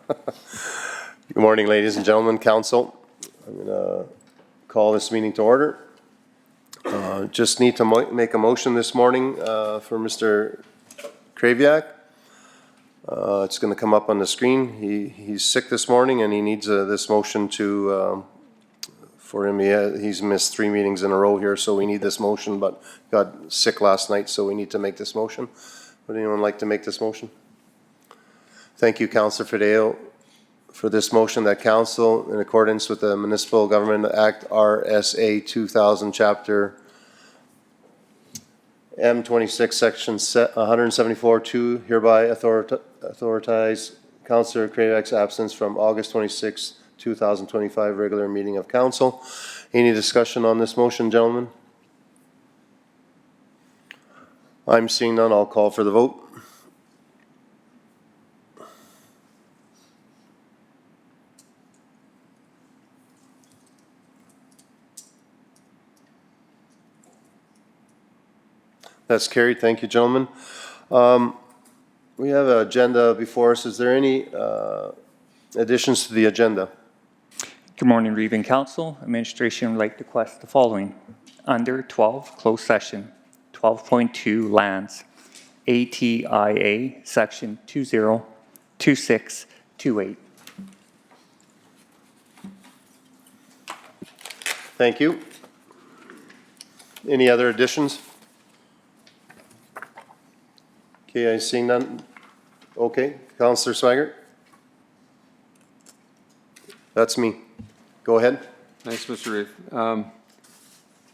Good morning, ladies and gentlemen, council. I'm going to call this meeting to order. Just need to make a motion this morning for Mr. Kraviak. It's going to come up on the screen. He's sick this morning and he needs this motion to for him. He's missed 3 meetings in a row here, so we need this motion, but got sick last night, so we need to make this motion. Would anyone like to make this motion? Thank you, Councillor Fideo, for this motion that council, in accordance with the Municipal Government Act RSA 2000, Chapter M26, Section 174-2, hereby authorize Councillor Kraviak's absence from August 26, 2025 regular meeting of council. Any discussion on this motion, gentlemen? I'm seeing none. I'll call for the vote. That's carried. Thank you, gentlemen. We have an agenda before us. Is there any additions to the agenda? Good morning, Reeve Council. Administration would like to request the following. Under 12, closed session, 12.2 lands, ATIA, section 202628. Thank you. Any other additions? Okay, I see none. Okay, Councillor Swigert? That's me. Go ahead. Thanks, Mr. Reeve.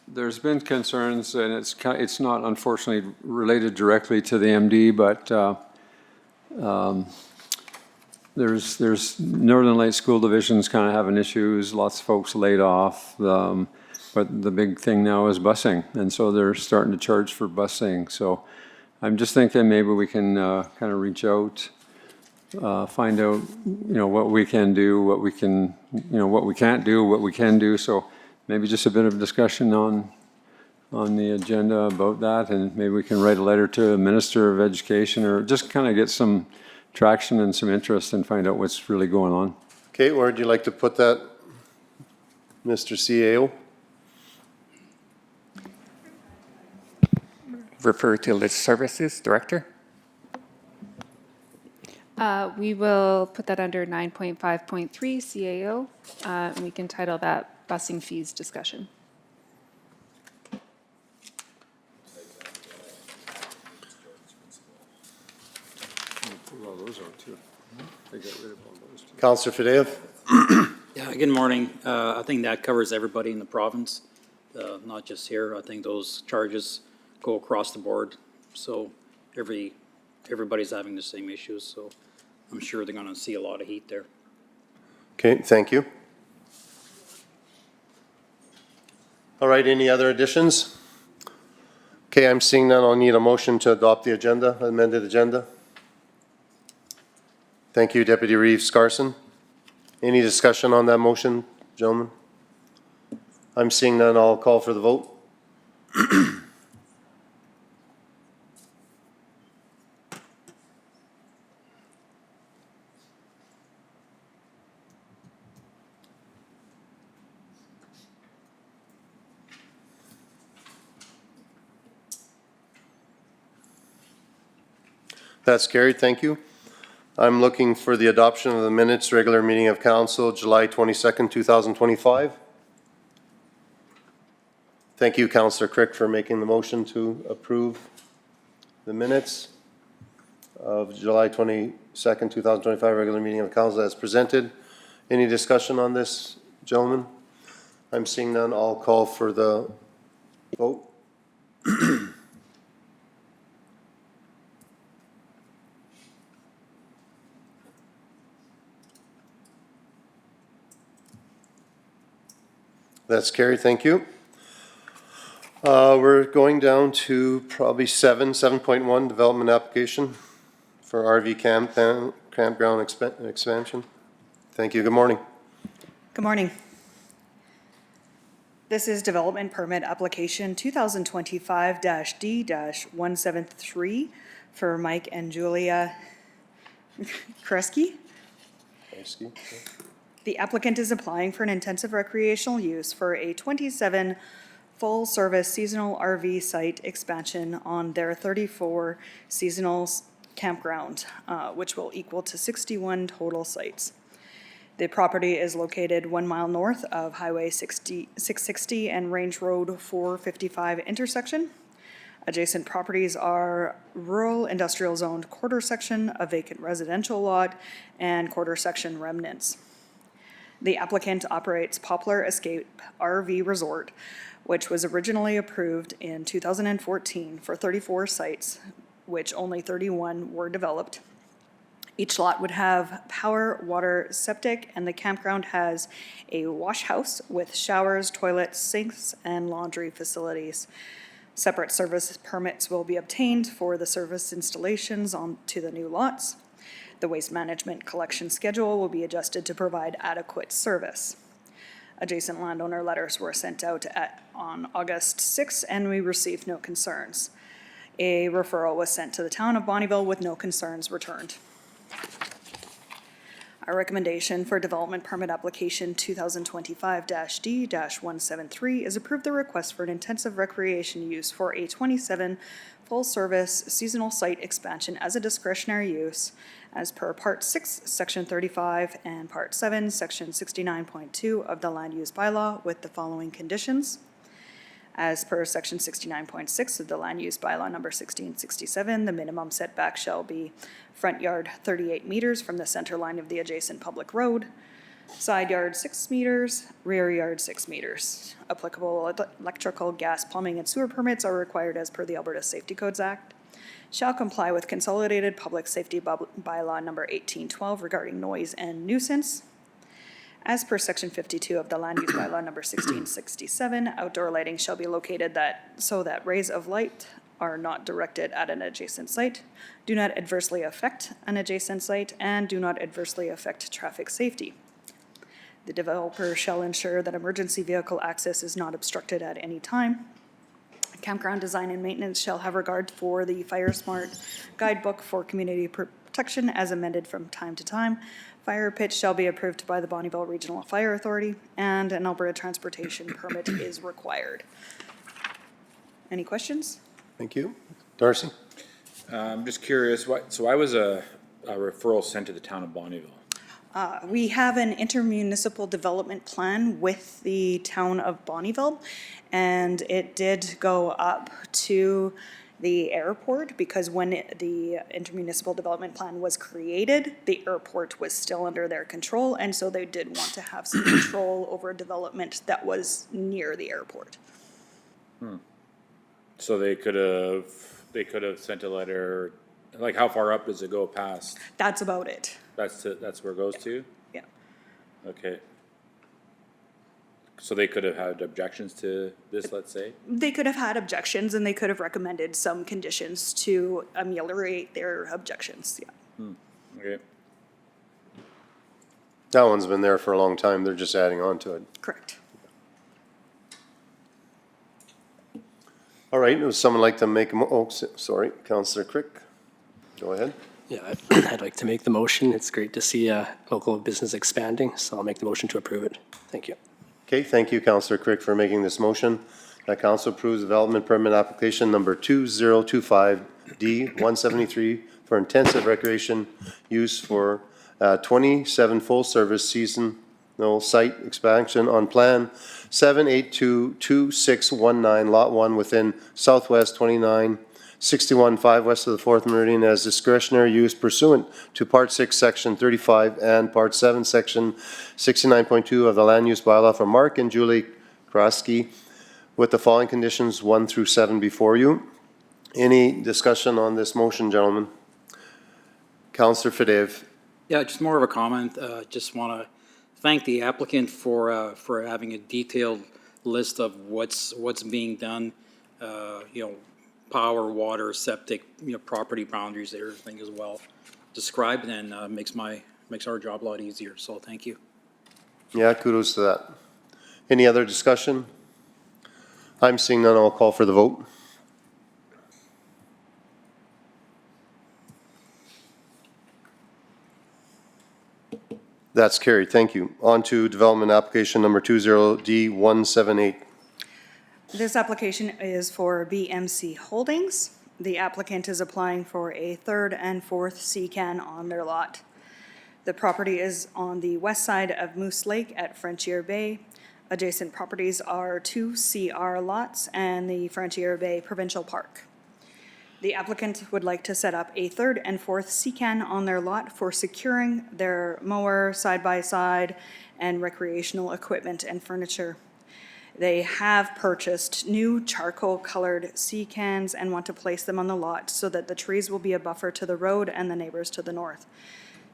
There's been concerns, and it's not unfortunately related directly to the MD, but there's Northern Light School Division's kind of having issues. Lots of folks laid off, but the big thing now is busing, and so they're starting to charge for busing. So I'm just thinking maybe we can kind of reach out. Find out, what we can do, what we can, what we can't do, what we can do. So maybe just a bit of discussion on the agenda about that, and maybe we can write a letter to the Minister of Education, or just kind of get some traction and some interest and find out what's really going on. Okay, where would you like to put that, Mr. CAO? Refer to List Services Director. We will put that under 9.5.3 CAO, and we can title that busing fees discussion. Councillor Fideo? Yeah, good morning. I think that covers everybody in the province, not just here. I think those charges go across the board. So everybody's having the same issues, so I'm sure they're going to see a lot of heat there. Okay, thank you. All right, any other additions? Okay, I'm seeing none. I'll need a motion to adopt the agenda, amended agenda. Thank you, Deputy Reeves Carson. Any discussion on that motion, gentlemen? I'm seeing none. I'll call for the vote. That's carried. Thank you. I'm looking for the adoption of the minutes, regular meeting of council, July 22nd, 2025. Thank you, Councillor Crick, for making the motion to approve the minutes of July 22nd, 2025, regular meeting of council as presented. Any discussion on this, gentlemen? I'm seeing none. I'll call for the vote. That's carried. Thank you. We're going down to probably 7.1 development application for RV campground expansion. Thank you. Good morning. Good morning. This is development permit application 2025-D-173 for Mike and Julia Kreski. Iski. The applicant is applying for an intensive recreational use for a 27 full-service seasonal RV site expansion on their 34 seasonal campground, which will equal to 61 total sites. The property is located 1 mile north of Highway 660 and Range Road 455 intersection. Adjacent properties are rural industrial zoned quarter section, a vacant residential lot, and quarter section remnants. The applicant operates Poplar Escape RV Resort, which was originally approved in 2014 for 34 sites, which only 31 were developed. Each lot would have power, water, septic, and the campground has a wash house with showers, toilets, sinks, and laundry facilities. Separate service permits will be obtained for the service installations onto the new lots. The waste management collection schedule will be adjusted to provide adequate service. Adjacent landowner letters were sent out on August 6th, and we received no concerns. A referral was sent to the town of Bonnyville with no concerns returned. Our recommendation for development permit application 2025-D-173 is approve the request for an intensive recreation use for a 27 full-service seasonal site expansion as a discretionary use as per Part 6, Section 35, and Part 7, Section 69.2 of the Land Use Bylaw with the following conditions. As per Section 69.6 of the Land Use Bylaw number 1667, the minimum setback shall be front yard 38 meters from the center line of the adjacent public road, side yard 6 meters, rear yard 6 meters. Applicable electrical, gas, plumbing, and sewer permits are required as per the Alberta Safety Codes Act. Shall comply with Consolidated Public Safety Bylaw number 1812 regarding noise and nuisance. As per Section 52 of the Land Use Bylaw number 1667, outdoor lighting shall be located so that rays of light are not directed at an adjacent site, do not adversely affect an adjacent site, and do not adversely affect traffic safety. The developer shall ensure that emergency vehicle access is not obstructed at any time. Campground design and maintenance shall have regard for the Fire Smart Guidebook for Community Protection as amended from time to time. Fire pit shall be approved by the Bonnyville Regional Fire Authority, and an Alberta transportation permit is required. Any questions? Thank you. Darcy? I'm just curious, why was a referral sent to the town of Bonnyville? We have an intermunicipal development plan with the town of Bonnyville, and it did go up to the airport because when the intermunicipal development plan was created, the airport was still under their control, and so they did want to have some control over development that was near the airport. So they could have sent a letter, like how far up does it go past? That's about it. That's where it goes to? Yeah. Okay. So they could have had objections to this, let's say? They could have had objections, and they could have recommended some conditions to ameliorate their objections, yeah. Okay. That one's been there for a long time. They're just adding on to it. Correct. All right, would someone like to make sorry, Councillor Crick. Go ahead. Yeah, I'd like to make the motion. It's great to see a local business expanding, so I'll make the motion to approve it. Thank you. Okay, thank you, Councillor Crick, for making this motion. That council approves development permit application number 2025-D-173 for intensive recreation use for 27 full-service seasonal site expansion on Plan 7822619, Lot 1 within Southwest 2961 5 west of the 4th Meridian as discretionary use pursuant to Part 6, Section 35 and Part 7, Section 69.2 of the Land Use Bylaw for Mark and Julie Krosky with the following conditions 1 through 7 before you. Any discussion on this motion, gentlemen? Councillor Fadeev. Yeah, just more of a comment. Just want to thank the applicant for having a detailed list of what's being done, power, water, septic, property boundaries, everything is well described, and makes our job a lot easier. So thank you. Yeah, kudos to that. Any other discussion? I'm seeing none. I'll call for the vote. That's carried, thank you. On to development application number 20D178. This application is for BMC Holdings. The applicant is applying for a third and fourth CCAN on their lot. The property is on the west side of Moose Lake at Frontier Bay. Adjacent properties are 2 CR lots and the Frontier Bay Provincial Park. The applicant would like to set up a third and fourth CCAN on their lot for securing their mower, side-by-side, and recreational equipment and furniture. They have purchased new charcoal-colored CCANs and want to place them on the lot so that the trees will be a buffer to the road and the neighbors to the north.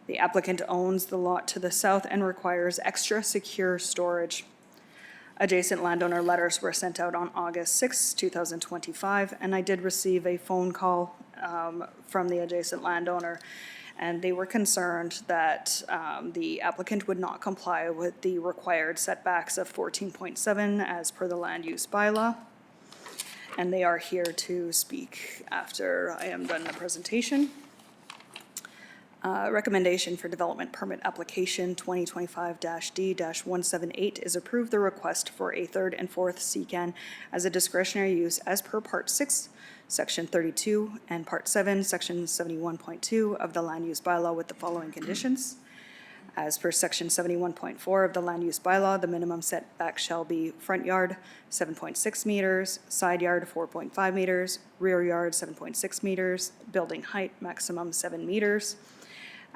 The applicant owns the lot to the south and requires extra secure storage. Adjacent landowner letters were sent out on August 6, 2025, and I did receive a phone call from the adjacent landowner, and they were concerned that the applicant would not comply with the required setbacks of 14.7 as per the land use bylaw. And they are here to speak after I am done the presentation. Recommendation for development permit application 2025-D-178 is approve the request for a third and fourth CCAN as a discretionary use as per Part 6, Section 32, and Part 7, Section 71.2 of the Land Use Bylaw with the following conditions. As per Section 71.4 of the Land Use Bylaw, the minimum setback shall be front yard 7.6 meters, side yard 4.5 meters, rear yard 7.6 meters, building height maximum 7 meters.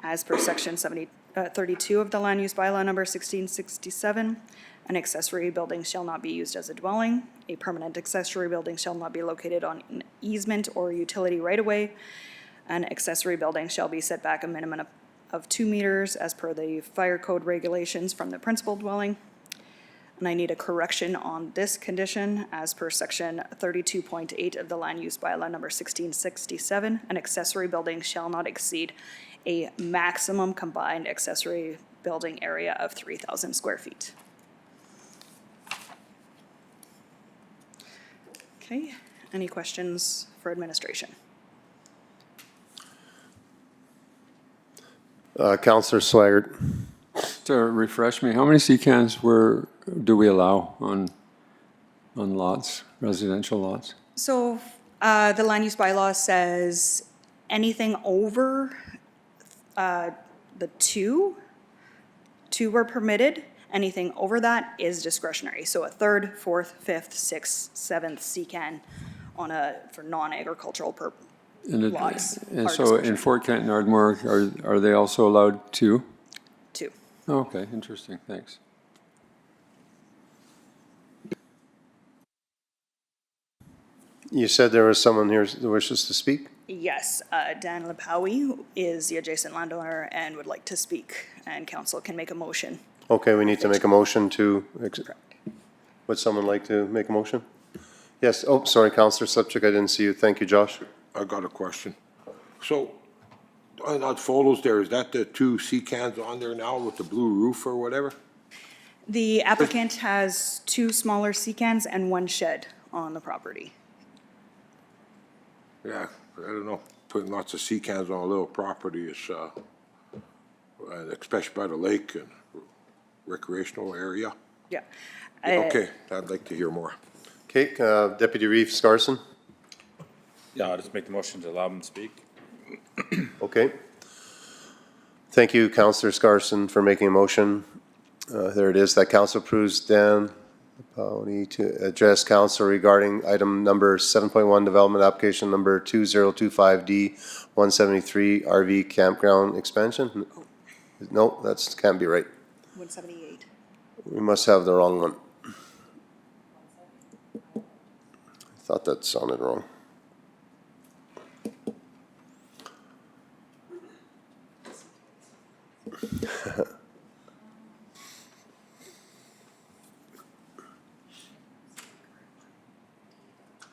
As per Section 32 of the Land Use Bylaw number 1667, an accessory building shall not be used as a dwelling. A permanent accessory building shall not be located on an easement or utility right-of-way. An accessory building shall be set back a minimum of 2 meters as per the fire code regulations from the principal dwelling. And I need a correction on this condition. As per Section 32.8 of the Land Use Bylaw number 1667, an accessory building shall not exceed a maximum combined accessory building area of 3,000 square feet. Okay, any questions for administration? Counselor Swaggart. To refresh me, how many CCANs do we allow on lots, residential lots? So the land use bylaw says anything over the two were permitted. Anything over that is discretionary. So a third, fourth, fifth, sixth, seventh CCAN for non-agricultural lots. And are so in discretionary. Fort Kent and Ardmore, are they also allowed two? Two. Okay, interesting, thanks. You said there was someone here that wishes to speak? Yes, Dan Lepawi is the adjacent landowner and would like to speak, and council can make a motion. Okay, we need to make a motion to, would someone like to make a motion? Yes, oh, sorry, Counselor Subchick, I didn't see you. Thank you, Josh. I got a question. So, on that photos there, is that the two CCANs on there now with the blue roof or whatever? The applicant has 2 smaller CCANs and 1 shed on the property. Yeah, I don't know, putting lots of CCANs on a little property is, especially by the lake and recreational area. Yeah. Okay, I'd like to hear more. Okay, Deputy Reeve Scarson. Yeah, I'll just make the motion to allow them to speak. Okay. Thank you, Counselor Scarson, for making a motion. There it is. That council approves Dan Lepauny to address council regarding item number 7.1, development application number 2025D173 RV campground expansion. No, that's can't be right. 178. We must have the wrong one. I thought that sounded wrong.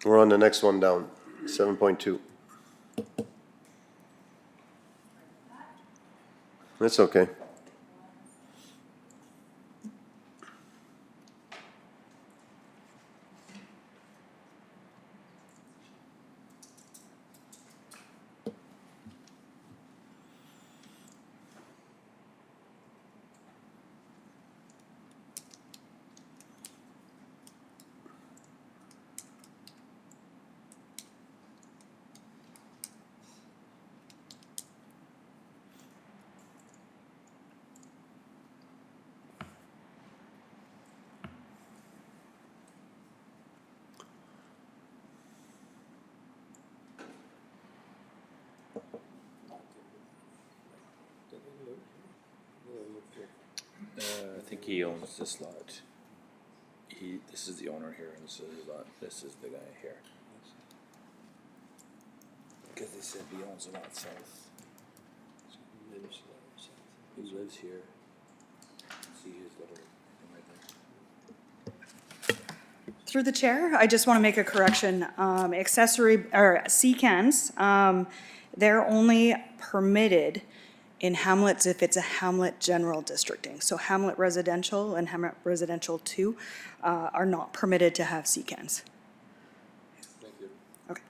We're on the next one down, 7.2. That's okay. I think he owns this lot. This is the owner here, and this is his lot, this is the guy here. Because they said he owns the lot south. He lives here. See his little thing right there. Through the chair, I just want to make a correction. Accessory, or CCANs, they're only permitted in hamlets if it's a hamlet general districting. So hamlet residential and hamlet residential 2 are not permitted to have CCANs. Thank you. Okay.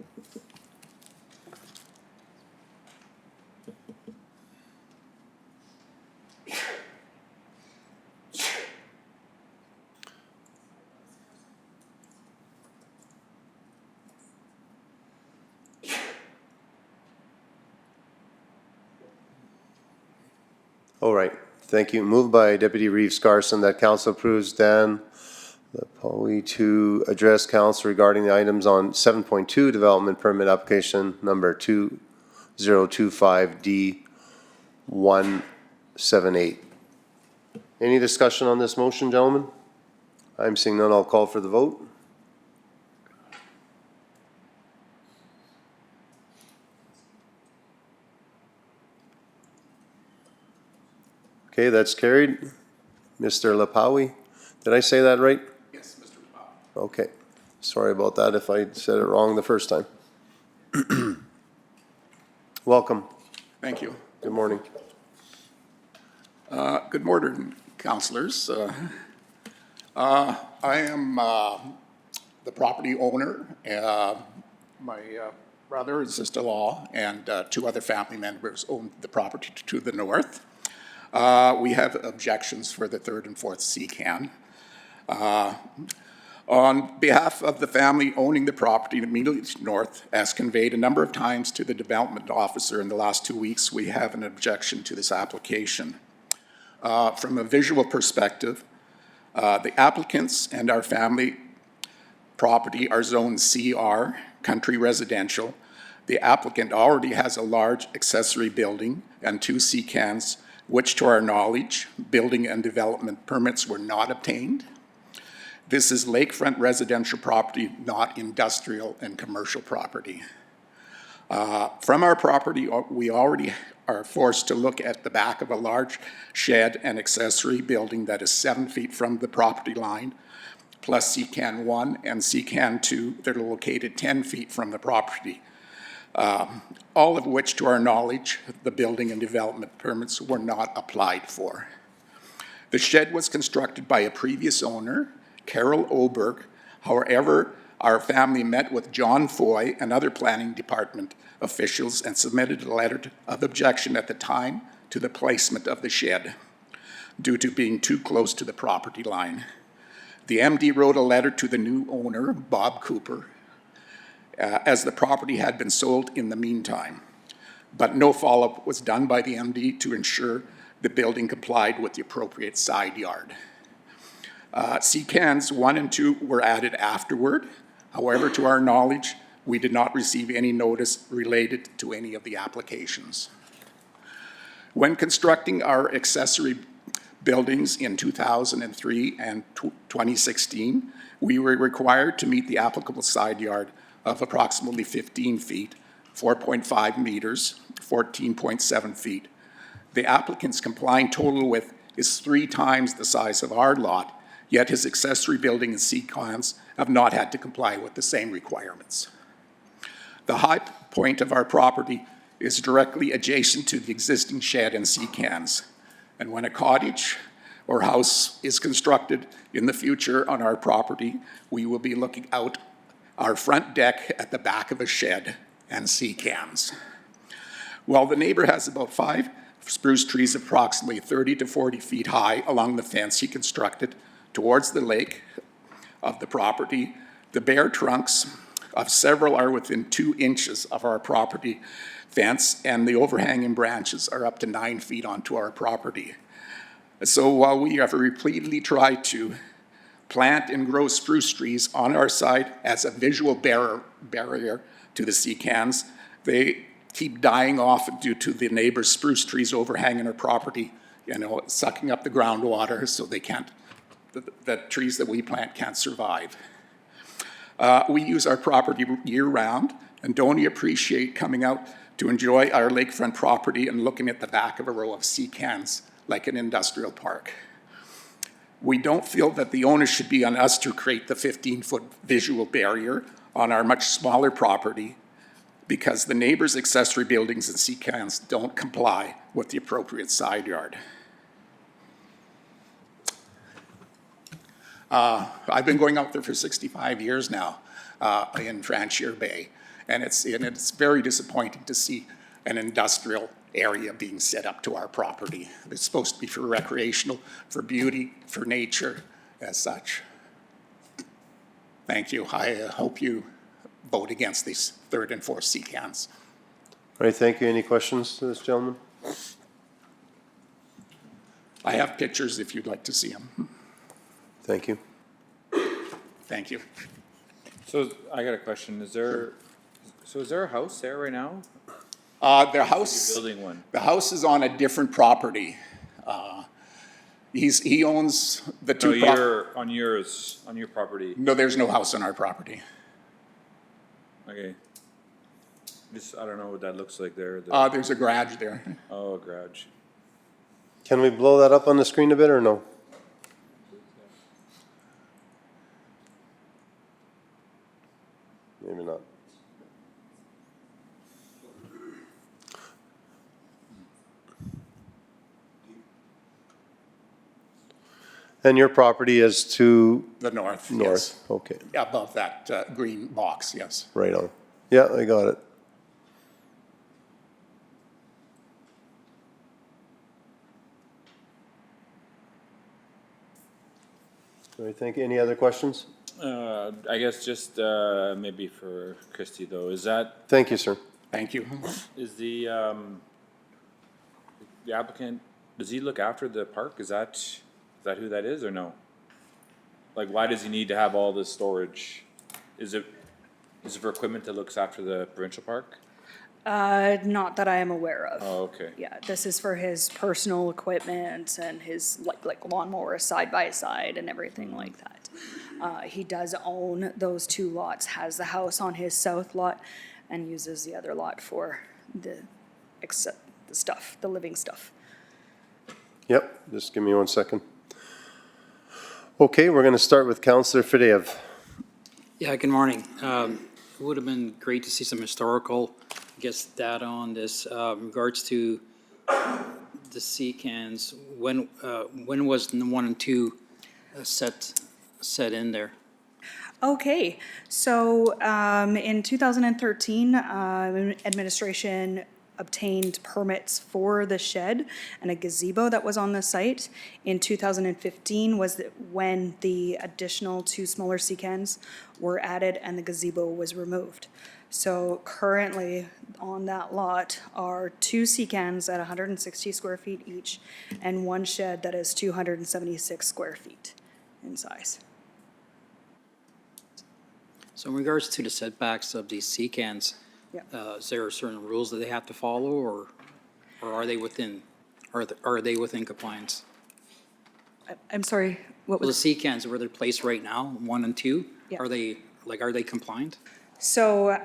All right, thank you. Moved by Deputy Reeves Carson that council approves Dan Lepoli to address council regarding the items on 7.2 development permit application number 2025D178. Any discussion on this motion, gentlemen? I'm seeing none. I'll call for the vote. Okay, that's carried. Mr. Lapawi, did I say that right? Yes, Mr. Lapawi. Okay, sorry about that if I said it wrong the first time. Welcome. Thank you. Good morning. Good morning, councilors. I am the property owner. My brother and sister-in-law and 2 other family members own the property to the north. We have objections for the 3rd and 4th CCAN. On behalf of the family owning the property immediately north, as conveyed a number of times to the development officer in the last 2 weeks, we have an objection to this application. From a visual perspective, the applicants and our family property are zoned CR, country residential. The applicant already has a large accessory building and 2 CCANs, which to our knowledge, building and development permits were not obtained. This is lakefront residential property, not industrial and commercial property. From our property, we already are forced to look at the back of a large shed and accessory building that is 7 feet from the property line, plus CCAN 1 and CCAN 2 that are located 10 feet from the property. All of which, to our knowledge, the building and development permits were not applied for. The shed was constructed by a previous owner, Carol Oberg. However, our family met with John Foy and other planning department officials and submitted a letter of objection at the time to the placement of the shed due to being too close to the property line. The MD wrote a letter to the new owner, Bob Cooper, as the property had been sold in the meantime. But no follow-up was done by the MD to ensure the building complied with the appropriate side yard. CCANs 1 and 2 were added afterward. However, to our knowledge, we did not receive any notice related to any of the applications. When constructing our accessory buildings in 2003 and 2016, we were required to meet the applicable side yard of approximately 15 feet, 4.5 meters, 14.7 feet. The applicant's complying total width is 3 times the size of our lot, yet his accessory building and CCANs have not had to comply with the same requirements. The high point of our property is directly adjacent to the existing shed and CCANs. And when a cottage or house is constructed in the future on our property, we will be looking out our front deck at the back of a shed and CCANs. While the neighbor has about 5 spruce trees approximately 30 to 40 feet high along the fence he constructed towards the lake of the property, the bare trunks of several are within 2 inches of our property fence, and the overhanging branches are up to 9 feet onto our property. So while we have repeatedly tried to plant and grow spruce trees on our side as a visual barrier to the CCANs, they keep dying off due to the neighbor's spruce trees overhanging our property you know, sucking up the groundwater so they can't, the trees that we plant can't survive. We use our property year-round and don't appreciate coming out to enjoy our lakefront property and looking at the back of a row of sea cans like an industrial park. We don't feel that the onus should be on us to create the 15-foot visual barrier on our much smaller property because the neighbors' accessory buildings and sea cans don't comply with the appropriate side yard. I've been going out there for 65 years now in Franchier Bay, and it's very disappointing to see an industrial area being set up to our property. It's supposed to be for recreational, for beauty, for nature, as such. Thank you. I hope you vote against these third and fourth sea cans. All right, thank you. Any questions to this gentleman? I have pictures if you'd like to see them. Thank you. Thank you. So I got a question. Is there a house there right now? Their house, Building one. the house is on a different property. He owns the No, two. on your property. No, there's no house on our property. Okay. Just, I don't know what that looks like there. There's a garage there. Oh, a garage. Can we blow that up on the screen a bit or no? Maybe not. And your property is to The north, yes. north? Okay, Above that green box, yes. right on. Yeah, I got it. All right, thank you. Any other questions? I guess just maybe for Christie though. Is Thank you, sir. Thank you. the applicant? Does he look after the park? Is that who that is or no? Like, why does he need to have all this storage? Is it for equipment that looks after the provincial park? Not that I am aware of. Oh, okay. Yeah, this is for his personal equipment and his like lawnmower side by side and everything like that. He does own those two lots, has the house on his south lot, and uses the other lot for the stuff, the living stuff. Yep, just give me 1 second. Okay, we're going to start with Councillor Fadеев. Yeah, good morning. It would have been great to see some historical, I guess, data on this, regards to the sea cans. When was the 1 and 2 set in there? Okay, so in 2013, administration obtained permits for the shed and a gazebo that was on the site. In 2015 was when the additional 2 smaller sea cans were added and the gazebo was removed. So currently on that lot are 2 sea cans at 160 square feet each and 1 shed that is 276 square feet in size. So in regards to the setbacks of these sea cans, Yeah. Is there certain rules that they have to follow, or are they within compliance? I'm sorry, what Well, the was? sea cans where they're placed right now, 1 and 2, Yeah. are they compliant? So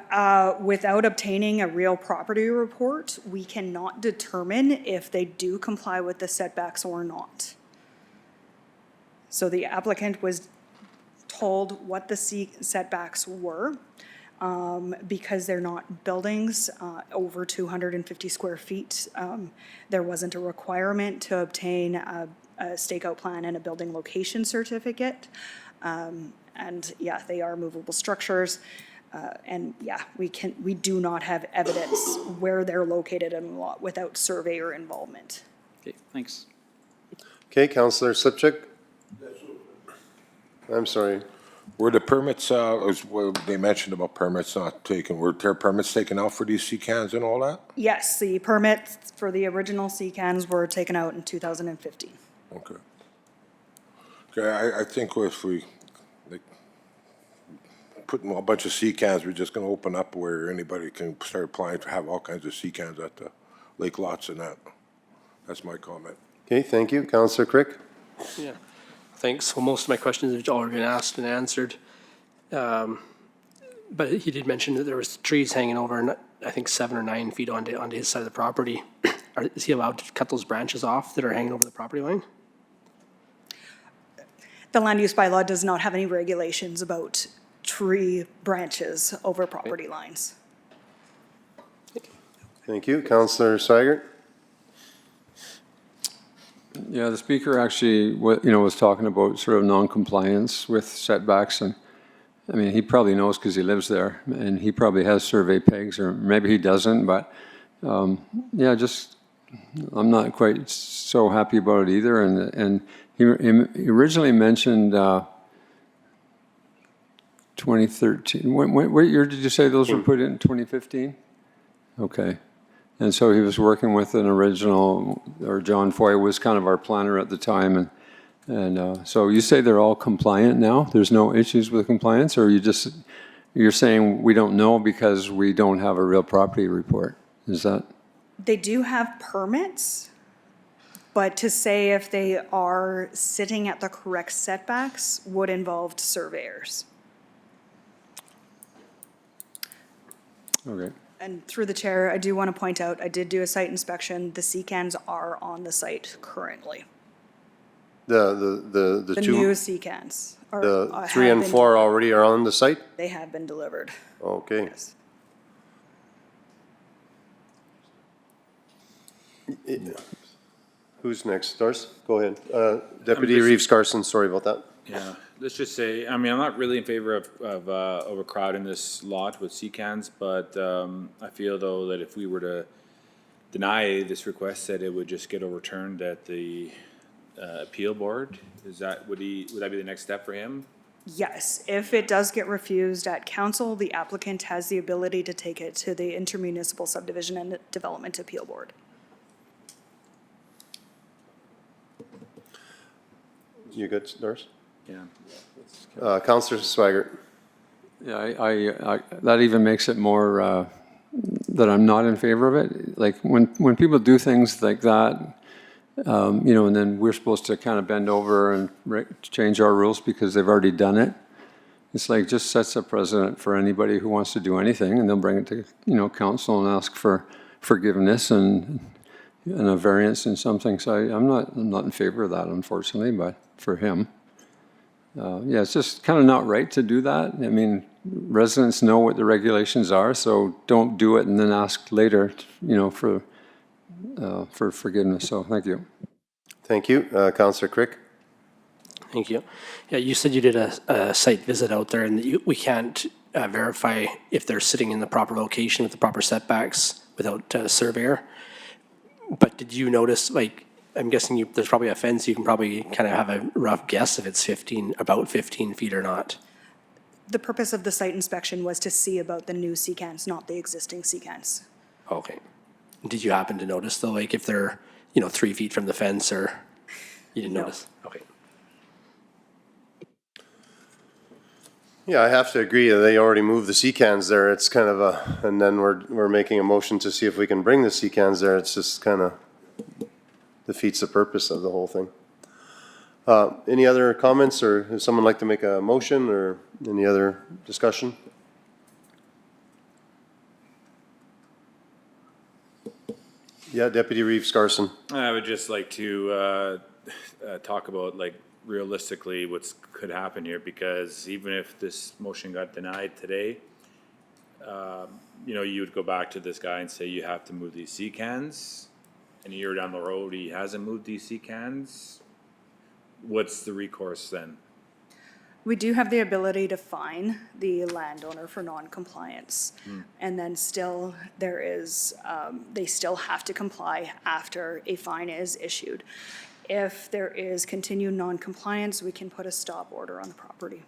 without obtaining a real property report, we cannot determine if they do comply with the setbacks or not. So the applicant was told what the setbacks were. Because they're not buildings over 250 square feet, there wasn't a requirement to obtain a stakeout plan and a building location certificate. And yeah, they are movable structures. And yeah, we do not have evidence where they're located in the lot without surveyor involvement. Okay, thanks. Okay, Councillor Slipchuk? I'm sorry. Were the permits, they mentioned about permits not taken, were there permits taken out for these sea cans and all that? Yes, the permits for the original sea cans were taken out in 2015. Okay. Okay, I think if we, like, put a bunch of sea cans, we're just gonna open up where anybody can start applying to have all kinds of sea cans at the lake lots and that. That's my comment. Okay, thank you. Counselor Crick? Yeah, thanks. Well, most of my questions have already been asked and answered. But he did mention that there was trees hanging over, I think 7 or 9 feet onto his side of the property. Is he allowed to cut those branches off that are hanging over the property line? The land use bylaw does not have any regulations about tree branches over property lines. Thank you. Counselor Swigert? Yeah, the speaker actually, was talking about sort of non-compliance with setbacks, and, I mean, he probably knows because he lives there, and he probably has survey pegs, or maybe he doesn't, but, yeah, just, I'm not quite so happy about it either, and he originally mentioned 2013. What year did you say those were put in, 2015? Okay. And so he was working with an original, or John Foy was kind of our planner at the time, and so you say they're all compliant now? There's no issues with compliance, or you're saying we don't know because we don't have a real property report? Is that? They do have permits, but to say if they are sitting at the correct setbacks would involve surveyors. Okay. And through the chair, I do want to point out, I did do a site inspection. The secans are on the site currently. The The two, new secans are. the have 3 and been 4 delivered. already are on the site? They have been delivered. Okay. Yes. Who's next? Darcy? Go ahead. Deputy Reeves Carson, sorry about that. Yeah, let's just say, I mean, I'm not really in favor of overcrowding this lot with secans, but I feel though that if we were to deny this request, that it would just get overturned at the appeal board. Would that be the next step for him? Yes, if it does get refused at council, the applicant has the ability to take it to the Intermunicipal Subdivision and Development Appeal Board. You good, Darcy? Yeah. Counselor Swigert? Yeah, I that even makes it more that I'm not in favor of it. Like when people do things like that, and then we're supposed to kind of bend over and change our rules because they've already done it. It's like just sets a precedent for anybody who wants to do anything, and they'll bring it to council and ask for forgiveness and a variance in something. So I'm not in favor of that, unfortunately, but for him. Yeah, it's just kind of not right to do that. I mean, residents know what the regulations are, so don't do it and then ask later, for forgiveness. So thank you. Thank you. Counselor Crick? Thank you. Yeah, you said you did a site visit out there and that we can't verify if they're sitting in the proper location with the proper setbacks without a surveyor. But did you notice, like, I'm guessing there's probably a fence, you can probably kind of have a rough guess if it's about 15 feet or not. The purpose of the site inspection was to see about the new secans, not the existing secans. Okay. Did you happen to notice though, like if they're, 3 feet from the fence or you didn't No. notice? Okay. Yeah, I have to agree. They already moved the secans there. It's kind of and then we're making a motion to see if we can bring the secans there. It's just kind of defeats the purpose of the whole thing. Any other comments, or does someone like to make a motion, or any other discussion? Yeah, Deputy Reeves Carson. I would just like to talk about, like, realistically what's could happen here, because even if this motion got denied today, you would go back to this guy and say you have to move these secans, and a year down the road he hasn't moved these secans. What's the recourse then? We do have the ability to fine the landowner for non-compliance. And then still, there is, they still have to comply after a fine is issued. If there is continued non-compliance, we can put a stop order on the property.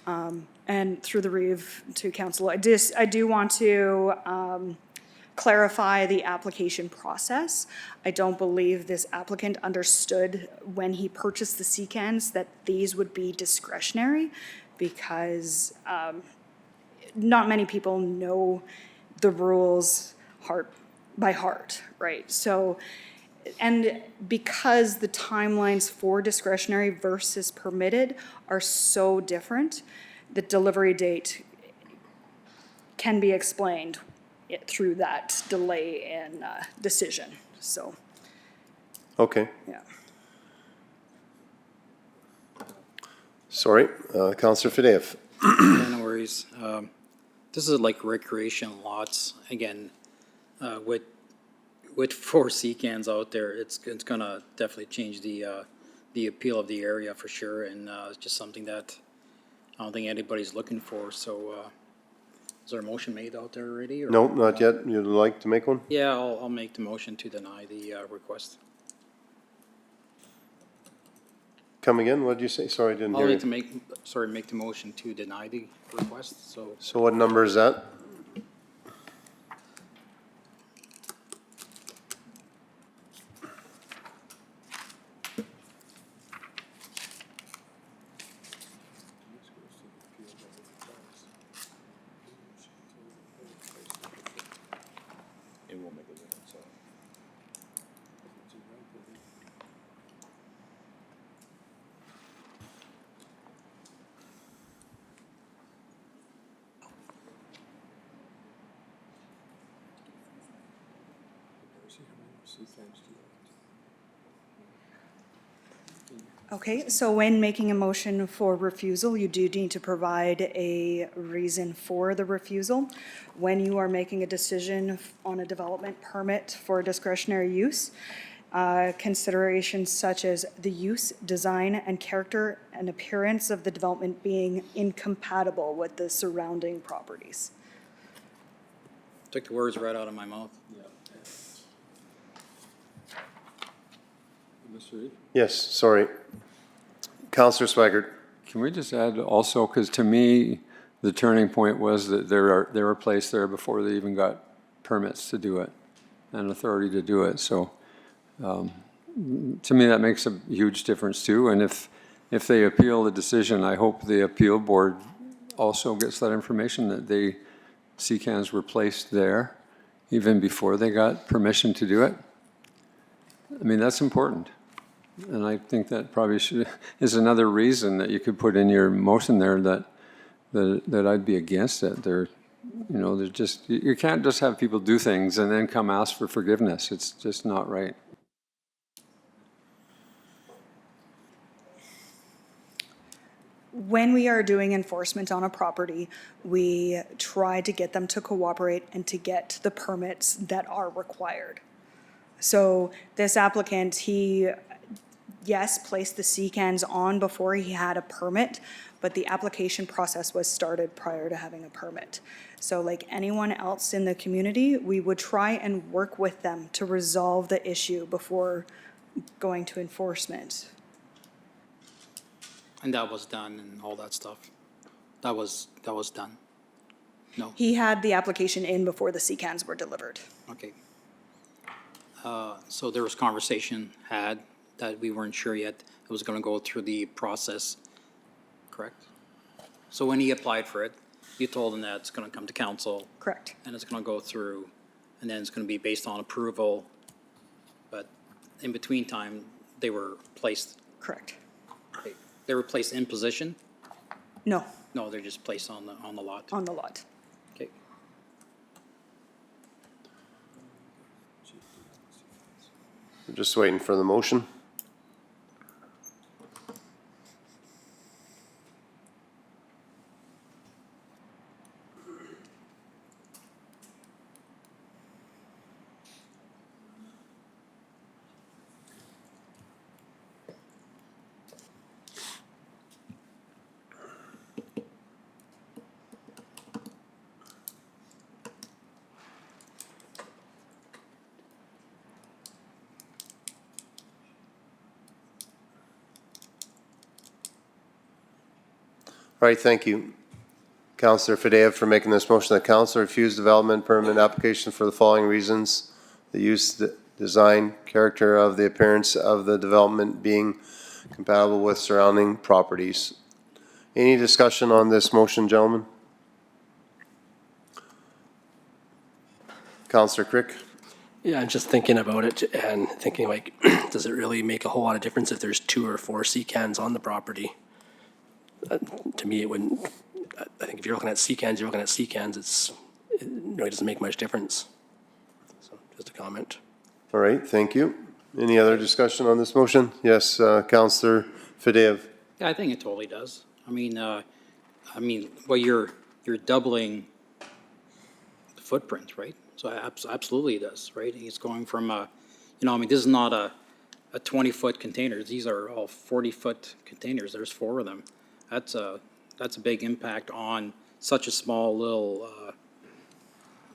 And through the Reeve to council, I do want to clarify the application process. I don't believe this applicant understood when he purchased the secans that these would be discretionary, because not many people know the rules by heart, right? So And because the timelines for discretionary versus permitted are so different, the delivery date can be explained through that delay in decision. So, Okay, yeah. sorry, Counselor Fideo. Yeah, no worries. This is like recreation lots, again, with 4 C-cans out there, it's gonna definitely change the appeal of the area for sure, and it's just something that I don't think anybody's looking for, so, is there a motion made out there already? Or? No, not yet. You'd like to make one? Yeah, I'll make the motion to deny the request. Come again? What did you say? Sorry, I didn't I'll hear need to you. make the motion to deny the request, so. So what number is that? It won't make a difference, so. Okay, so when making a motion for refusal, you do need to provide a reason for the refusal. When you are making a decision on a development permit for discretionary use, considerations such as the use, design, and character and appearance of the development being incompatible with the surrounding properties. Took the words right out of my mouth. Mr. Reed? Yes, sorry. Counselor Swaggart. Can we just add also, because to me, the turning point was that they were placed there before they even got permits to do it and authority to do it. So to me, that makes a huge difference too. And if they appeal the decision, I hope the appeal board also gets that information that they, C-cans were placed there even before they got permission to do it. I mean, that's important. And I think that probably is another reason that you could put in your motion there that I'd be against it. There's just, you can't just have people do things and then come ask for forgiveness. It's just not right. When we are doing enforcement on a property, we try to get them to cooperate and to get the permits that are required. So this applicant, he, yes, placed the C-cans on before he had a permit, but the application process was started prior to having a permit. So like anyone else in the community, we would try and work with them to resolve the issue before going to enforcement. And that was done and all that stuff. That was done. No, He had the application in before the C-cans were delivered. okay. So there was conversation had that we weren't sure yet it was gonna go through the process, correct? So when he applied for it, you told him that it's gonna come to council Correct. and it's gonna go through, and then it's gonna be based on approval. But in between time, they were placed, Correct. they were placed in position? No, No, they're just placed on the lot. on the lot. Okay. We're just waiting for the motion. All right, thank you. Counselor Fideo for making this motion. The council refused development permit application for the following reasons. The use, the design, character of the appearance of the development being compatible with surrounding properties. Any discussion on this motion, gentlemen? Counselor Crick? Yeah, I'm just thinking about it and thinking like, does it really make a whole lot of difference if there's 2 or 4 secans on the property? To me, it wouldn't. I think if you're looking at secans, you're looking at secans. It really doesn't make much difference. So just a comment. All right, thank you. Any other discussion on this motion? Yes, Counselor Fadeev. Yeah, I think it totally does. Well, you're doubling the footprint, right? So absolutely it does, right? It's going from this is not a 20-foot container. These are all 40-foot containers. There's 4 of them. That's a big impact on such a small little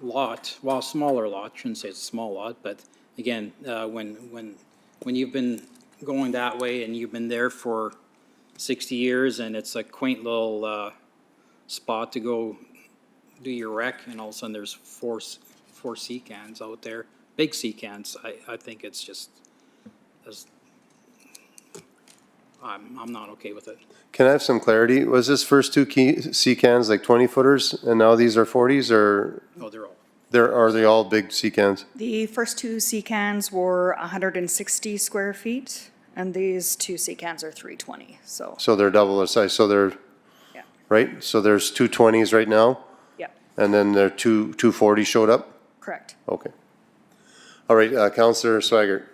lot. Well, smaller lot. Shouldn't say it's a small lot, but again, when you've been going that way and you've been there for 60 years and it's a quaint little spot to go do your rec, and all of a sudden there's four secans out there, big secans. I think it's just, I'm not okay with it. Can I have some clarity? Was this first 2 secans like 20-footers, and now these are 40s, or No, they're all. are they all big secans? The first 2 secans were 160 square feet, and these 2 secans are 320, so, So they're double the size, so they're, yeah, right? So there's 2 20s right now, yeah, and then there are 2 40s showed up? correct. Okay. All right, Counselor Swaggart.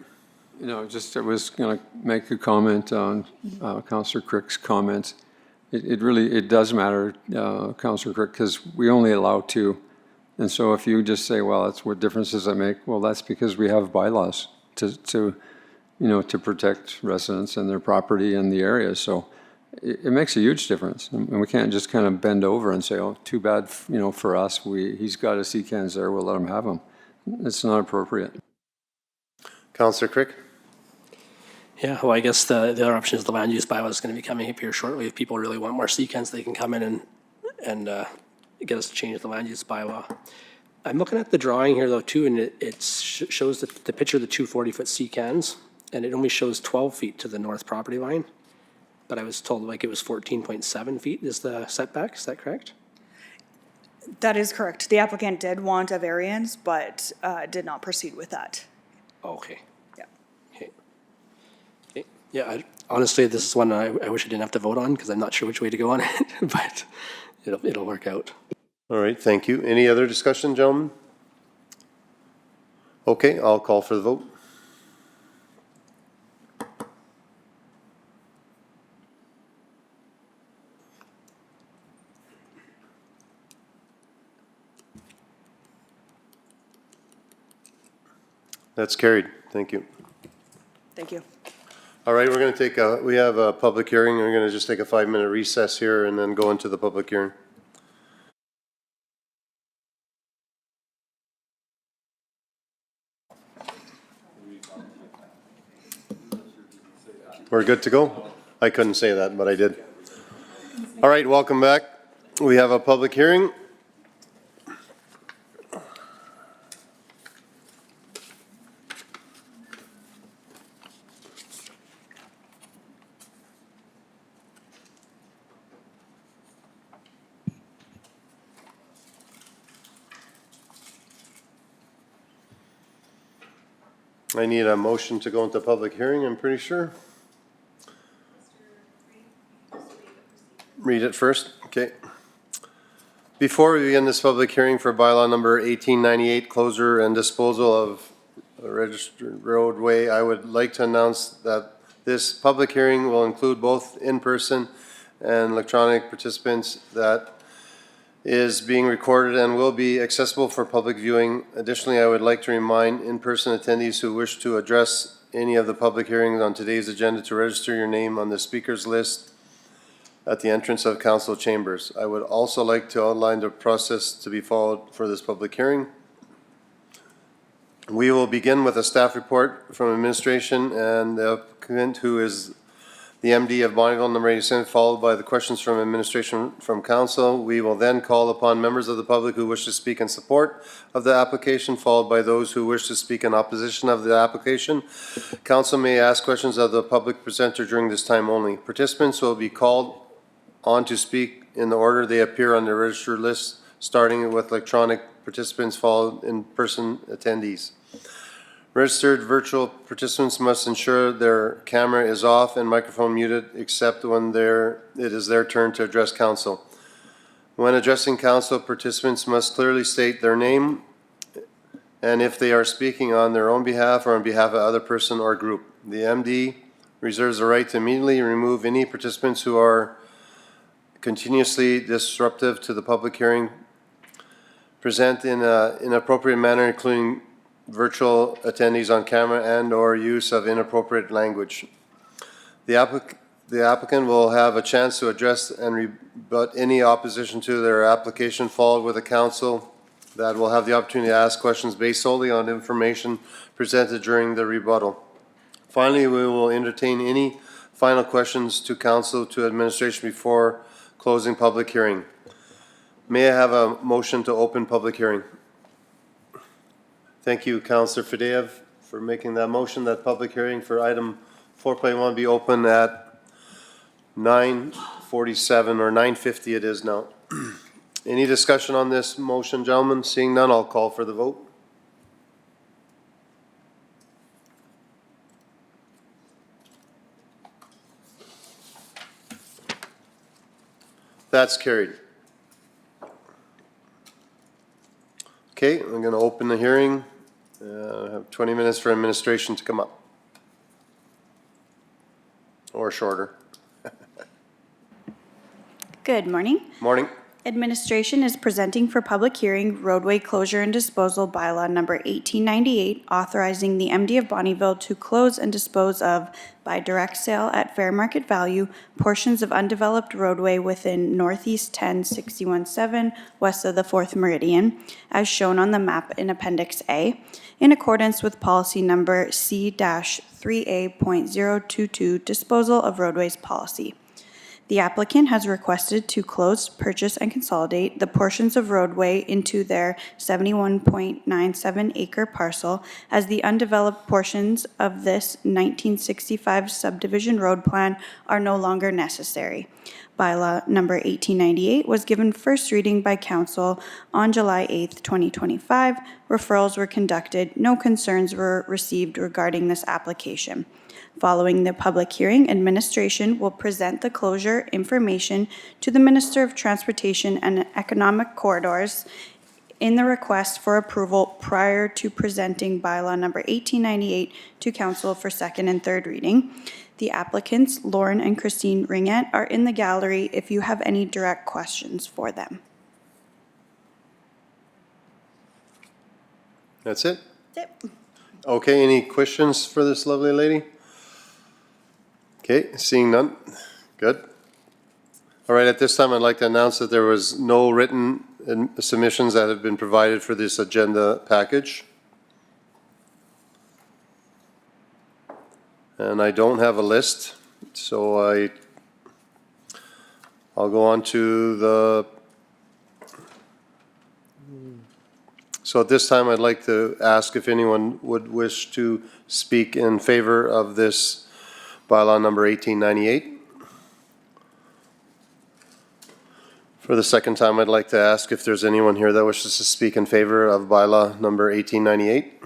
I was going to make a comment on Councillor Crick's comment. It does matter, Councillor Crick, because we only allow 2. And so if you just say, well, that's what difference does that make? Well, that's because we have bylaws to protect residents and their property and the area. So it makes a huge difference. And we can't just kind of bend over and say, oh, too bad, for us. He's got his secans there, we'll let him have them. It's not appropriate. Counselor Crick? Yeah, well, I guess the other option is the land use bylaw is going to be coming up here shortly. If people really want more secans, they can come in and get us to change the land use bylaw. I'm looking at the drawing here though too, and it shows the picture of the 2 40-foot secans, and it only shows 12 feet to the north property line. But I was told like it was 14.7 feet is the setback. Is that correct? That is correct. The applicant did want a variance, but did not proceed with that. Okay. Yeah. Okay. Okay. Yeah, honestly, this is one I wish I didn't have to vote on because I'm not sure which way to go on it, but it'll work out. All right, thank you. Any other discussion, gentlemen? Okay, I'll call for the vote. That's carried. Thank you. Thank you. All right, we're going to we have a public hearing. We're going to just take a 5-minute recess here and then go into the public hearing. We're good to go? I couldn't say that, but I did. All right, welcome back. We have a public hearing. I need a motion to go into public hearing, I'm pretty sure. Read it first, okay. Before we begin this public hearing for bylaw number 1898, closure and disposal of a registered roadway, I would like to announce that this public hearing will include both in-person and electronic participants that is being recorded and will be accessible for public viewing. Additionally, I would like to remind in-person attendees who wish to address any of the public hearings on today's agenda to register your name on the speakers list at the entrance of council chambers. I would also like to outline the process to be followed for this public hearing. We will begin with a staff report from administration and the applicant, who is the MD of Bonneville, number 87, followed by the questions from administration from council. We will then call upon members of the public who wish to speak in support of the application, followed by those who wish to speak in opposition of the application. Council may ask questions of the public presenter during this time only. Participants will be called on to speak in the order they appear on the registered list, starting with electronic participants, followed in-person attendees. Registered virtual participants must ensure their camera is off and microphone muted except when it is their turn to address council. When addressing council, participants must clearly state their name and if they are speaking on their own behalf or on behalf of other person or group. The MD reserves the right to immediately remove any participants who are continuously disruptive to the public hearing, present in an inappropriate manner, including virtual attendees on camera and/or use of inappropriate language. The applicant will have a chance to address and rebut any opposition to their application, followed with a council that will have the opportunity to ask questions based solely on information presented during the rebuttal. Finally, we will entertain any final questions to council to administration before closing public hearing. May I have a motion to open public hearing? Thank you, Councillor Fadeev, for making that motion. That public hearing for item 4.1 be open at 9:47 or 9:50 it is now. Any discussion on this motion, gentlemen? Seeing none, I'll call for the vote. That's carried. Okay, I'm going to open the hearing. I have 20 minutes for administration to come up. Or shorter. Good morning. Morning. Administration is presenting for public hearing roadway closure and disposal bylaw number 1898, authorizing the MD of Bonnyville to close and dispose of, by direct sale at fair market value, portions of undeveloped roadway within Northeast 10-61-7 west of the 4th Meridian, as shown on the map in Appendix A, in accordance with policy number C-3A.022, disposal of roadways policy. The applicant has requested to close, purchase, and consolidate the portions of roadway into their 71.97 acre parcel, as the undeveloped portions of this 1965 subdivision road plan are no longer necessary. Bylaw number 1898 was given first reading by council on July 8th, 2025. Referrals were conducted. No concerns were received regarding this application. Following the public hearing, administration will present the closure information to the Minister of Transportation and Economic Corridors in the request for approval prior to presenting bylaw number 1898 to council for second and third reading. The applicants, Lauren and Christine Ringette, are in the gallery if you have any direct questions for them. That's it? Yep. Okay, any questions for this lovely lady? Okay, seeing none. Good. All right, at this time, I'd like to announce that there was no written submissions that have been provided for this agenda package. And I don't have a list, so I'll go on to the... So at this time, I'd like to ask if anyone would wish to speak in favor of this bylaw number 1898. For the second time, I'd like to ask if there's anyone here that wishes to speak in favor of bylaw number 1898.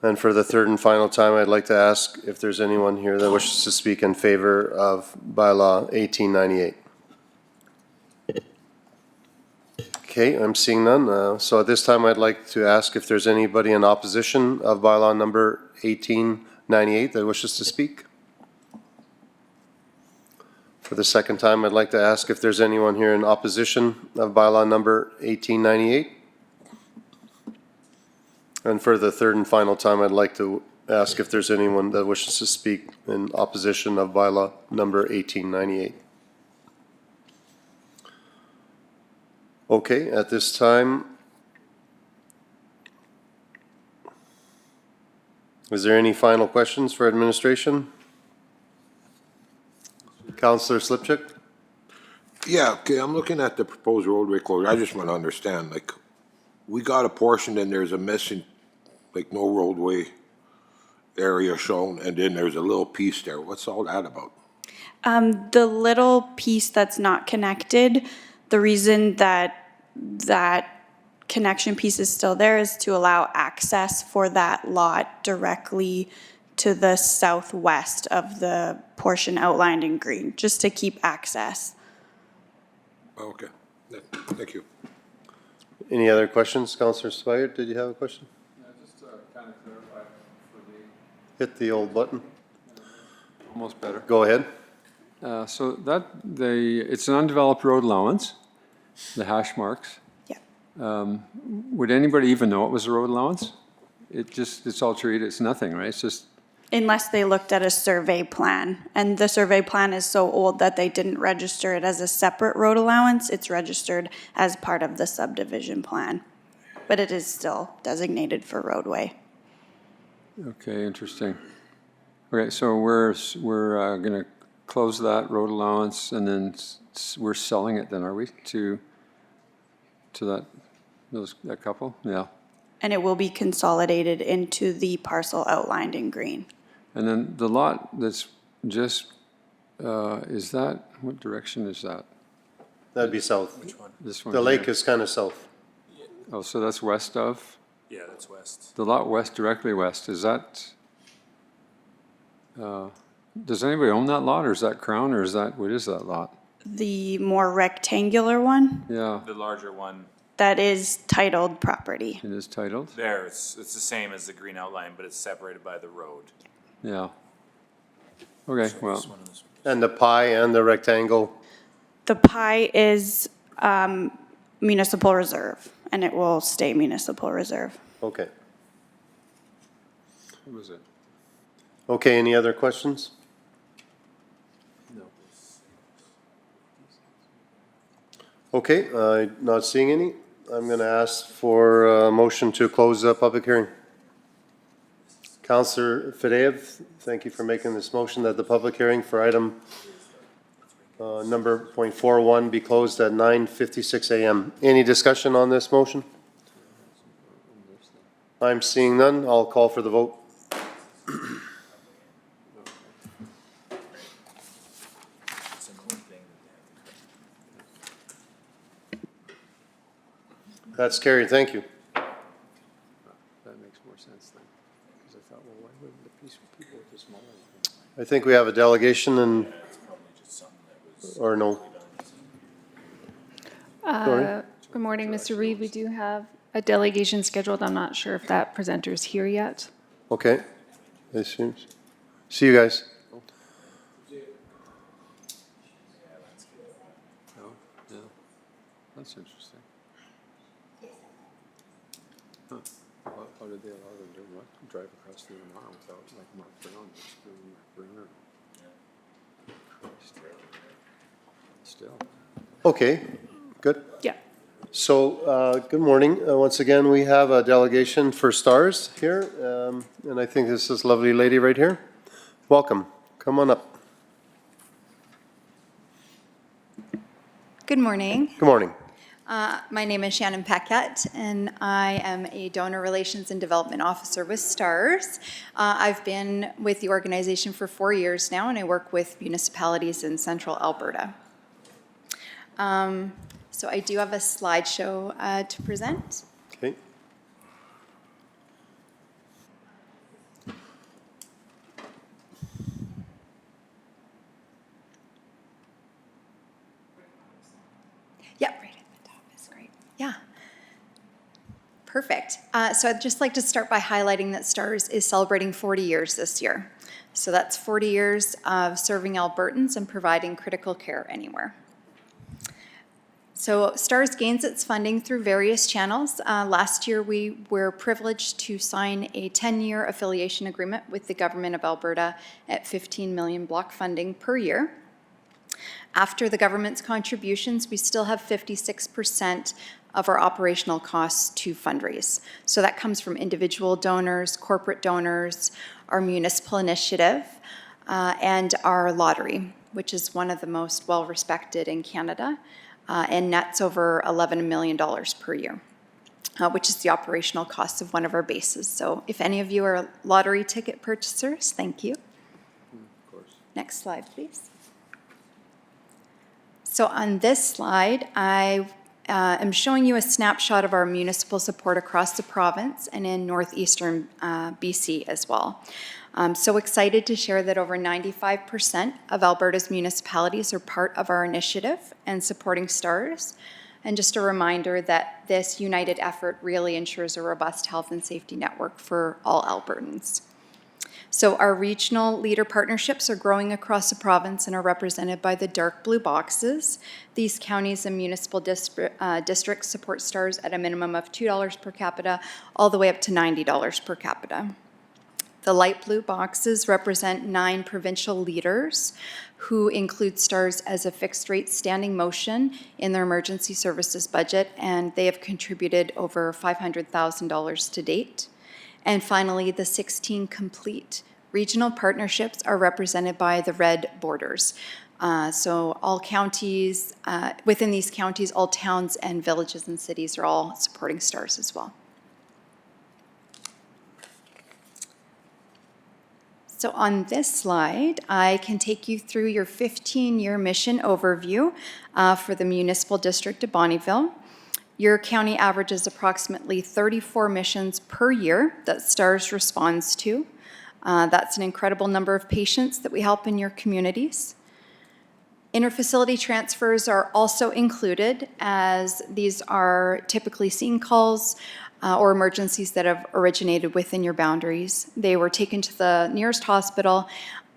And for the third and final time, I'd like to ask if there's anyone here that wishes to speak in favor of bylaw 1898. Okay, I'm seeing none. So at this time, I'd like to ask if there's anybody in opposition of bylaw number 1898 that wishes to speak. For the second time, I'd like to ask if there's anyone here in opposition of bylaw number 1898. And for the third and final time, I'd like to ask if there's anyone that wishes to speak in opposition of bylaw number 1898. Okay, at this time, is there any final questions for administration? Councillor Slipchuk? Yeah, okay, I'm looking at the proposed roadway closure. I just want to understand, like, we got a portion and there's a missing, like, no roadway area shown, and then there's a little piece there. What's all that about? The little piece that's not connected, the reason that connection piece is still there is to allow access for that lot directly to the southwest of the portion outlined in green, just to keep access. Okay, thank you. Any other questions? Counselor Spire, did you have a question? Just to kind of clarify for Hit the old button. almost better. Go ahead. So it's an undeveloped road allowance, the hash marks. Yeah. Would anybody even know it was a road allowance? It's all treated, it's nothing, right? It's just, Unless they looked at a survey plan, and the survey plan is so old that they didn't register it as a separate road allowance. It's registered as part of the subdivision plan, but it is still designated for roadway. okay, interesting. Okay, so we're gonna close that road allowance and then we're selling it then, are we, to that couple? Yeah. And it will be consolidated into the parcel outlined in green. And then the lot that's just, is that, what direction is that? That'd be south. This one The lake here? is kind of south. Oh, so that's west of? Yeah, that's west. The lot west, directly west, is that, does anybody own that lot, or is that Crown, or is that, what is that lot? The more rectangular one, Yeah, The larger one, that is titled property. it is titled? there, it's the same as the green outline, but it's separated by the road. Yeah. Okay, well, And the pie and the rectangle. The pie is municipal reserve, and it will stay municipal reserve. Okay. what was it? Okay, any other questions? No. Okay, not seeing any. I'm going to ask for a motion to close the public hearing. Counselor Fadeev, thank you for making this motion that the public hearing for item number .41 be closed at 9:56 a.m. Any discussion on this motion? I'm seeing none. I'll call for the vote. That's carried. Thank you. That makes more sense then, because I thought, well, why wouldn't the peaceful people with the smaller one? I think we have a delegation and, or no? Sorry? Good morning, Mr. Reed. We do have a delegation scheduled. I'm not sure if that presenter's here yet. Okay. See you guys. No, yeah, that's interesting. Huh. How did they allow them to what, drive across the mile without, like, Mark Brown, just Mark Brown? Still. Okay, good. Yeah. So, good morning. Once again, we have a delegation for STARS here, and I think this is a lovely lady right here. Welcome. Come on up. Good morning. Good morning. My name is Shannon Paquette, and I am a Donor Relations and Development Officer with STARS. I've been with the organization for 4 years now, and I work with municipalities in central Alberta. So I do have a slideshow to present. Okay. Yeah, right at the top is great. Yeah. Perfect. So I'd just like to start by highlighting that STARS is celebrating 40 years this year. So that's 40 years of serving Albertans and providing critical care anywhere. So STARS gains its funding through various channels. Last year, we were privileged to sign a 10-year affiliation agreement with the Government of Alberta at 15 million block funding per year. After the government's contributions, we still have 56% of our operational costs to fundraise. So that comes from individual donors, corporate donors, our municipal initiative, and our lottery, which is one of the most well-respected in Canada, and nets over $11 million per year, which is the operational cost of one of our bases. So if any of you are lottery ticket purchasers, thank you. Of course. Next slide, please. So on this slide, I am showing you a snapshot of our municipal support across the province and in northeastern BC as well. I'm so excited to share that over 95% of Alberta's municipalities are part of our initiative and supporting STARS. And just a reminder that this united effort really ensures a robust health and safety network for all Albertans. So our regional leader partnerships are growing across the province and are represented by the dark blue boxes. These counties and municipal districts support STARS at a minimum of $2 per capita, all the way up to $90 per capita. The light blue boxes represent 9 provincial leaders who include STARS as a fixed-rate standing motion in their emergency services budget, and they have contributed over $500,000 to date. And finally, the 16 complete regional partnerships are represented by the red borders. So all counties, within these counties, all towns and villages and cities are all supporting STARS as well. So on this slide, I can take you through your 15-year mission overview for the municipal district of Bonnyville. Your county averages approximately 34 missions per year that STARS responds to. That's an incredible number of patients that we help in your communities. Interfacility transfers are also included, as these are typically scene calls or emergencies that have originated within your boundaries. They were taken to the nearest hospital,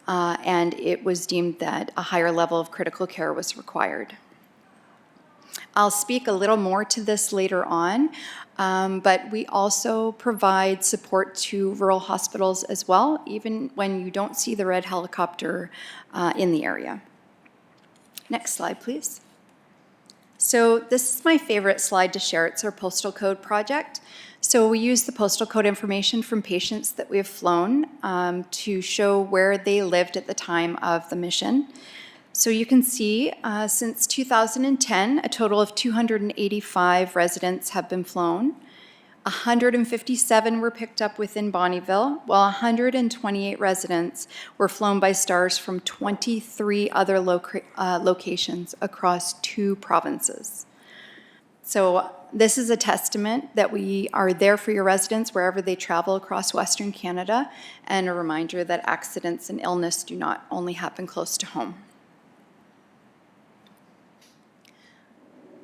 and it was deemed that a higher level of critical care was required. I'll speak a little more to this later on, but we also provide support to rural hospitals as well, even when you don't see the red helicopter in the area. Next slide, please. So this is my favorite slide to share. It's our postal code project. So we use the postal code information from patients that we have flown to show where they lived at the time of the mission. So you can see since 2010, a total of 285 residents have been flown. 157 were picked up within Bonnyville, while 128 residents were flown by STARS from 23 other locations across 2 provinces. So this is a testament that we are there for your residents wherever they travel across Western Canada, and a reminder that accidents and illness do not only happen close to home.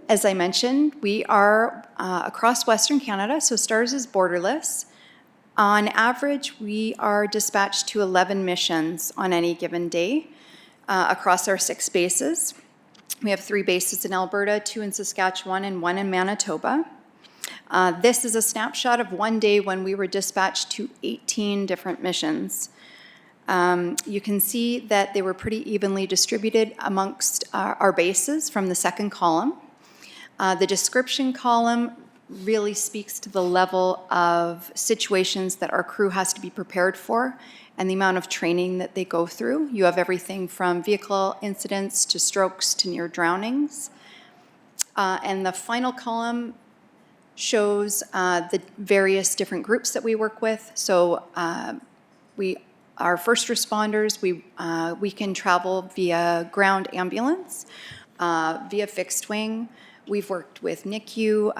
As I mentioned, we are across Western Canada, so STARS is borderless. On average, we are dispatched to 11 missions on any given day across our 6 bases. We have 3 bases in Alberta, 2 in Saskatchewan, and 1 in Manitoba. This is a snapshot of one day when we were dispatched to 18 different missions. You can see that they were pretty evenly distributed amongst our bases from the second column. The description column really speaks to the level of situations that our crew has to be prepared for and the amount of training that they go through. You have everything from vehicle incidents to strokes to near drownings. And the final column shows the various different groups that we work with. So our first responders, we can travel via ground ambulance, via fixed wing. We've worked with NICU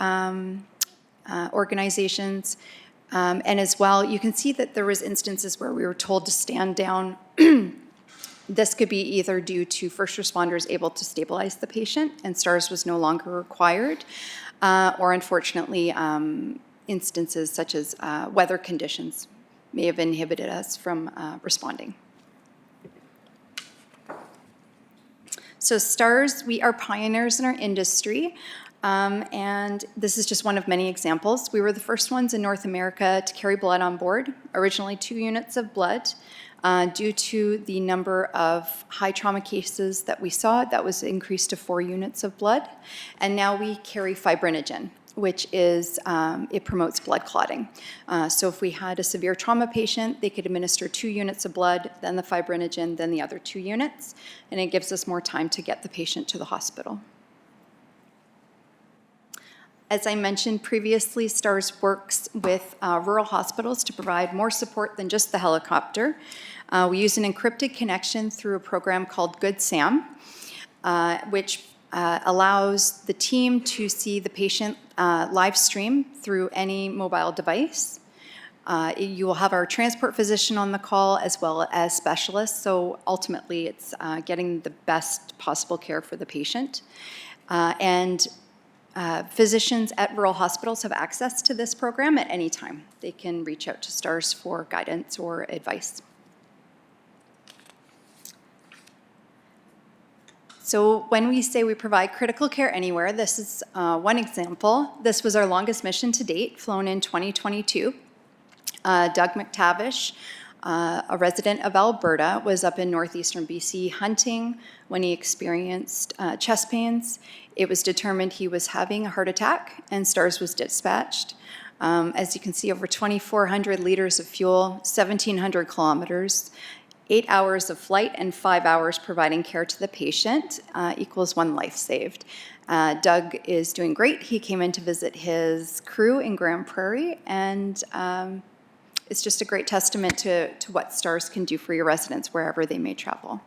organizations, and as well, you can see that there was instances where we were told to stand down. This could be either due to first responders able to stabilize the patient and STARS was no longer required, or unfortunately, instances such as weather conditions may have inhibited us from responding. So STARS, we are pioneers in our industry, and this is just one of many examples. We were the first ones in North America to carry blood on board, originally 2 units of blood. Due to the number of high trauma cases that we saw, that was increased to 4 units of blood. And now we carry fibrinogen, which is, it promotes blood clotting. So if we had a severe trauma patient, they could administer 2 units of blood, then the fibrinogen, then the other 2 units, and it gives us more time to get the patient to the hospital. As I mentioned previously, STARS works with rural hospitals to provide more support than just the helicopter. We use an encrypted connection through a program called Good Sam, which allows the team to see the patient live stream through any mobile device. You will have our transport physician on the call as well as specialists, so ultimately it's getting the best possible care for the patient. Physicians at rural hospitals have access to this program at any time. They can reach out to STARS for guidance or advice. So when we say we provide critical care anywhere, this is one example. This was our longest mission to date, flown in 2022. Doug McTavish, a resident of Alberta, was up in northeastern BC hunting when he experienced chest pains. It was determined he was having a heart attack, and STARS was dispatched. As you can see, over 2,400 liters of fuel, 1,700 kilometers, 8 hours of flight, and 5 hours providing care to the patient equals 1 life saved. Doug is doing great. He came in to visit his crew in Grand Prairie, and it's just a great testament to what STARS can do for your residents wherever they may travel.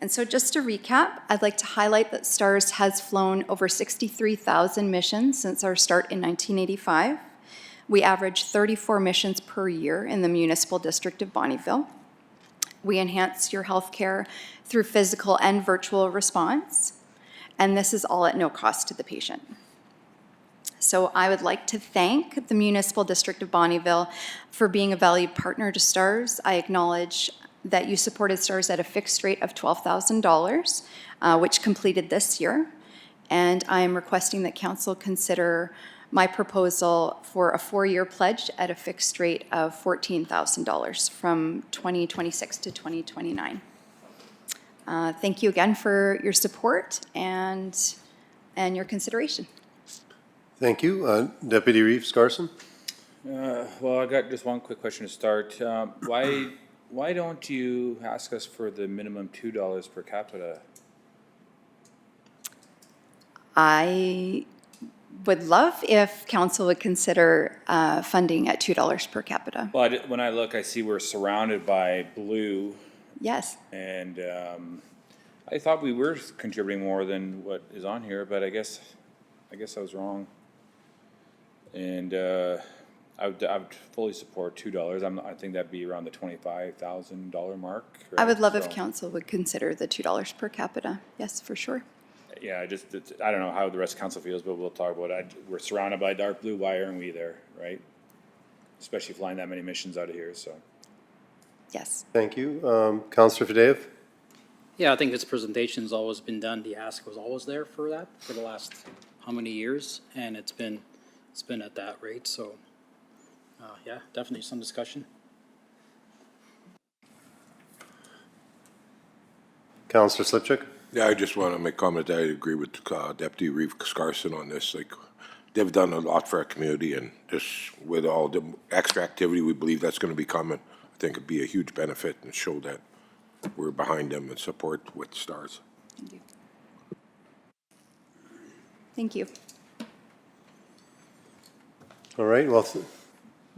And so just to recap, I'd like to highlight that STARS has flown over 63,000 missions since our start in 1985. We average 34 missions per year in the municipal district of Bonnyville. We enhance your healthcare through physical and virtual response, and this is all at no cost to the patient. So I would like to thank the Municipal District of Bonnyville for being a valued partner to STARS. I acknowledge that you supported STARS at a fixed rate of $12,000, which completed this year. And I am requesting that Council consider my proposal for a 4-year pledge at a fixed rate of $14,000 from 2026 to 2029. Thank you again for your support and your consideration. Thank you. Deputy Reeves Carson? Well, I got just one quick question to start. Why don't you ask us for the minimum $2 per capita? I would love if council would consider funding at $2 per capita. Well, when I look, I see we're surrounded by blue, Yes. and I thought we were contributing more than what is on here, but I guess I was wrong. And I would fully support $2. I think that'd be around the $25,000 mark. I would love if So, council would consider the $2 per capita. Yes, for sure. Yeah, I don't know how the rest of council feels, but we'll talk about it. We're surrounded by dark blue. Why aren't we there, right? Especially flying that many missions out of here, so. Yes. Thank you. Councillor Fadeev? Yeah, I think this presentation's always been done. The ask was always there for that for the last how many years, and it's been at that rate. So, yeah, definitely some discussion. Councillor Slipchuk? Yeah, I just want to make comment that I agree with Deputy Reeves Carson on this. Like, they've done a lot for our community, and just with all the extra activity we believe that's going to be coming, I think it'd be a huge benefit and show that we're behind them and support with STARS. Thank you. Thank you. All right, well,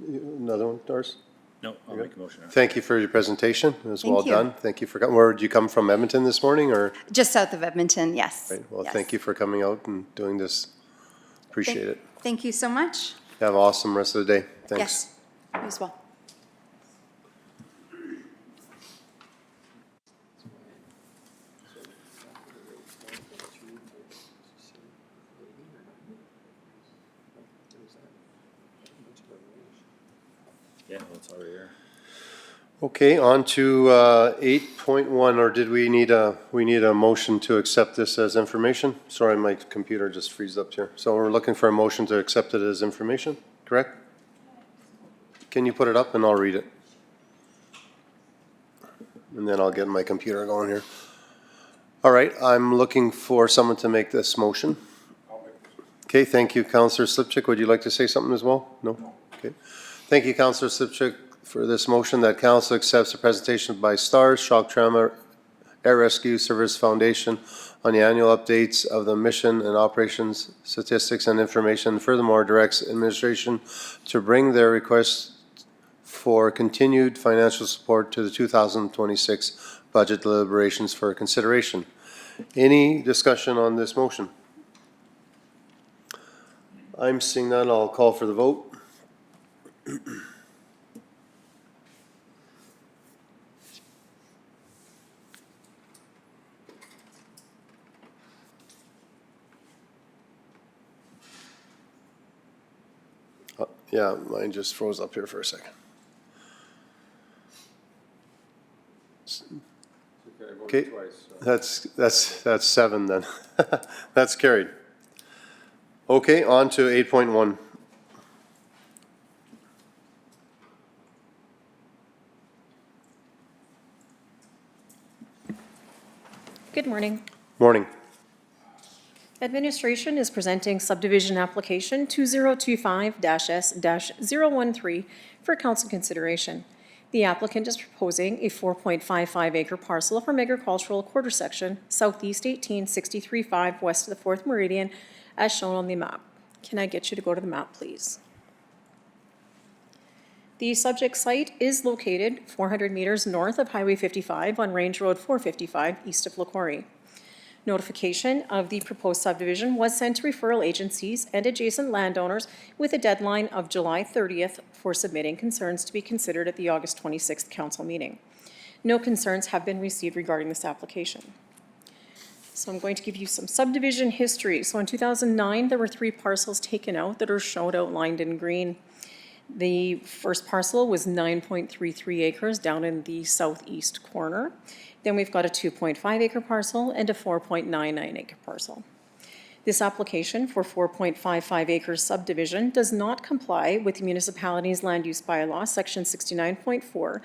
another one, Doris? No, I'll make a motion. Thank you for your presentation. It was Thank well you. done. Thank you for, where did you come from, Edmonton this morning, or? Just south of Edmonton, yes. Right, well, Yes. thank you for coming out and doing this. Appreciate it. Thank you so much. Have an awesome rest of the day. Thanks. Yes, you as well. Yeah, well, it's already here. Okay, on to 8.1, or did we need a motion to accept this as information? Sorry, my computer just freezed up here. So we're looking for a motion to accept it as information, correct? Can you put it up and I'll read it? And then I'll get my computer going here. All right, I'm looking for someone to make this motion. Okay, thank you, Councillor Slipchuk. Would you like to say something as well? No? Okay. Thank you, Councillor Slipchuk, for this motion that council accepts the presentation by STARS Shock Trauma Air Rescue Service Foundation on the annual updates of the mission and operations statistics and information. Furthermore, directs administration to bring their request for continued financial support to the 2026 budget deliberations for consideration. Any discussion on this motion? I'm seeing none. I'll call for the vote. Yeah, mine just froze up here for a second. Okay, that's 7 then. That's carried. Okay, on to 8.1. Good morning. Morning. Administration is presenting subdivision application 2025-S-013 for council consideration. The applicant is proposing a 4.55 acre parcel from agricultural quarter section, southeast 1863.5 west of the 4th meridian, as shown on the map. Can I get you to go to the map, please? The subject site is located 400 meters north of Highway 55 on Range Road 455 east of Lakori. Notification of the proposed subdivision was sent to referral agencies and adjacent landowners with a deadline of July 30th for submitting concerns to be considered at the August 26th council meeting. No concerns have been received regarding this application. So I'm going to give you some subdivision history. So in 2009, there were 3 parcels taken out that are shown outlined in green. The first parcel was 9.33 acres down in the southeast corner. Then we've got a 2.5 acre parcel and a 4.99 acre parcel. This application for 4.55 acres subdivision does not comply with the municipality's land use bylaw, section 69.4,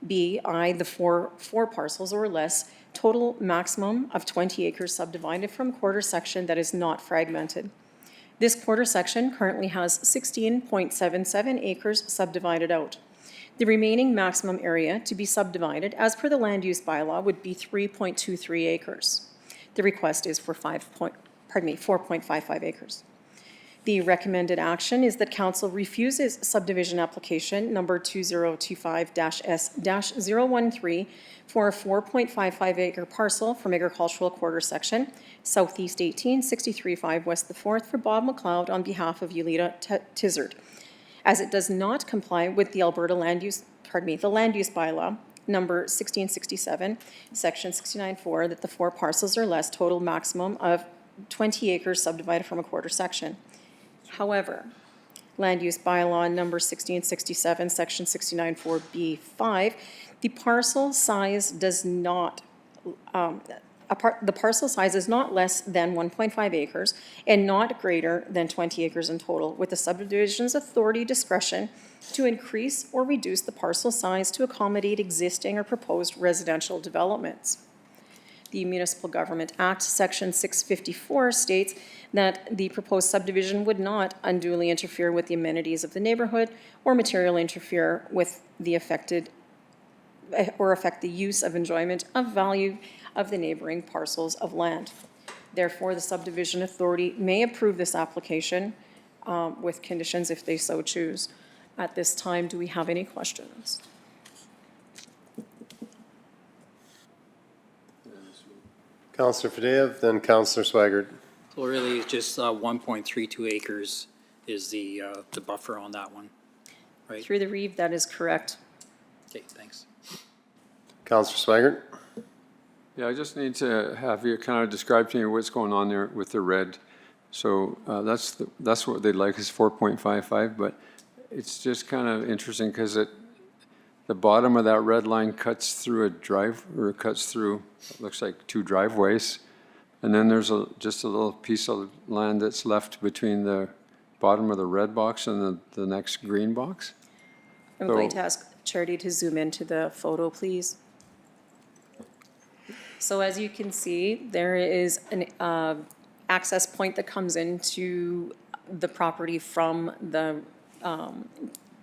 B.I. the four parcels or less, total maximum of 20 acres subdivided from quarter section that is not fragmented. This quarter section currently has 16.77 acres subdivided out. The remaining maximum area to be subdivided as per the land use bylaw would be 3.23 acres. The request is for 4.55 acres. The recommended action is that council refuses subdivision application number 2025-S-013 for a 4.55 acre parcel from agricultural quarter section, southeast 1863.5 west the 4th for Bob McLeod on behalf of Yulita Tizard, as it does not comply with the Alberta land use bylaw number 1667, section 69.4, that the 4 parcels or less total maximum of 20 acres subdivided from a quarter section. However, land use bylaw number 1667, section 69.4B5, the parcel size does not, the parcel size is not less than 1.5 acres and not greater than 20 acres in total, with the subdivision's authority discretion to increase or reduce the parcel size to accommodate existing or proposed residential developments. The Municipal Government Act, Section 654, states that the proposed subdivision would not unduly interfere with the amenities of the neighborhood or materially interfere with the affected or affect the use of enjoyment of value of the neighboring parcels of land. Therefore, the subdivision authority may approve this application with conditions if they so choose. At this time, do we have any questions? Councillor Fadeev, then Councillor Swaggart. So really, it's just 1.32 acres is the buffer on that one, right? Through the Reeve, that is correct. Okay, thanks. Councillor Swaggart. Yeah, I just need to have you kind of describe to me what's going on there with the red. So that's what they'd like is 4.55, but it's just kind of interesting because the bottom of that red line cuts through a drive, or cuts through, it looks like 2 driveways. And then there's just a little piece of land that's left between the bottom of the red box and the next green box. I'm going to ask Charity to zoom into the photo, please. So as you can see, there is an access point that comes into the property from the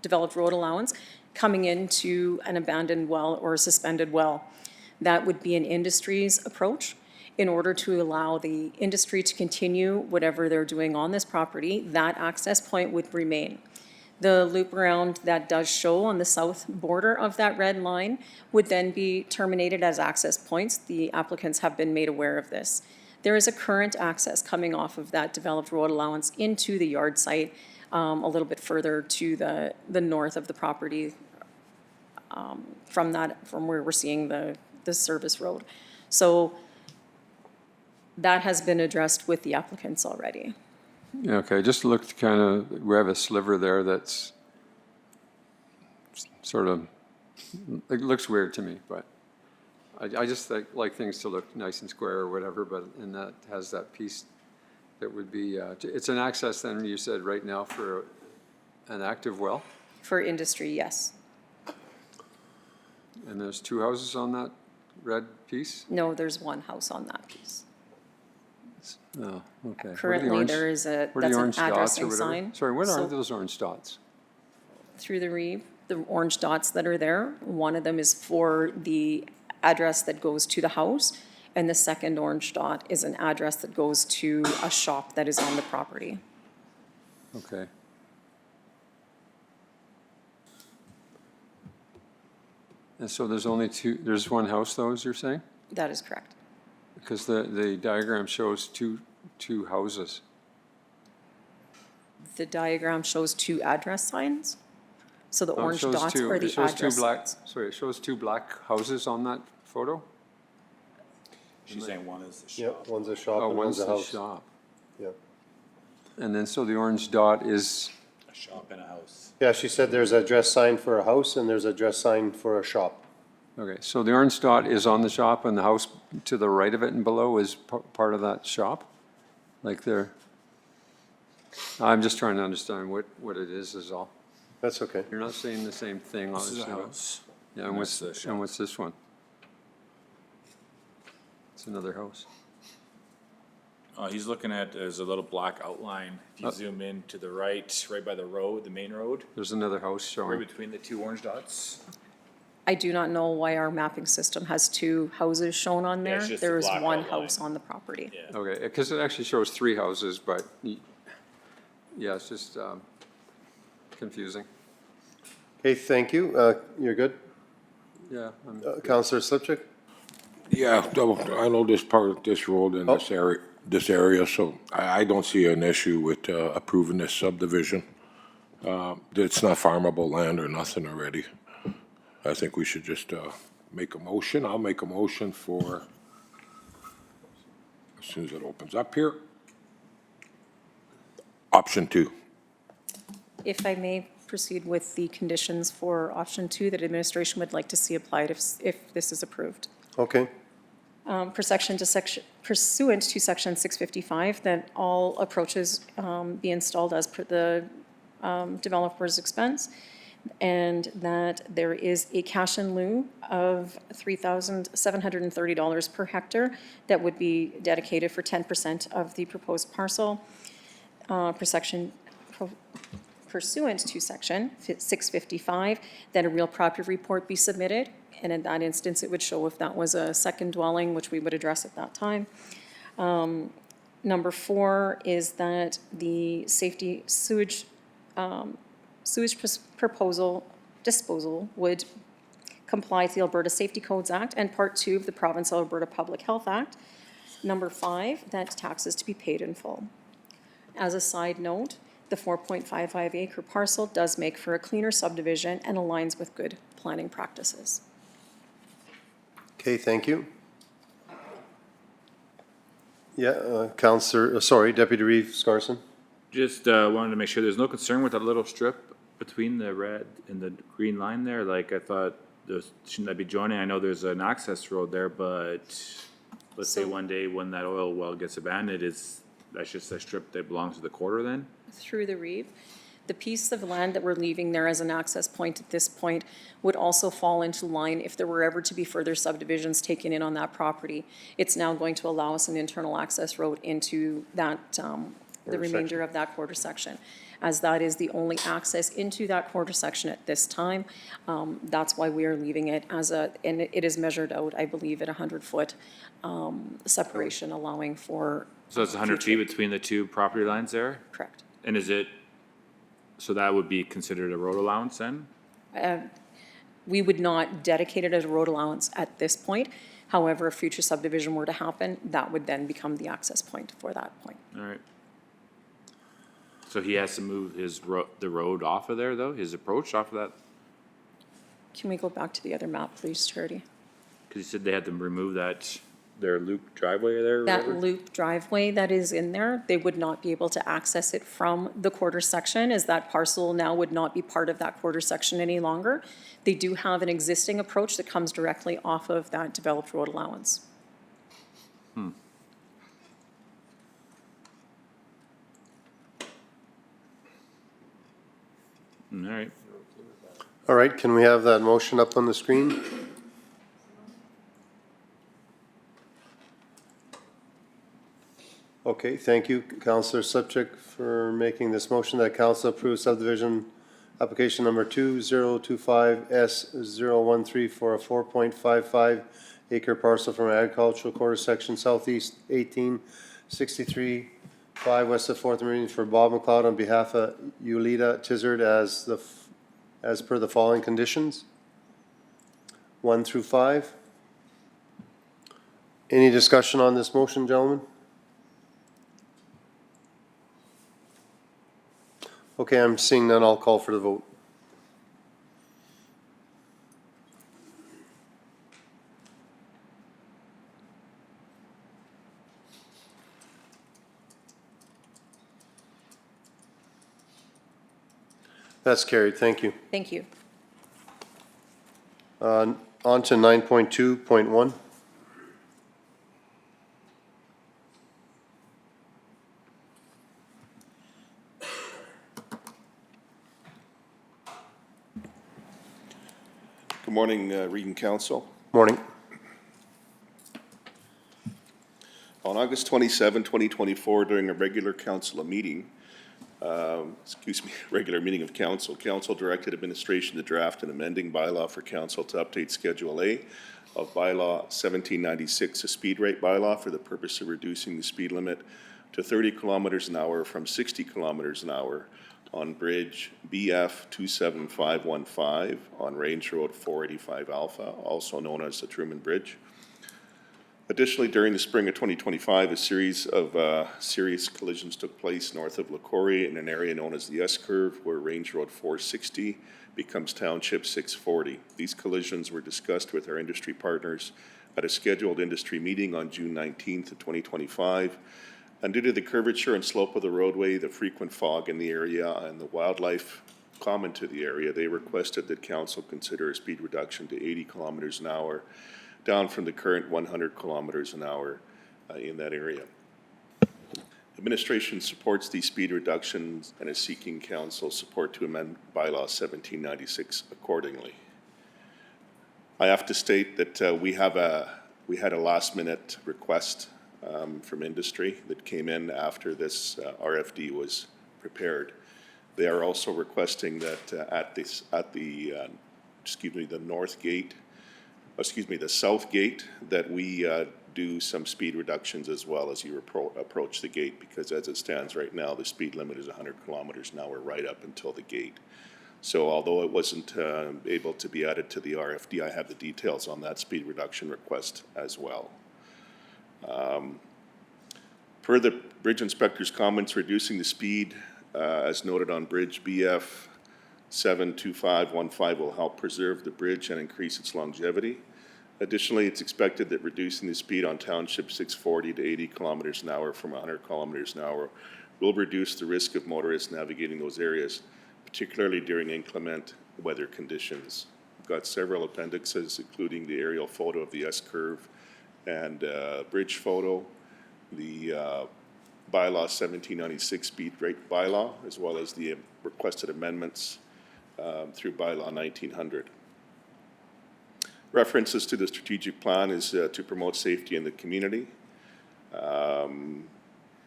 developed road allowance, coming into an abandoned well or a suspended well. That would be an industry's approach. In order to allow the industry to continue whatever they're doing on this property, that access point would remain. The loop around that does show on the south border of that red line would then be terminated as access points. The applicants have been made aware of this. There is a current access coming off of that developed road allowance into the yard site, a little bit further to the north of the property, from where we're seeing the service road. So that has been addressed with the applicants already. Okay, just looked kind of, we have a sliver there that's sort of, it looks weird to me, but I just like things to look nice and square or whatever, but, and that has that piece that would be, it's an access then, you said right now for an active well? For industry, yes. And there's two houses on that red piece? No, there's one house on that piece. Oh, okay. What are the Currently, orange- there is a, what are the that's an orange dots or addressing whatever? sign. Sorry, what So- are those orange dots? Through the reeve, the orange dots that are there, one of them is for the address that goes to the house, and the second orange dot is an address that goes to a shop that is on the property. Okay. And so there's only two, there's one house though, as you're saying? That is correct. Because the diagram shows two houses. The diagram shows two address signs. So the Oh, it orange shows dots two- are the it shows two address black. signs. Sorry, it shows two black houses on that photo? She's saying one is the Yep, shop. one's a shop Oh, and one's one's a the house. shop. Yeah. And then, so the orange dot is, A shop and a house. Yeah, she said there's a address sign for a house and there's a address sign for a shop. okay, so the orange dot is on the shop and the house to the right of it and below is part of that shop? Like there? I'm just trying to understand what it is all. That's okay. You're not saying the same thing, This is a obviously. house. Yeah, and And what's, that's the shop. and what's this one? It's another house. He's looking at, there's a little black outline. If you zoom in to the right, right by the road, the main road, There's another house right showing. between the two orange dots. I do not know why our mapping system has two houses shown on Yeah, there. it's just a There is black one outline. house on the property. Yeah. Okay, because it actually shows three houses, but, yeah, it's just confusing. Okay, thank you. You're good? Yeah. Counselor Slipchuk? Yeah, I know this part, this road in Oh. this area, so I don't see an issue with approving this subdivision. It's not farmable land or nothing already. I think we should just make a motion. I'll make a motion for, as soon as it opens up here, option 2. If I may proceed with the conditions for option 2 that administration would like to see applied if this is approved. Okay. Pursuant to section 655, that all approaches be installed as per the developer's expense, and that there is a cash in lieu of $3,730 per hectare that would be dedicated for 10% of the proposed parcel. Pursuant to section 655, that a real property report be submitted, and in that instance, it would show if that was a second dwelling, which we would address at that time. Number 4 is that the safety sewage disposal would comply with the Alberta Safety Codes Act and Part 2 of the Province of Alberta Public Health Act. Number 5, that taxes to be paid in full. As a side note, the 4.55 acre parcel does make for a cleaner subdivision and aligns with good planning practices. Okay, thank you. Yeah, Counselor, Deputy Reeve Scarson? Just wanted to make sure there's no concern with that little strip between the red and the green line there. Like I thought, shouldn't that be joining? I know there's an access road there, but let's say So- one day when that oil well gets abandoned, that's just a strip that belongs to the quarter then? Through the Reeve, the piece of land that we're leaving there as an access point at this point would also fall into line if there were ever to be further subdivisions taken in on that property. It's now going to allow us an internal access road into that, the remainder of that quarter section. As that is the only access into that quarter section at this time, that's why we are leaving it as and it is measured out, I believe, at 100-foot separation, allowing for. So it's 100 feet between the two property lines there? Correct. And is it So that would be considered a road allowance then? We would not dedicate it as a road allowance at this point. However, if future subdivision were to happen, that would then become the access point for that point. All right. So he has to move the road off of there though, his approach off of that? Can we go back to the other map, please, Charity? Cause he said they had to remove their loop driveway there or That whatever? loop driveway that is in there, they would not be able to access it from the quarter section, as that parcel now would not be part of that quarter section any longer. They do have an existing approach that comes directly off of that developed road allowance. All right. All right, can we have that motion up on the screen? Okay, thank you, Councillor Subject, for making this motion that council approves subdivision application number 2025S013 for a 4.55 acre parcel from agricultural quarter section southeast 1863 5 west of 4th Meridian for Bob McLeod on behalf of Yulita Tizard as per the following conditions. 1 through 5. Any discussion on this motion, gentlemen? Okay, I'm seeing none. I'll call for the vote. That's carried. Thank you. Thank you. On to 9.2.1. Good morning, Reading Council. Morning. On August 27, 2024, during a regular council meeting, regular meeting of council, council directed administration to draft an amending bylaw for council to update Schedule A of bylaw 1796, a speed rate bylaw for the purpose of reducing the speed limit to 30 kilometers an hour from 60 kilometers an hour on Bridge BF 27515 on Range Road 485 Alpha, also known as the Truman Bridge. Additionally, during the spring of 2025, a series of serious collisions took place north of LaCorrie in an area known as the S-curve, where Range Road 460 becomes Township 640. These collisions were discussed with our industry partners at a scheduled industry meeting on June 19th of 2025. And due to the curvature and slope of the roadway, the frequent fog in the area, and the wildlife common to the area, they requested that council consider a speed reduction to 80 kilometers an hour, down from the current 100 kilometers an hour in that area. Administration supports these speed reductions and is seeking council support to amend bylaw 1796 accordingly. I have to state that we had a last-minute request from industry that came in after this RFD was prepared. They are also requesting that the south gate, that we do some speed reductions as well as you approach the gate, because as it stands right now, the speed limit is 100 kilometers an hour right up until the gate. So although it wasn't able to be added to the RFD, I have the details on that speed reduction request as well. Per the bridge inspector's comments, reducing the speed as noted on Bridge BF 72515 will help preserve the bridge and increase its longevity. Additionally, it's expected that reducing the speed on Township 640 to 80 kilometers an hour from 100 kilometers an hour will reduce the risk of motorists navigating those areas, particularly during inclement weather conditions. We've got several appendixes, including the aerial photo of the S-curve and bridge photo, the bylaw 1796 speed rate bylaw, as well as the requested amendments through bylaw 1900. References to the strategic plan is to promote safety in the community.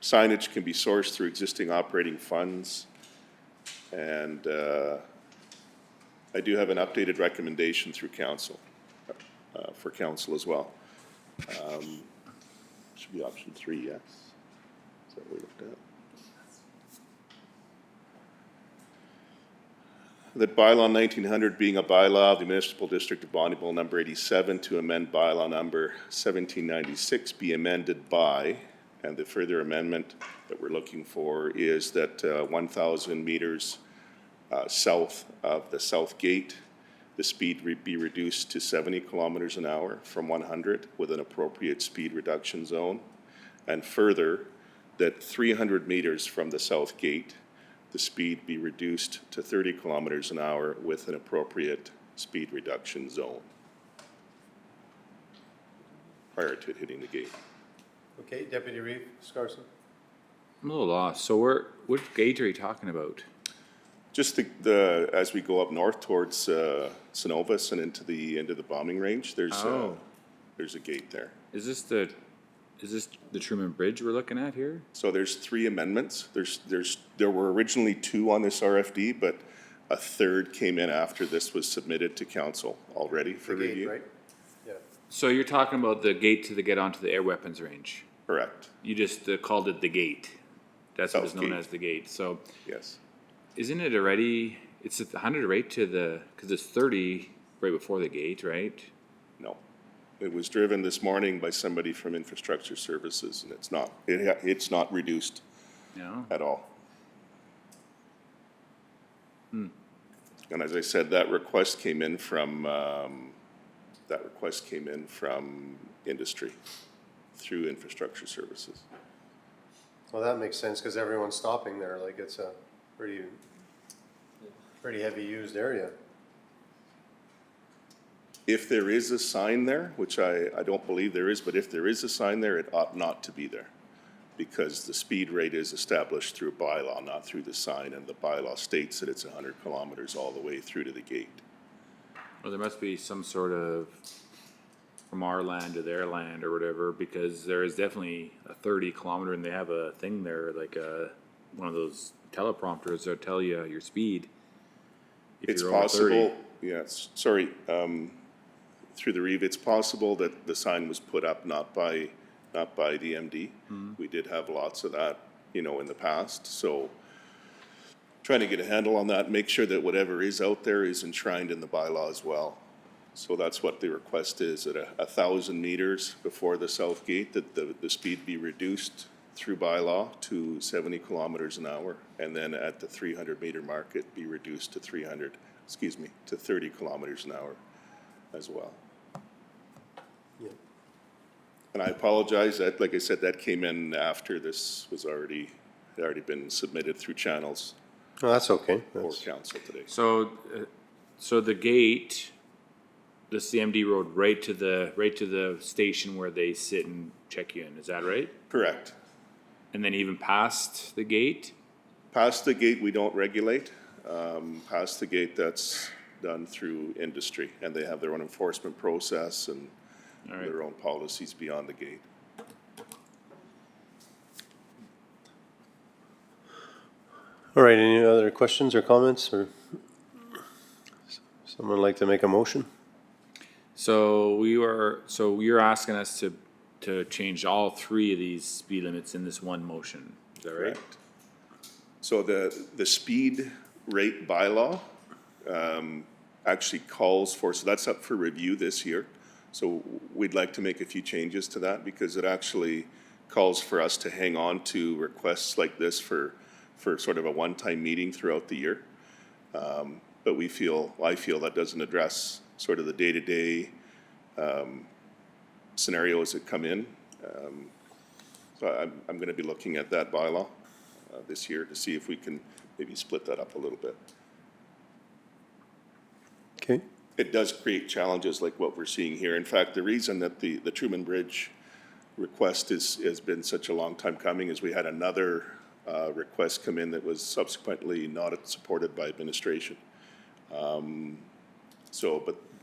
Signage can be sourced through existing operating funds, and I do have an updated recommendation through council, for council as well. Should be option 3, yes? Is that what we looked at? that bylaw 1900 being a bylaw of the municipal district of Bonneville, number 87, to amend bylaw number 1796 be amended by, and the further amendment that we're looking for is that 1,000 meters south of the south gate, the speed be reduced to 70 kilometers an hour from 100 with an appropriate speed reduction zone. And further, that 300 meters from the south gate, the speed be reduced to 30 kilometers an hour with an appropriate speed reduction zone prior to it hitting the gate. Okay, Deputy Reeve, Scarson? I'm a little lost. So what gate are you talking about? Just as we go up north towards Synovus and into the bombing range, there's a gate there. Is this the Truman Bridge we're looking at here? So there's 3 amendments. There were originally 2 on this RFD, but a third came in after this was submitted to council already for The gate, review. right? Yeah. So you're talking about the gate to get onto the air weapons range? Correct. You just called it the gate. That's what it's South known gate. as, the gate. So Yes. isn't it already, it's at 100 right to because it's 30 right before the gate, right? No. It was driven this morning by somebody from Infrastructure Services, and it's not reduced No? at all. And as I said, that request came in from industry through Infrastructure Services. Well, that makes sense, because everyone's stopping there, like it's a pretty heavy used area. If there is a sign there, which I don't believe there is, but if there is a sign there, it ought not to be there. Because the speed rate is established through bylaw, not through the sign, and the bylaw states that it's 100 kilometers all the way through to the gate. Well, there must be some sort of from our land to their land or whatever, because there is definitely a 30 kilometer, and they have a thing there, like one of those teleprompters that tell you your speed. If It's you're over 30. possible, yes, sorry, through the Reeve, it's possible that the sign was put up not by the MD. We did have lots of that, in the past, so trying to get a handle on that, make sure that whatever is out there is enshrined in the bylaw as well. So that's what the request is, at 1,000 meters before the south gate, that the speed be reduced through bylaw to 70 kilometers an hour, and then at the 300 meter mark, it be reduced to 30 kilometers an hour as well. Yeah. And I apologize, that, like I said, that came in after this was had already been submitted through channels No, that's okay. for council today. So the gate, the CMD road right to the station where they sit and check you in. Is that right? Correct. And then even past the gate? Past the gate, we don't regulate. Past the gate, that's done through industry, and they have their own enforcement process and their own policies beyond the gate. All right, any other questions or comments, or someone like to make a motion? So you're asking us to change all 3 of these speed limits in this one motion. Is that right? Correct. So the speed rate bylaw actually calls for, so that's up for review this year. So we'd like to make a few changes to that, because it actually calls for us to hang on to requests like this for sort of a one-time meeting throughout the year. But I feel that doesn't address sort of the day-to-day scenarios that come in. So I'm going to be looking at that bylaw this year to see if we can maybe split that up a little bit. Okay. It does create challenges like what we're seeing here. In fact, the reason that the Truman Bridge request has been such a long time coming is we had another request come in that was subsequently not supported by administration. But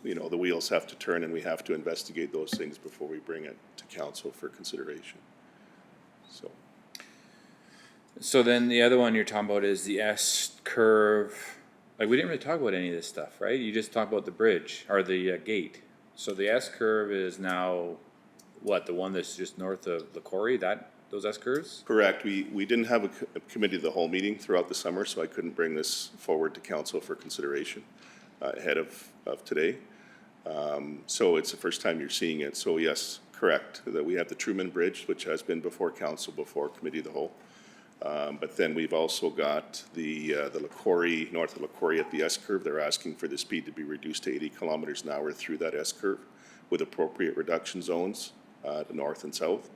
the wheels have to turn, and we have to investigate those things before we bring it to council for consideration. So then the other one you're talking about is the S curve. Like, we didn't really talk about any of this stuff, right? You just talked about the bridge or the gate. So the S curve is now what, the one that's just north of the quarry? those S-curves? Correct. We didn't have a committee of the whole meeting throughout the summer, so I couldn't bring this forward to council for consideration ahead of today. So it's the first time you're seeing it. So yes, correct, that we have the Truman Bridge, which has been before council, before committee of the whole. But then we've also got the LaCorey, north of LaCorey at the S-curve. They're asking for the speed to be reduced to 80 kilometers an hour through that S-curve with appropriate reduction zones, the north and south.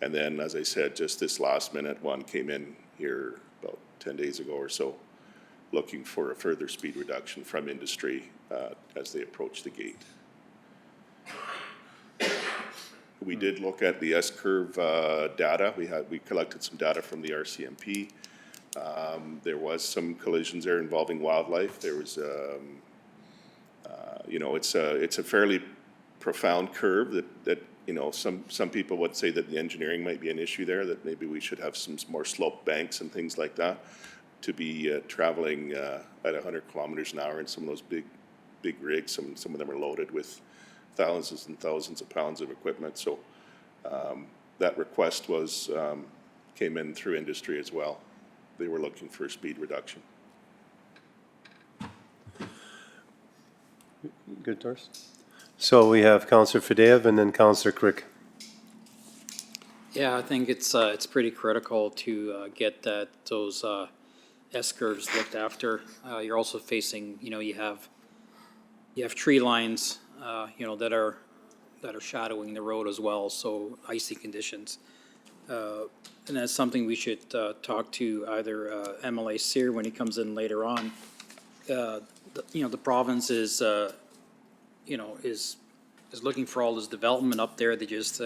And then, as I said, just this last minute one came in here about 10 days ago or so, looking for a further speed reduction from industry as they approach the gate. We did look at the S-curve data. We collected some data from the RCMP. There was some collisions there involving wildlife. There was, you know, it's a fairly profound curve that you know, some people would say that the engineering might be an issue there, that maybe we should have some more slope banks and things like that to be traveling at 100 kilometers an hour in some of those big rigs. Some of them are loaded with thousands and thousands of pounds of equipment. So that request came in through industry as well. They were looking for a speed reduction. Good, Doris. So we have Councillor Fadeev and then Councillor Crick. Yeah, I think it's pretty critical to get those S-curves looked after. You're also facing, you know, you have tree lines, you know, that are shadowing the road as well, so icy conditions. And that's something we should talk to either MLA Sear when he comes in later on. You know, the province is, you know, is looking for all this development up there. They just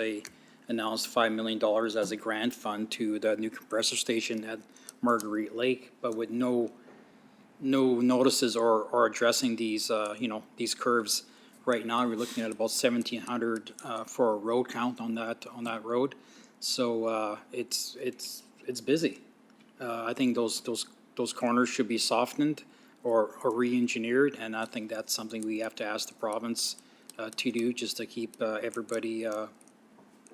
announced $5 million as a grant fund to the new compressor station at Marguerite Lake, but with no notices or addressing these, you know, these curves. Right now, we're looking at about 1,700 for a road count on that road. So it's busy. I think those corners should be softened or re-engineered, and I think that's something we have to ask the province to do, just to keep everybody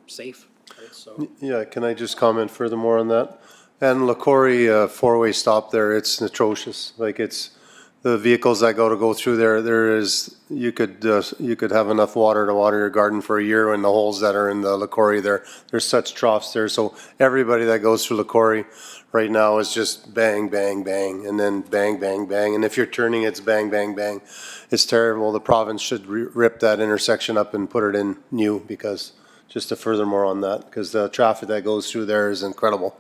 safe. Right? So. Yeah, can I just comment furthermore on that? And LaCorey four-way stop there, it's atrocious. Like it's the vehicles that go through there is, you could have enough water to water your garden for a year in the holes that are in the LaCorey there. There's such troughs there. So everybody that goes through LaCorey right now is just bang, bang, bang, and then bang, bang, bang. And if you're turning, it's bang, bang, bang. It's terrible. The province should rip that intersection up and put it in new, because just to furthermore on that, because the traffic that goes through there is incredible.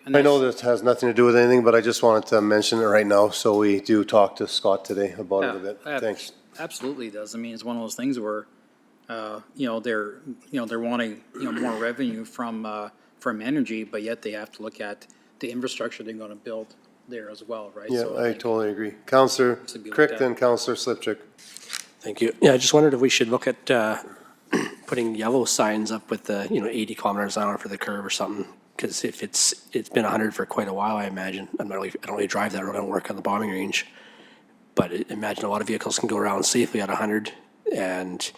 I know this has nothing to do with anything, but I just wanted to mention it right now, so we do talk to Scott today about it a bit. Thanks. Absolutely does. I mean, it's one of those things where, you know, they're wanting, you know, more revenue from energy, but yet they have to look at the infrastructure they're going to build there as well, right? Yeah, So I totally agree. Councillor Crick, then Councillor Slipchik. Thank you. Yeah, I just wondered if we should look at putting yellow signs up with the, you know, 80 kilometers an hour for the curve or something. Because if it's been 100 for quite a while, I imagine. I don't really drive that road. I don't work on the bombing range. But imagine a lot of vehicles can go around safely at 100. And,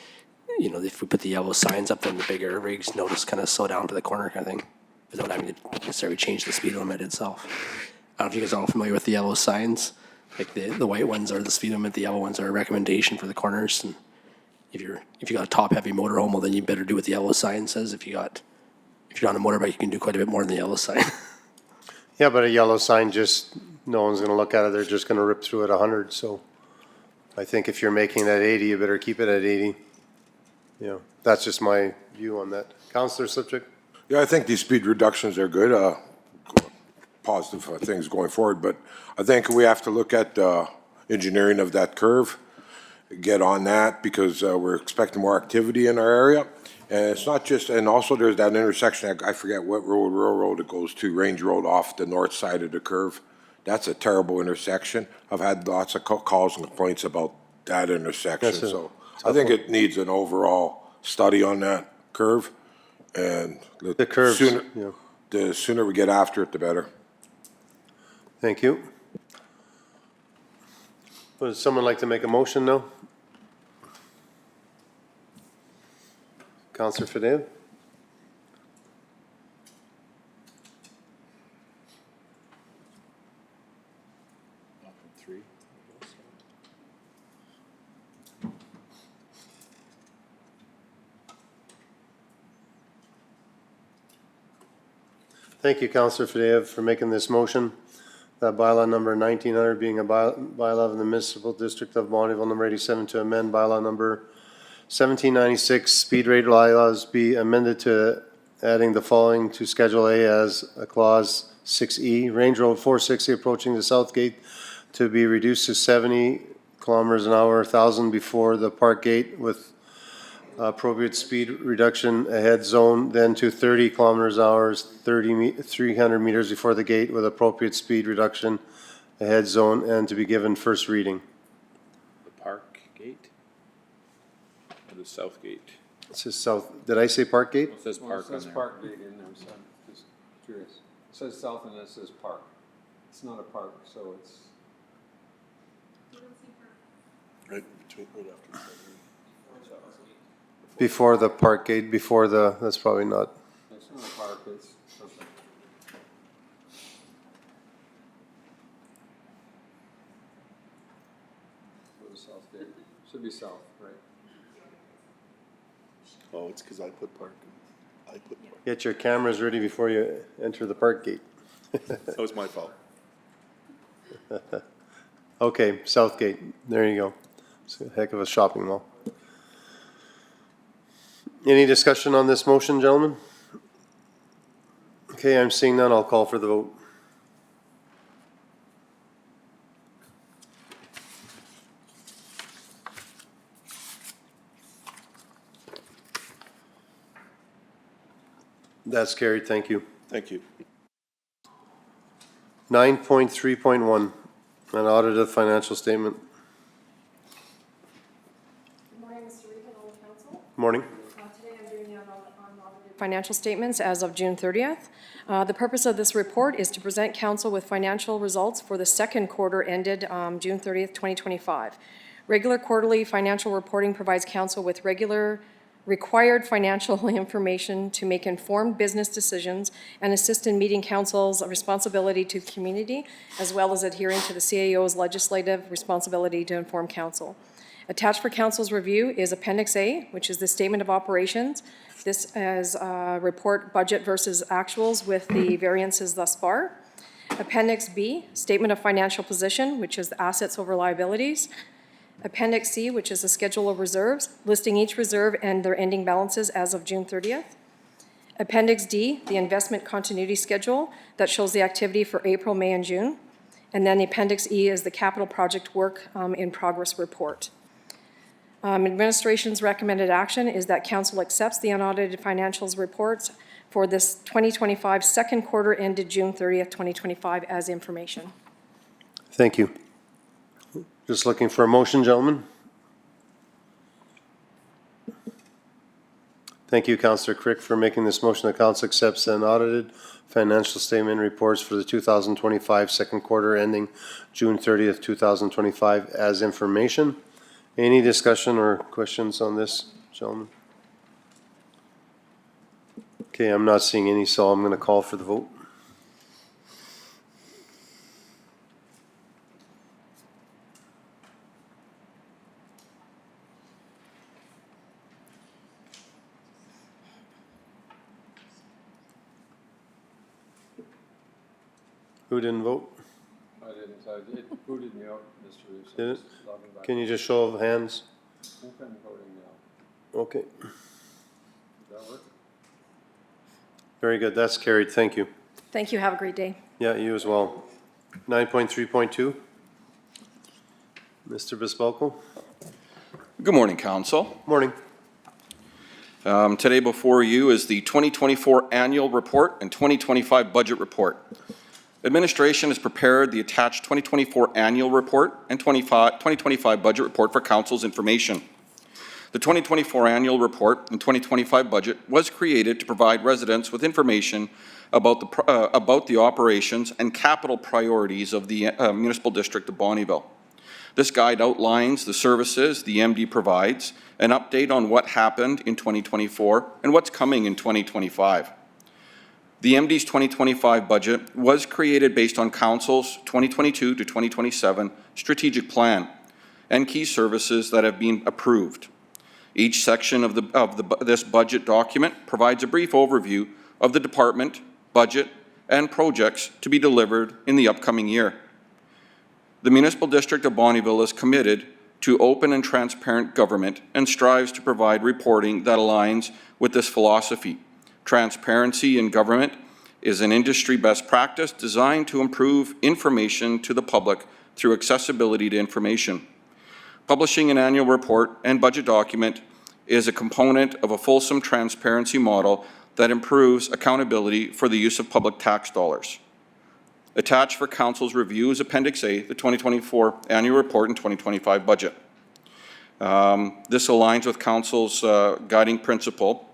you know, if we put the yellow signs up, then the bigger rigs notice kind of slow down to the corner kind of thing, without having to necessarily change the speed limit itself. I don't know if you guys are all familiar with the yellow signs. Like the white ones are the speed limit, the yellow ones are a recommendation for the corners. And if you got a top heavy motorhome, well, then you better do what the yellow sign says. If you're on a motorbike, you can do quite a bit more than the yellow sign. Yeah, but a yellow sign, just, no one's gonna look at it, they're just gonna rip through at 100, so I think if you're making that 80, you better keep it at 80. You know, that's just my view on that. Councillor Slipchik? Yeah, I think these speed reductions are good, positive things going forward, but I think we have to look at engineering of that curve, get on that, because we're expecting more activity in our area. And it's not just, and also there's that intersection, I forget what road, railroad it goes to, Range Road off the north side of the curve. That's a terrible intersection. I've had lots of calls and complaints about that intersection, so I think it needs an overall study on that curve. And The curves, yeah. the sooner we get after it, the better. Thank you. Would someone like to make a motion now? Councillor Fadeev? Thank you, Councillor Fadea, for making this motion. That bylaw number 1900 being a bylaw of the Municipal District of Bonneville, number 87, to amend bylaw number 1796, speed rate bylaws be amended to adding the following to Schedule A as a clause 6E. Range Road 460 approaching the south gate to be reduced to 70 kilometers an hour, 1,000 before the park gate with appropriate speed reduction ahead zone, then to 30 kilometers an hour, 300 meters before the gate with appropriate speed reduction ahead zone, and to be given first reading. The park gate? Or the south gate? It says south, did I say park gate? It says Well, park it on says there. park gate in there, so I'm just curious. It says south and it says park. It's not a park, so it's. Right after. Before the park gate, before the, that's probably not, It's not a park, it's something. Go to south gate. Should be south, right? Oh, it's because I put park. I put park. get your cameras ready before you enter the park gate. That was my fault. Okay, South Gate, there you go. It's a heck of a shopping mall. Any discussion on this motion, gentlemen? Okay, I'm seeing none, I'll call for the vote. That's carried, thank you. Thank you. 9.3.1, an audited financial statement. Good morning, Mr. Regan, all the council. Morning. Today I'm doing the unaudited financial statements as of June 30th. The purpose of this report is to present council with financial results for the second quarter ended June 30th, 2025. Regular quarterly financial reporting provides council with required financial information to make informed business decisions and assist in meeting council's responsibility to the community, as well as adhering to the CAO's legislative responsibility to inform council. Attached for council's review is Appendix A, which is the statement of operations. This is report budget versus actuals with the variances thus far. Appendix B, statement of financial position, which is the assets over liabilities. Appendix C, which is a schedule of reserves, listing each reserve and their ending balances as of June 30th. Appendix D, the investment continuity schedule that shows the activity for April, May, and June. And then the Appendix E is the capital project work in progress report. Administration's recommended action is that council accepts the unaudited financials reports for this 2025 second quarter ended June 30th, 2025 as information. Thank you. Just looking for a motion, gentlemen. Thank you, Councillor Crick, for making this motion. The council accepts the unaudited financial statement reports for the 2025 second quarter ending June 30th, 2025 as information. Any discussion or questions on this, gentlemen? Okay, I'm not seeing any, so I'm going to call for the vote. Who didn't vote? I didn't, it booted me out, Mr. Reeves. so Did it? just logging back. Can you just show of hands? I'm voting now. Okay, Does that work? very good. That's carried. Thank you. Thank you. Have a great day. Yeah, you as well. 9.3.2. Mr. Bespalko? Good morning, Council. Morning. Today before you is the 2024 Annual Report and 2025 Budget Report. Administration has prepared the attached 2024 Annual Report and 2025 Budget Report for Council's information. The 2024 Annual Report and 2025 Budget was created to provide residents with information about the operations and capital priorities of the Municipal District of Bonnyville. This guide outlines the services the MD provides, an update on what happened in 2024 and what's coming in 2025. The MD's 2025 budget was created based on Council's 2022 to 2027 strategic plan and key services that have been approved. Each section of this budget document provides a brief overview of the department, budget, and projects to be delivered in the upcoming year. The Municipal District of Bonnyville is committed to open and transparent government and strives to provide reporting that aligns with this philosophy. Transparency in government is an industry best practice designed to improve information to the public through accessibility to information. Publishing an annual report and budget document is a component of a fulsome transparency model that improves accountability for the use of public tax dollars. Attached for Council's review is Appendix A, the 2024 Annual Report and 2025 Budget. This aligns with Council's guiding principle.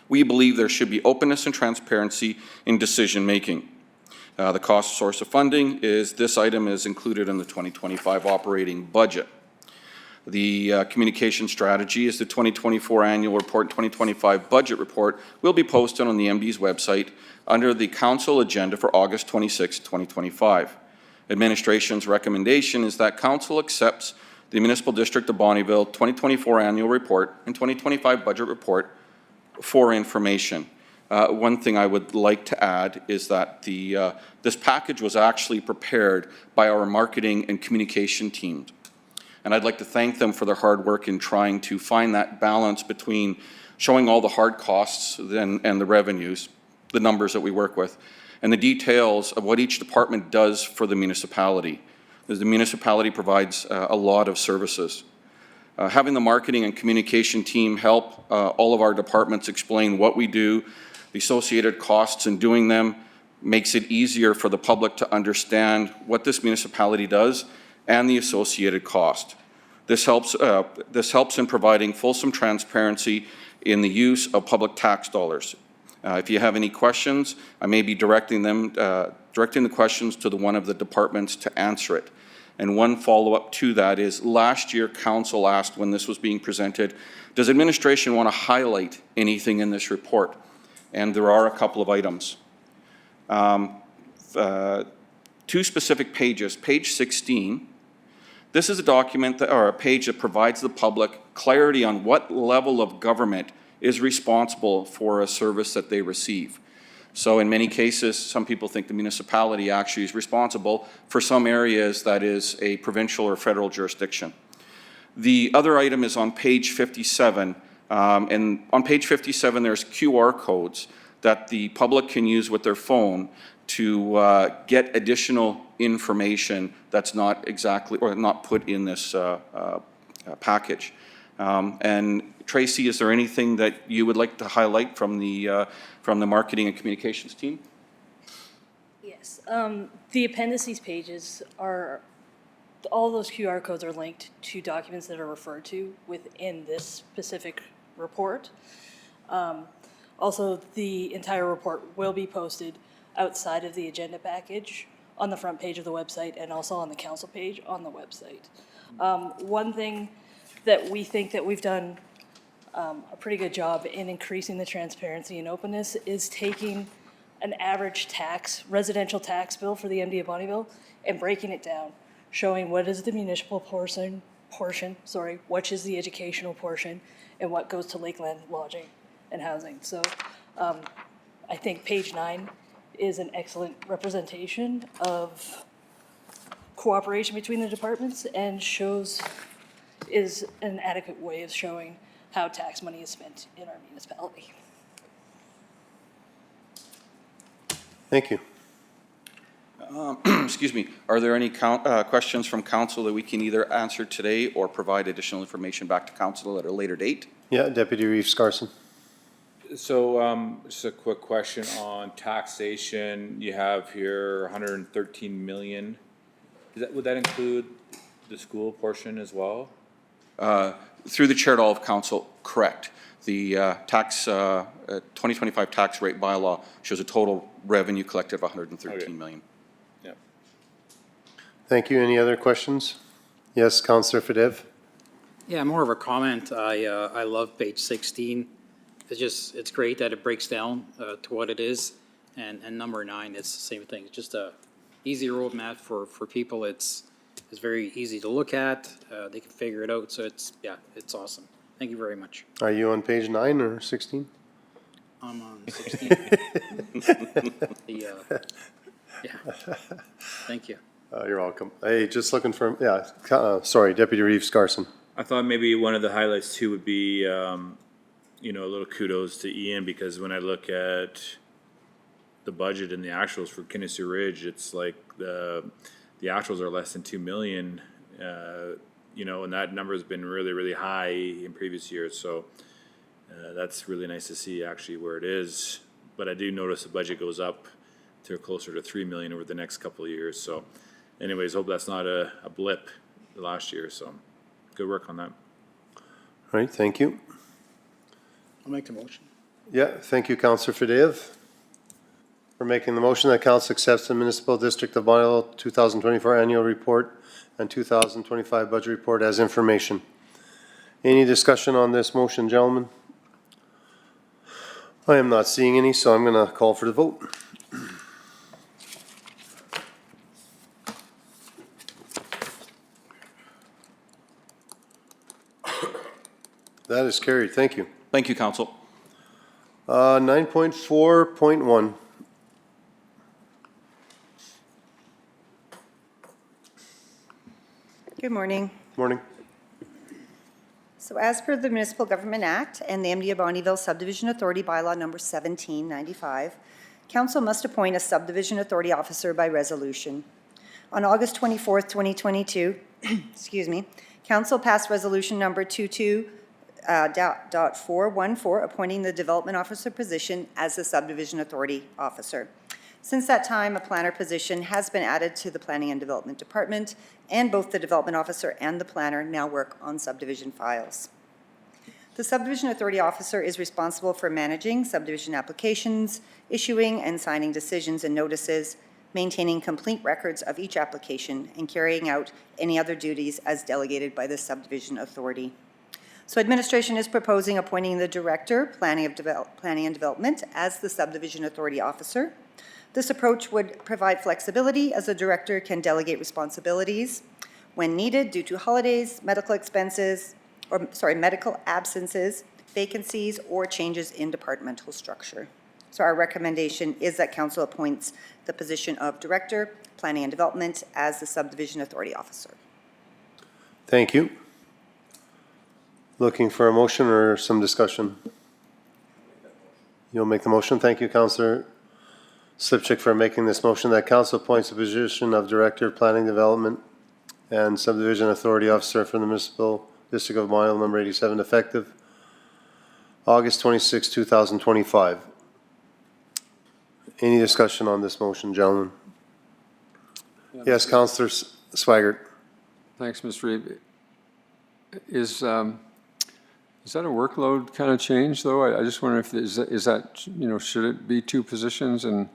We believe there should be openness and transparency in decision-making. The cost source of funding is, this item is included in the 2025 operating budget. The communication strategy is the 2024 Annual Report and 2025 Budget Report will be posted on the MD's website under the Council agenda for August 26, 2025. Administration's recommendation is that Council accepts the Municipal District of Bonnyville 2024 Annual Report and 2025 Budget Report for information. One thing I would like to add is that this package was actually prepared by our marketing and communication teams. And I'd like to thank them for their hard work in trying to find that balance between showing all the hard costs and the revenues, the numbers that we work with, and the details of what each department does for the municipality. Because the municipality provides a lot of services. Having the marketing and communication team help all of our departments explain what we do, the associated costs in doing them, makes it easier for the public to understand what this municipality does and the associated cost. This helps in providing fulsome transparency in the use of public tax dollars. If you have any questions, I may be directing the questions to one of the departments to answer it. And one follow-up to that is, last year Council asked when this was being presented, does administration want to highlight anything in this report? And there are a couple of items. Two specific pages. Page 16. This is a document or a page that provides the public clarity on what level of government is responsible for a service that they receive. So in many cases, some people think the municipality actually is responsible for some areas that is a provincial or federal jurisdiction. The other item is on page 57. And on page 57, there's QR codes that the public can use with their phone to get additional information that's not exactly, or not put in this package. And Tracy, is there anything that you would like to highlight from the marketing and communications team? Yes, the appendices pages are, all those QR codes are linked to documents that are referred to within this specific report. Also, the entire report will be posted outside of the agenda package on the front page of the website and also on the council page on the website. One thing that we think that we've done a pretty good job in increasing the transparency and openness is taking an average residential tax bill for the MD of Bonnyville and breaking it down, showing what is the municipal portion, what is the educational portion, and what goes to Lakeland lodging and housing. So I think page 9 is an excellent representation of cooperation between the departments and is an adequate way of showing how tax money is spent in our municipality. Thank you. Excuse me, are there any questions from council that we can either answer today or provide additional information back to council at a later date? Yeah, Deputy Reeves Carson. So just a quick question on taxation. You have here 113 million. Would that include the school portion as well? Through the chair to all of council, correct. The 2025 tax rate bylaw shows a total revenue collected of 113 million. Yeah. Thank you. Any other questions? Yes, Councillor Fadev. Yeah, more of a comment. I love page 16. It's great that it breaks down to what it is. And number 9, it's the same thing. It's just a easy roadmap for people. It's very easy to look at. They can figure it out. So it's awesome. Thank you very much. Are you on page 9 or 16? I'm on 16th. Yeah. Thank you. You're welcome. Hey, just looking for, sorry, Deputy Reeves Carson. I thought maybe one of the highlights too would be, you know, a little kudos to Ian, because when I look at the budget and the actuals for Kinnessee Ridge, it's like the actuals are less than 2 million, you know, and that number has been really, really high in previous years. So that's really nice to see actually where it is. But I do notice the budget goes up to closer to 3 million over the next couple of years. So anyways, hope that's not a blip last year. So good work on that. All right, thank you. I'll make the motion. Yeah, thank you, Councillor Fadеев, for making the motion that council accepts the Municipal District of Milo 2024 Annual Report and 2025 Budget Report as information. Any discussion on this motion, gentlemen? I am not seeing any, so I'm going to call for the vote. That is carried. Thank you. Thank you, Council. 9.4.1. Good morning. Morning. So as per the Municipal Government Act and the MD of Bonnyville Subdivision Authority Bylaw Number 1795, Council must appoint a subdivision authority officer by resolution. On August 24th, 2022, excuse me, Council passed Resolution Number 22.414, appointing the development officer position as the subdivision authority officer. Since that time, a planner position has been added to the Planning and Development Department, and both the development officer and the planner now work on subdivision files. The subdivision authority officer is responsible for managing subdivision applications, issuing and signing decisions and notices, maintaining complete records of each application, and carrying out any other duties as delegated by the subdivision authority. So administration is proposing appointing the Director, Planning and Development, as the subdivision authority officer. This approach would provide flexibility, as the director can delegate responsibilities when needed due to holidays, medical absences, vacancies, or changes in departmental structure. So our recommendation is that council appoints the position of Director, Planning and Development as the subdivision authority officer. Thank you. Looking for a motion or some discussion? You'll make the motion. Thank you, Councillor Slipchick, for making this motion that council appoints the position of Director of Planning Development and Subdivision Authority Officer for the Municipal District of Mile number 87, effective August 26, 2025. Any discussion on this motion, gentlemen? Yes, Councillor Swigert. Thanks, Mr. Reed. Is that a workload kind of change, though? I just wonder if, is that, you know, should it be two positions and,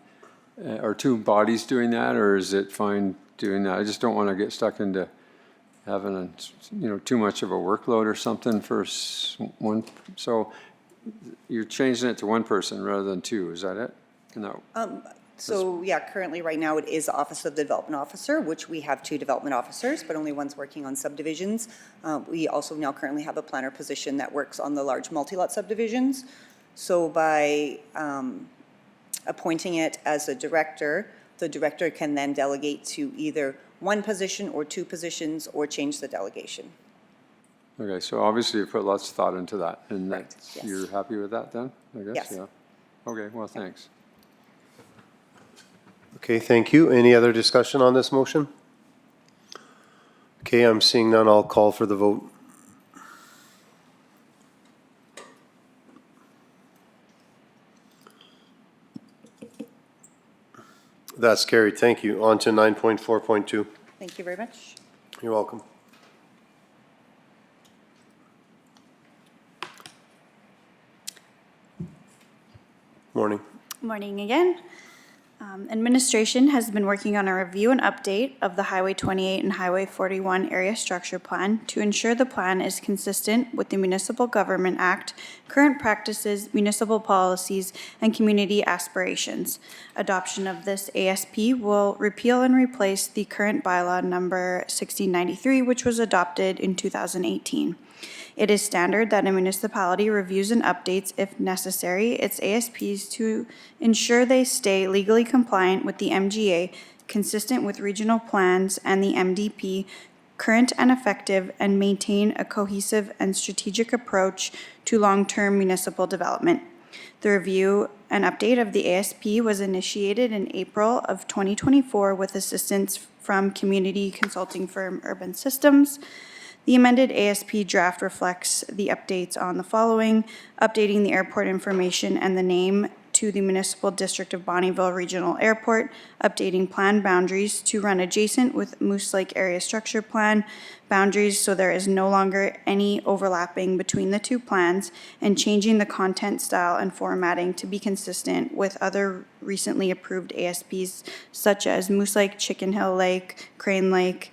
or two bodies doing that, or is it fine doing that? I just don't want to get stuck into having a, you know, too much of a workload or something for one. So you're changing it to one person rather than two, is that it? No. So yeah, currently right now it is Office of the Development Officer, which we have two development officers, but only one's working on subdivisions. We also now currently have a planner position that works on the large multi-lot subdivisions. So by appointing it as a director, the director can then delegate to either one position or two positions or change the delegation. Okay, so obviously you put lots of thought into that, and Right, that's, yes. you're happy with that then, I guess? Yes. Yeah. Okay, well, thanks. Okay, thank you. Any other discussion on this motion? Okay, I'm seeing none. I'll call for the vote. That's carried. Thank you. On to 9.4.2. Thank you very much. You're welcome. Morning. Morning again. Administration has been working on a review and update of the Highway 28 and Highway 41 Area Structure Plan to ensure the plan is consistent with the Municipal Government Act, current practices, municipal policies, and community aspirations. Adoption of this ASP will repeal and replace the current bylaw number 1693, which was adopted in 2018. It is standard that a municipality reviews and updates, if necessary, its ASPs to ensure they stay legally compliant with the MGA, consistent with regional plans and the MDP, current and effective, and maintain a cohesive and strategic approach to long-term municipal development. The review and update of the ASP was initiated in April of 2024 with assistance from community consulting firm Urban Systems. The amended ASP draft reflects the updates on the following: updating the airport information and the name to the Municipal District of Bonnyville Regional Airport, updating plan boundaries to run adjacent with Moose Lake Area Structure Plan boundaries so there is no longer any overlapping between the two plans, and changing the content style and formatting to be consistent with other recently approved ASPs such as Moose Lake, Chicken Hill Lake, Crane Lake,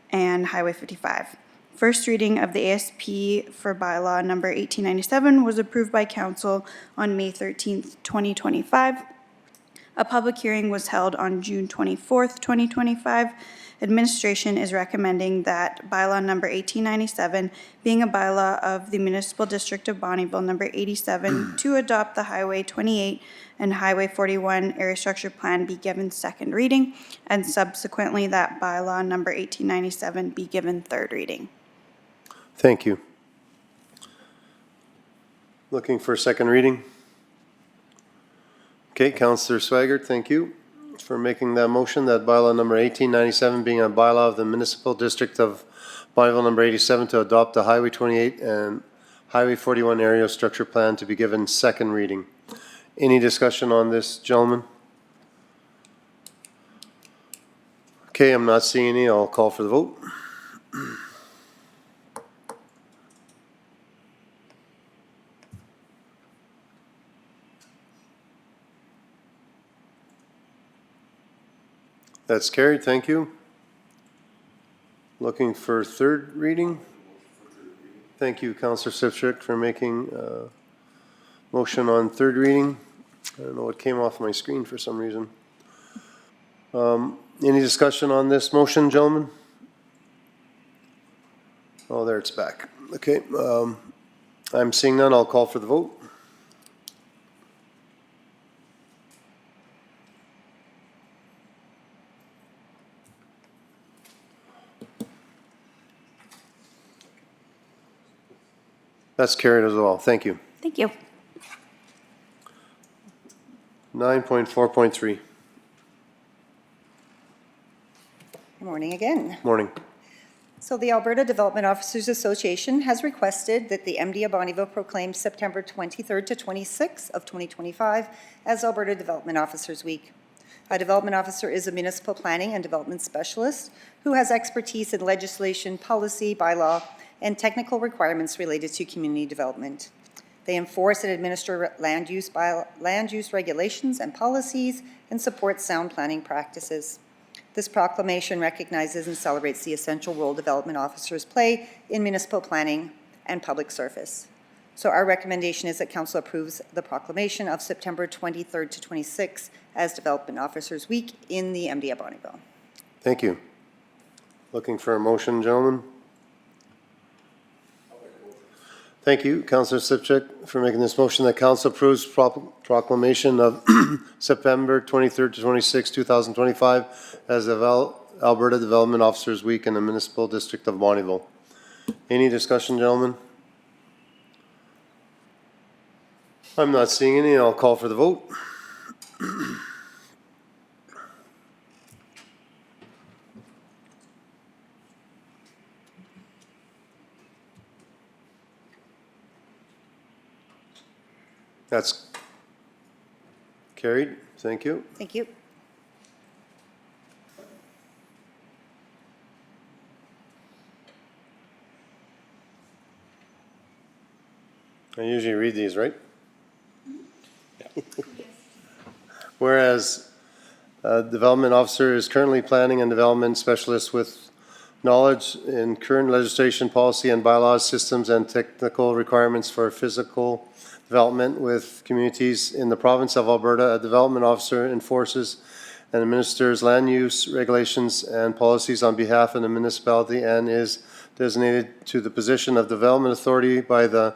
and Highway 55. First reading of the ASP for bylaw number 1897 was approved by council on May 13th, 2025. A public hearing was held on June 24th, 2025. Administration is recommending that bylaw number 1897, being a bylaw of the Municipal District of Bonnyville number 87, to adopt the Highway 28 and Highway 41 Area Structure Plan be given second reading, and subsequently that bylaw number 1897 be given third reading. Thank you. Looking for a second reading? Okay, Councillor Swaggart, thank you for making that motion, that bylaw number 1897 being a bylaw of the Municipal District of Bonnyville number 87 to adopt the Highway 28 and Highway 41 Area Structure Plan to be given second reading. Any discussion on this, gentlemen? Okay, I'm not seeing any. I'll call for the vote. That's carried, thank you. Looking for third reading? Thank you, Councillor Sipchik, for making a motion on third reading. I don't know what came off my screen for some reason. Any discussion on this motion, gentlemen? Oh, there it's back. Okay, I'm seeing none. I'll call for the vote. That's carried as well. Thank you. Thank you. 9.4.3. Good morning again. Morning. So the Alberta Development Officers Association has requested that the MD of Bonnyville proclaim September 23rd to 26th of 2025 as Alberta Development Officers Week. A development officer is a municipal planning and development specialist who has expertise in legislation, policy, bylaw, and technical requirements related to community development. They enforce and administer land use regulations and policies and support sound planning practices. This proclamation recognizes and celebrates the essential role development officers play in municipal planning and public service. So our recommendation is that Council approves the proclamation of September 23rd to 26th as Development Officers Week in the MD of Bonnyville. Thank you. Looking for a motion, gentlemen? Thank you, Councillor Sipchik, for making this motion that Council approves proclamation of September 23rd to 26th, 2025 as Alberta Development Officers Week in the Municipal District of Bonnyville. Any discussion, gentlemen? I'm not seeing any. I'll call for the vote. That's carried. Thank you. Thank you. I usually read these, right? Whereas a development officer is currently planning and development specialist with knowledge in current legislation, policy, and bylaws, systems, and technical requirements for physical development with communities in the province of Alberta. A development officer enforces and administers land use regulations and policies on behalf of the municipality and is designated to the position of Development Authority by the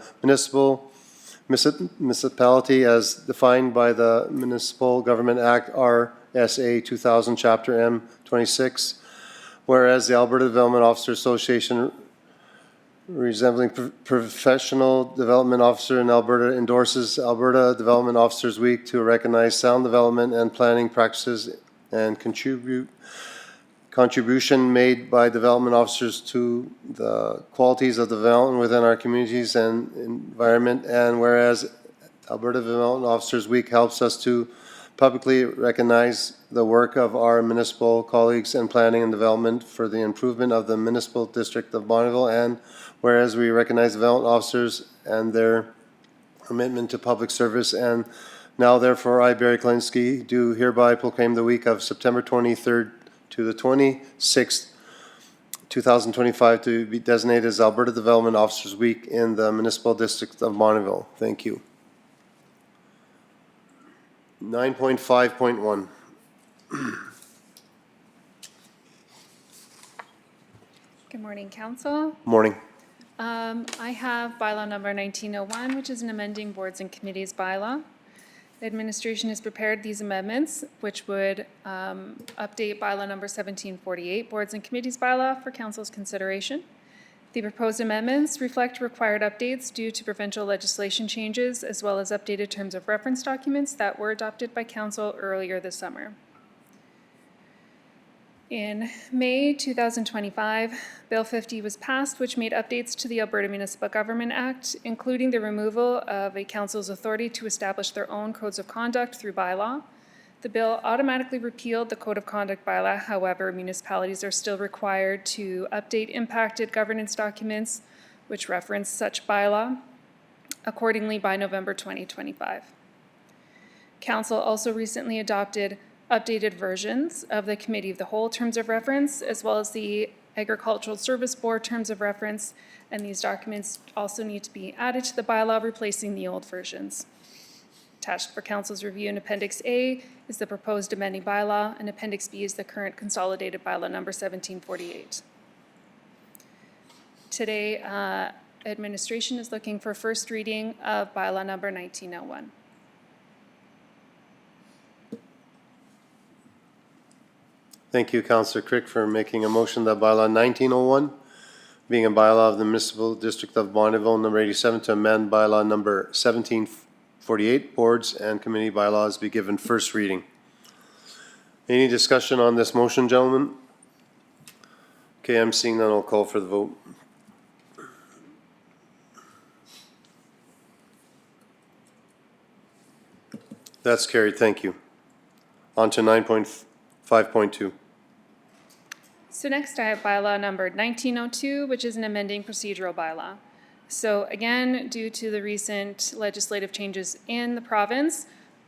municipality as defined by the Municipal Government Act RSA 2000, Chapter M 26. Whereas the Alberta Development Officer Association, resembling professional development officer in Alberta, endorses Alberta Development Officers Week to recognize sound development and planning practices and contribution made by development officers to the qualities of development within our communities and environment. And whereas Alberta Development Officers Week helps us to publicly recognize the work of our municipal colleagues in planning and development for the improvement of the municipal district of Bonneville. And whereas we recognize development officers and their commitment to public service. And now therefore I, Barry Klinsky, do hereby proclaim the week of September 23rd to the 26th, 2025 to be designated as Alberta Development Officers Week in the Municipal District of Bonneville. Thank you. 9.5.1. Good morning, Council. Morning. I have bylaw number 1901, which is an amending boards and committees bylaw. The administration has prepared these amendments, which would update bylaw number 1748, boards and committees bylaw, for council's consideration. The proposed amendments reflect required updates due to provincial legislation changes, as well as updated terms of reference documents that were adopted by council earlier this summer. In May 2025, Bill 50 was passed, which made updates to the Alberta Municipal Government Act, including the removal of a council's authority to establish their own codes of conduct through bylaw. The bill automatically repealed the Code of Conduct bylaw. However, municipalities are still required to update impacted governance documents, which reference such bylaw, accordingly by November 2025. Council also recently adopted updated versions of the Committee of the Whole terms of reference, as well as the Agricultural Service Board terms of reference, and these documents also need to be added to the bylaw, replacing the old versions. Attached for Council's review in Appendix A is the proposed amending bylaw, and Appendix B is the current consolidated bylaw number 1748. Today, administration is looking for first reading of bylaw number 1901. Thank you, Councillor Crick, for making a motion that bylaw 1901, being a bylaw of the Municipal District of Bonneville, number 87, to amend bylaw number 1748, boards and committee bylaws, be given first reading. Any discussion on this motion, gentlemen? Okay, I'm seeing none. I'll call for the vote. That's carried. Thank you. On to 9.5.2. So next I have bylaw number 1902, which is an amending procedural bylaw. So again, due to the recent legislative changes in the province,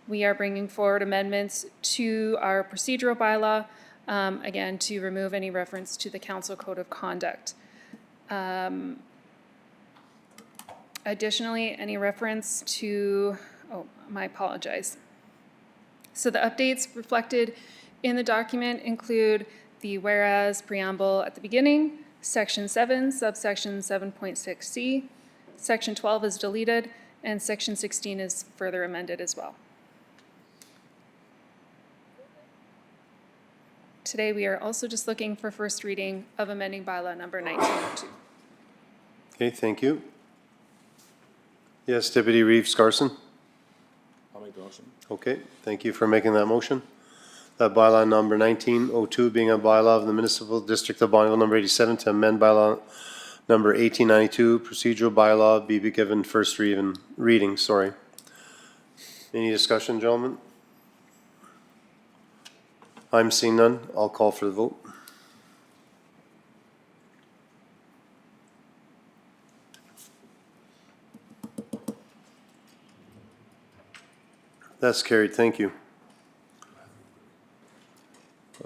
we are bringing forward amendments to our procedural bylaw, again, to remove any reference to the Council Code of Conduct. Additionally, any reference to, I apologize. So the updates reflected in the document include the whereas preamble at the beginning, section 7, subsection 7.6C, section 12 is deleted, and section 16 is further amended as well. Today we are also just looking for first reading of amending bylaw number 1902. Okay, thank you. Yes, Deputy Reeves Carson. I'll make the motion. Okay, thank you for making that motion. That bylaw number 1902 being a bylaw of the Municipal District of Bonneville, number 87, to amend bylaw number 1892, procedural bylaw, be given first reading. Sorry. Any discussion, gentlemen? I'm seeing none. I'll call for the vote. That's carried. Thank you.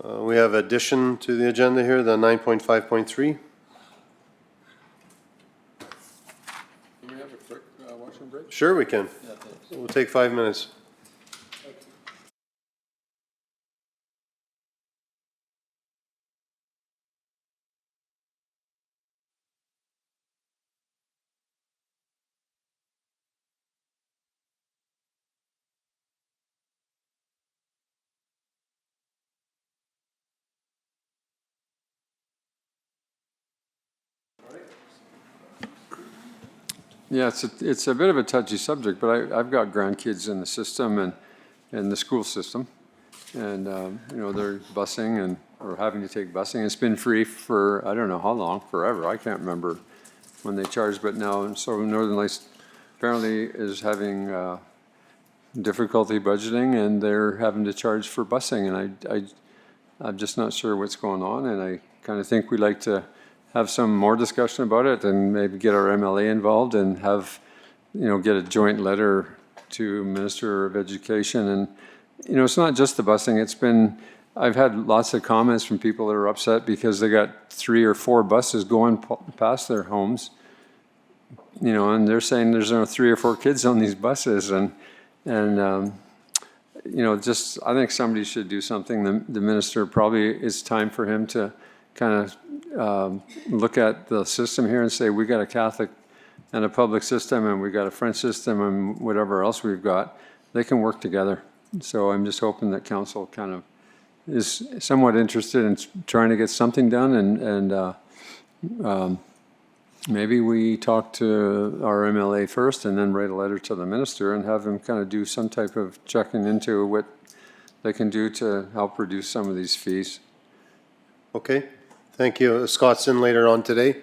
We have addition to the agenda here, the 9.5.3. Can we have a quick washroom break? Sure we can. We'll take 5 minutes. Yeah, it's a bit of a touchy subject, but I've got grandkids in the system and in the school system. And, you know, they're busing and, or having to take busing. It's been free for, I don't know how long, forever. I can't remember when they charged, but now, so Northern Lights apparently is having difficulty budgeting and they're having to charge for busing. And I'm just not sure what's going on. And I kind of think we'd like to have some more discussion about it and maybe get our MLA involved and have, you know, get a joint letter to Minister of Education. And, you know, it's not just the busing. It's been, I've had lots of comments from people that are upset because they got 3 or 4 buses going past their homes, you know, and they're saying there's 3 or 4 kids on these buses. And you know, just, I think somebody should do something. The minister, probably it's time for him to kind of look at the system here and say, we got a Catholic and a public system and we got a French system and whatever else we've got. They can work together. So I'm just hoping that council kind of is somewhat interested in trying to get something done, and maybe we talk to our MLA first and then write a letter to the minister and have him kind of do some type of checking into what they can do to help reduce some of these fees. Okay, thank you. Scott's in later on today.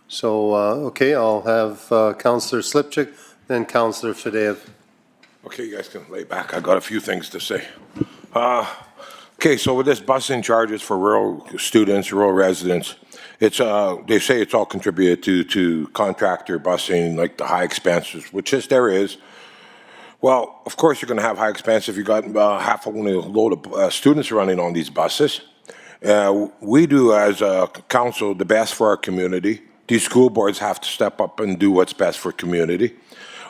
So, okay, I'll have Councillor Slipchik, then Councillor Fadeev. Okay, you guys can lay back. I got a few things to say. Okay, so with this busing charges for rural students, rural residents, it's they say it's all contributed to contractor busing, like the high expenses, which there is. Well, of course you're going to have high expense if you got half a load of students running on these buses. We do as a council the best for our community. These school boards have to step up and do what's best for community.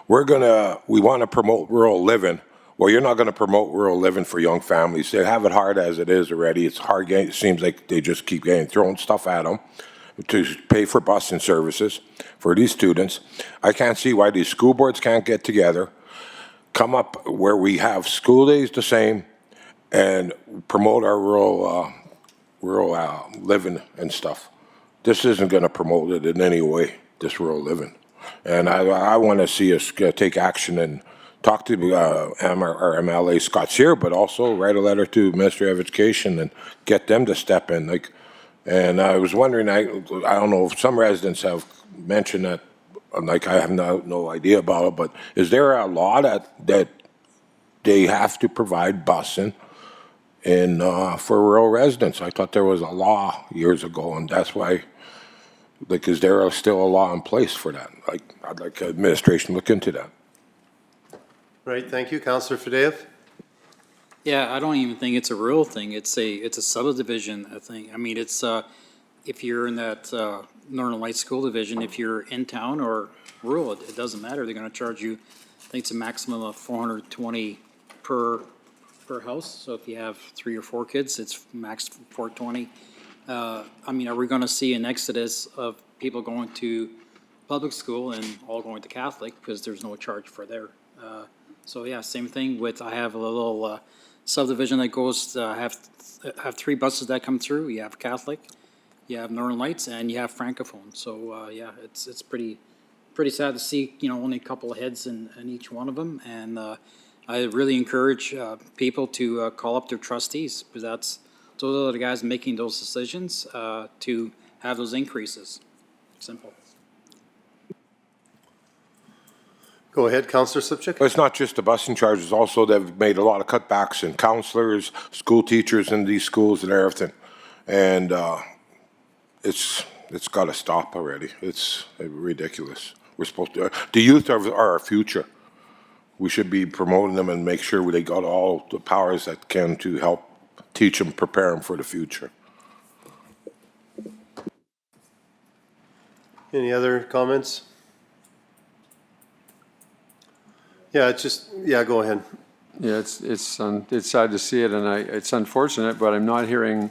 We want to promote rural living. Well, you're not going to promote rural living for young families. They have it hard as it is already. It's hard. It seems like they just keep throwing stuff at them to pay for busing services for these students. I can't see why these school boards can't get together, come up where we have school days the same, and promote our rural living and stuff. This isn't going to promote it in any way, this rural living. And I want to see us take action and talk to our MLA Scott's here, but also write a letter to Ministry of Education and get them to step in. And I was wondering, I don't know if some residents have mentioned that, like I have no idea about it, but is there a law that they have to provide busing for rural residents? I thought there was a law years ago, and that's why. Like, is there still a law in place for that? Like, I'd like administration to look into that. Right, thank you. Councillor Fadeev? Yeah, I don't even think it's a rural thing. It's a subdivision thing. I mean, it's, if you're in that Northern Lights School Division, if you're in town or rural, it doesn't matter. They're gonna charge you, I think it's a maximum of $420 per house. So if you have 3 or 4 kids, it's max $420. I mean, are we going to see an exodus of people going to public school and all going to Catholic because there's no charge for there? So yeah, same thing with, I have a little subdivision that goes, have 3 buses that come through. You have Catholic, you have Northern Lights, and you have Francophone. So yeah, it's pretty sad to see, you know, only a couple of heads in each one of them. And I really encourage people to call up their trustees, because those are the guys making those decisions to have those increases. Simple. Go ahead, Councillor Slipchik. But it's not just the busing charges. Also, they've made a lot of cutbacks in counselors, school teachers in these schools and everything. And it's got to stop already. It's ridiculous. We're supposed to. The youth are our future. We should be promoting them and make sure they got all the powers that can to help teach them, prepare them for the future. Any other comments? Yeah, it's just, yeah, go ahead. Yeah, it's sad to see it, and it's unfortunate, but I'm not hearing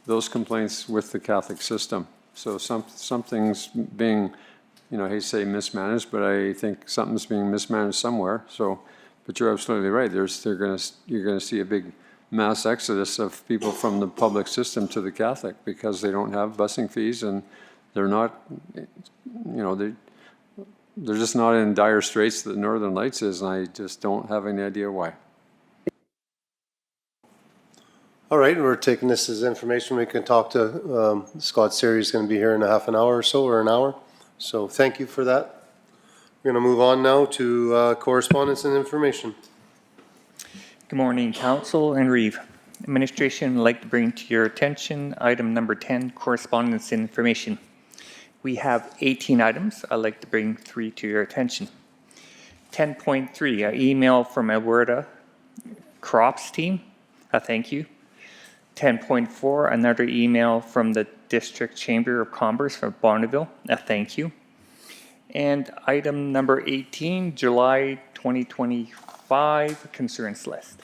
those complaints with the Catholic system. So something's being, you know, I hate to say mismanaged, but I think something's being mismanaged somewhere. So, but you're absolutely right. You're gonna see a big mass exodus of people from the public system to the Catholic because they don't have busing fees and they're not, you know, they're just not in dire straits that Northern Lights is, and I just don't have any idea why. All right, we're taking this as information. We can talk to, Scott Siri is going to be here in a half an hour or so, or an hour. So thank you for that. We're going to move on now to correspondence and information. Good morning, Council and Reeve. Administration would like to bring to your attention item number 10, correspondence and information. We have 18 items. I'd like to bring 3 to your attention. 10.3, an email from Alberta Crops team, a thank you. 10.4, another email from the District Chamber of Commerce from Bonneville, a thank you. And item number 18, July 2025 concerns list.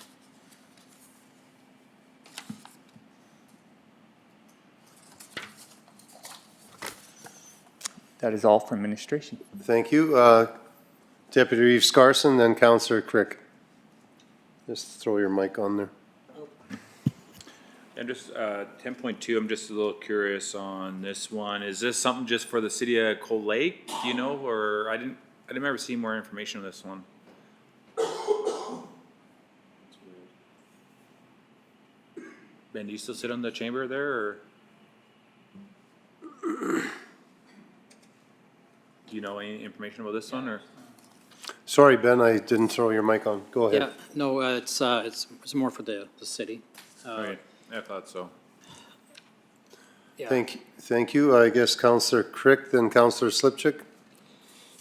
That is all from administration. Thank you. Deputy Reeves Carson, then Councillor Crick. Just throw your mic on there. And just 10.2, I'm just a little curious on this one. Is this something just for the city of Cold Lake? Do you know, or I didn't remember seeing more information on this one. Ben, do you still sit on the chamber there, or? Do you know any information about this one, or? Sorry, Ben, I didn't throw your mic on. Go ahead. Yeah, no, it's more for the city. Right, I thought so. Yeah. Thank you. I guess Councillor Crick, then Councillor Slipchik.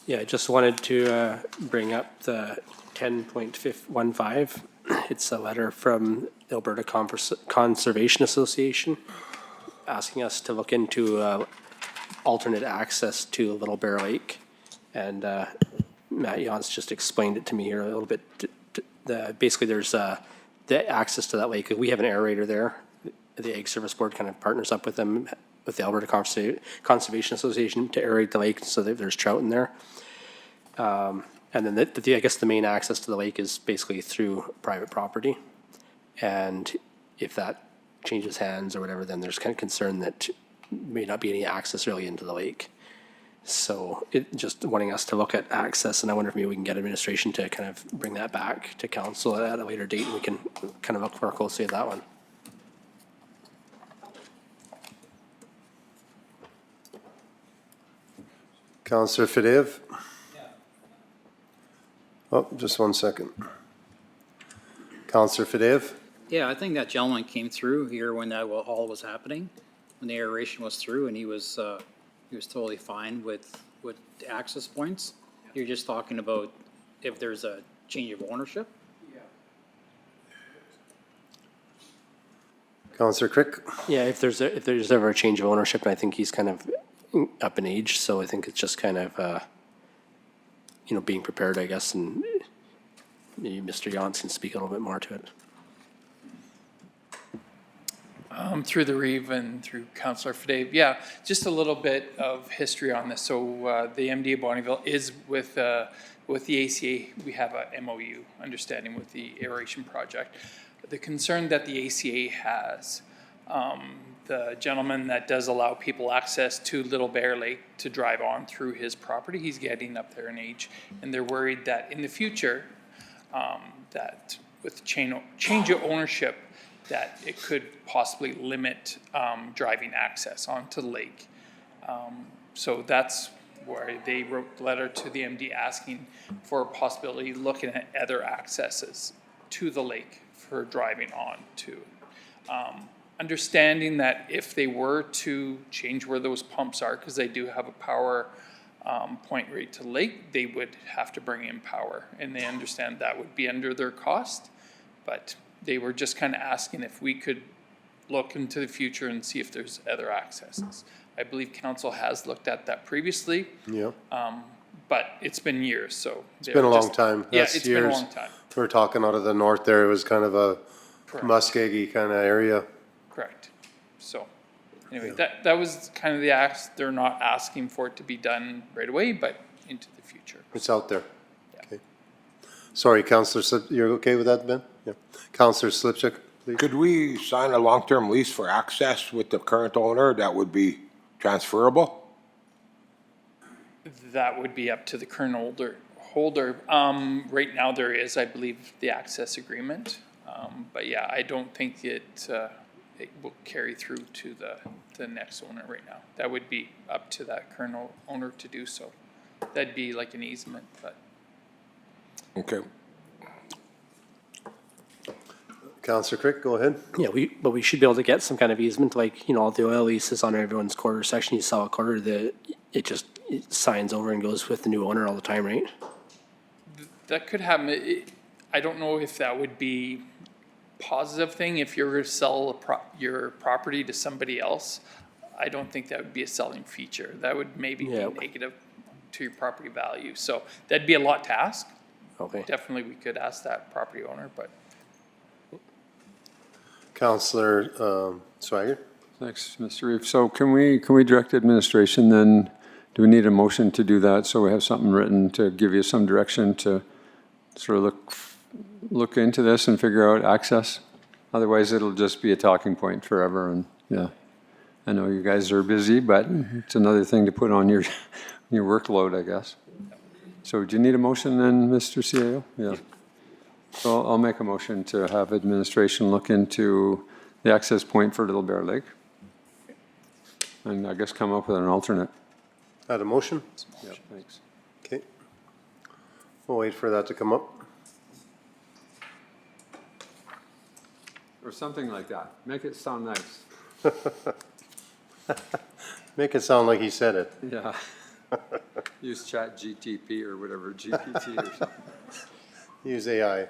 Yeah, I just wanted to bring up the 10.15. It's a letter from the Alberta Conservation Association asking us to look into alternate access to Little Bear Lake. And Matt Yance just explained it to me here a little bit. Basically, there's the access to that lake. We have an aerator there. The Ag Service Board kind of partners up with them, with the Alberta Conservation Association, to aerate the lake so that there's trout in there. And then I guess the main access to the lake is basically through private property. And if that changes hands or whatever, then there's kind of concern that may not be any access really into the lake. So it just wanting us to look at access, and I wonder if maybe we can get administration to kind of bring that back to council at a later date, and we can kind of look more closely at that one. Councillor Fadеев. Oh, just 1 second. Councillor Fadеев. Yeah, I think that gentleman came through here when that all was happening, when the aeration was through, and he was totally fine with the access points. You're just talking about if there's a change of ownership. Councillor Crick. Yeah, if there's ever a change of ownership, and I think he's kind of up in age, so I think it's just kind of being prepared, I guess, and maybe Mr. Yance can speak a little bit more to it. Through the Reeve and through Councillor Fadеев. Yeah, just a little bit of history on this. So the MDA Bonneville is with the ACA. We have a MOU understanding with the aeration project. The concern that the ACA has, the gentleman that does allow people access to Little Bear Lake to drive on through his property, he's getting up there in age, and they're worried that in the future, that with change of ownership, that it could possibly limit driving access onto the lake. So that's where they wrote the letter to the MD asking for a possibility, looking at other accesses to the lake for driving on to. Understanding that if they were to change where those pumps are, because they do have a power point right to the lake, they would have to bring in power, and they understand that would be under their cost, but they were just kind of asking if we could look into the future and see if there's other accesses. I believe council has looked at that previously. Yeah. But it's been years, so. It's been a long time. Yeah, That's it's years. been a long time. We're talking out of the north there. It was kind of a Correct. muskegee kind of area. Correct. So, anyway, that was kind of the ask. They're not asking for it to be done right away, but into the future. It's out there. Okay. Sorry, Councillor Slip, you're okay with that, Ben? Yeah. Councillor Slipchik, please. Could we sign a long-term lease for access with the current owner that would be transferable? That would be up to the current holder. Right now, there is, I believe, the access agreement. But yeah, I don't think it will carry through to the next owner right now. That would be up to that current owner to do so. That'd be like an easement, but. Okay. Counselor Crick, go ahead. Yeah, but we should be able to get some kind of easement, like, you know, all the oil leases on everyone's quarter section. You sell a quarter, it signs over and goes with the new owner all the time, right? That could happen. I don't know if that would be positive thing if you were to sell your property to somebody else. I don't think that would be a selling feature. That would maybe be negative to your property value. So that'd be a lot to ask. Okay. Definitely, we could ask that property owner, but. Counselor Swager? Thanks, Mr. Reeve. So can we direct administration then, do we need a motion to do that? So we have something written to give you some direction to sort of look into this and figure out access? Otherwise, it'll just be a talking point forever, and yeah. I know you guys are busy, but it's another thing to put on your workload, I guess. So do you need a motion then, Mr. CAO? Yeah. So I'll make a motion to have administration look into the access point for Little Bear Lake. And I guess come up with an alternate. Had a motion? Yeah, thanks. Okay. We'll wait for that to come up. Or something like that. Make it sound nice. Make it sound like he said it. Yeah. Use Chat GTP or whatever, GPT or something. Use AI.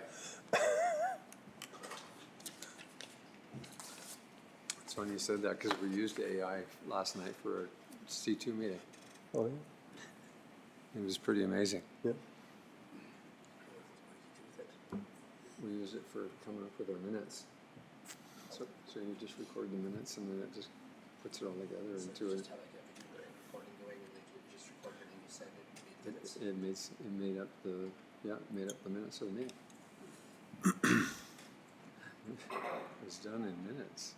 It's funny you said that because we used AI last night for a C2 meeting. Oh, yeah. It was pretty amazing. Yeah. We use it for coming up with our minutes. So you just record the minutes and then it just puts it all together into it. It made up the minutes of the meeting. It was done in minutes.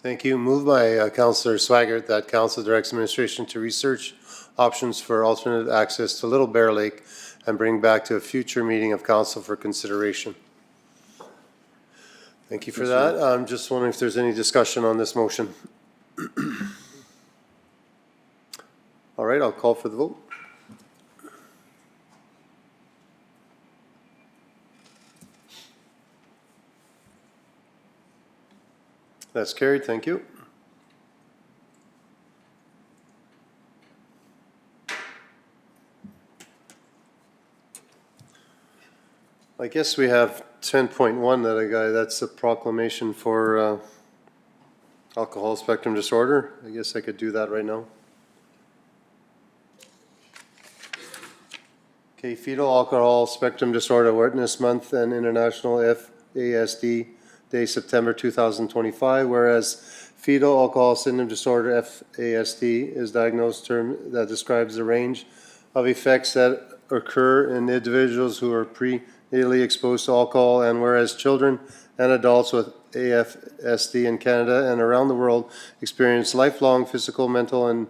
Thank you. Moved by Councillor Swaggart that Council directs administration to research options for alternate access to Little Bear Lake and bring back to a future meeting of Council for consideration. Thank you for that. I'm just wondering if there's any discussion on this motion. All right, I'll call for the vote. That's carried. Thank you. I guess we have 10.1 that's a proclamation for alcohol spectrum disorder. I guess I could do that right now. Okay, Fetal Alcohol Spectrum Disorder Awareness Month and International FASD Day, September 2025, whereas fetal alcohol syndrome disorder, FASD, is a diagnosed term that describes the range of effects that occur in individuals who are prenatally exposed to alcohol, and whereas children and adults with AFSD in Canada and around the world experience lifelong physical, mental, and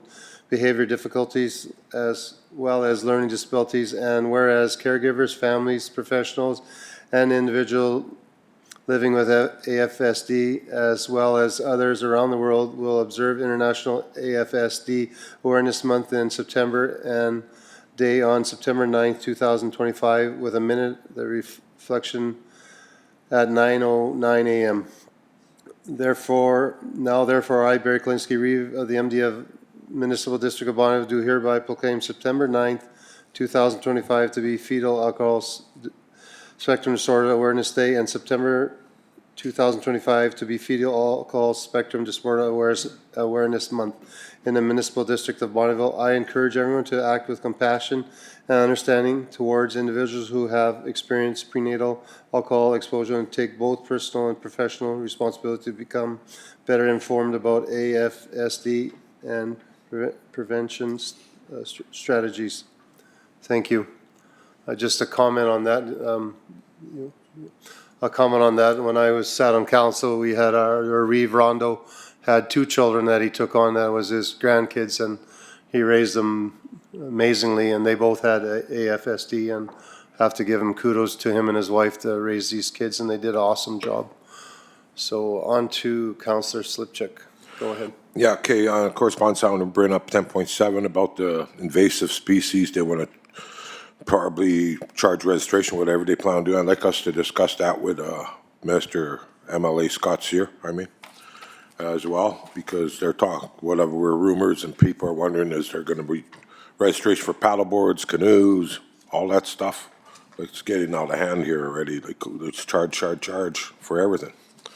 behavior difficulties as well as learning disabilities, and whereas caregivers, families, professionals, and individuals living with AFSD, as well as others around the world, will observe International AFSD Awareness Month in September and Day on September 9th, 2025, with a minute the reflection at 9:09 a.m. Therefore, I, Barry Klinsky, Reeve of the MDF Municipal District of Bonneville, do hereby proclaim September 9th, 2025 to be Fetal Alcohol Spectrum Disorder Awareness Day, and September 2025 to be Fetal Alcohol Spectrum Disorder Awareness Month in the Municipal District of Bonneville. I encourage everyone to act with compassion and understanding towards individuals who have experienced prenatal alcohol exposure and take both personal and professional responsibility to become better informed about AFSD and prevention strategies. Thank you. Just a comment on that. A comment on that. When I was sat on council, we had our Reeve Rondo had 2 children that he took on. That was his grandkids, and he raised them amazingly. And they both had AFSD, and have to give him kudos to him and his wife to raise these kids, and they did an awesome job. So on to Councillor Slipchuk. Go ahead. Yeah, okay, correspondence, I want to bring up 10.7 about the invasive species. They want to probably charge registration, whatever they plan on doing. I'd like us to discuss that with Mr. MLA Scott Sear, as well, because they're talking, whatever were rumors, and people are wondering, is there going to be registration for paddle boards, canoes, all that stuff? It's getting out of hand here already. Like, let's charge for everything.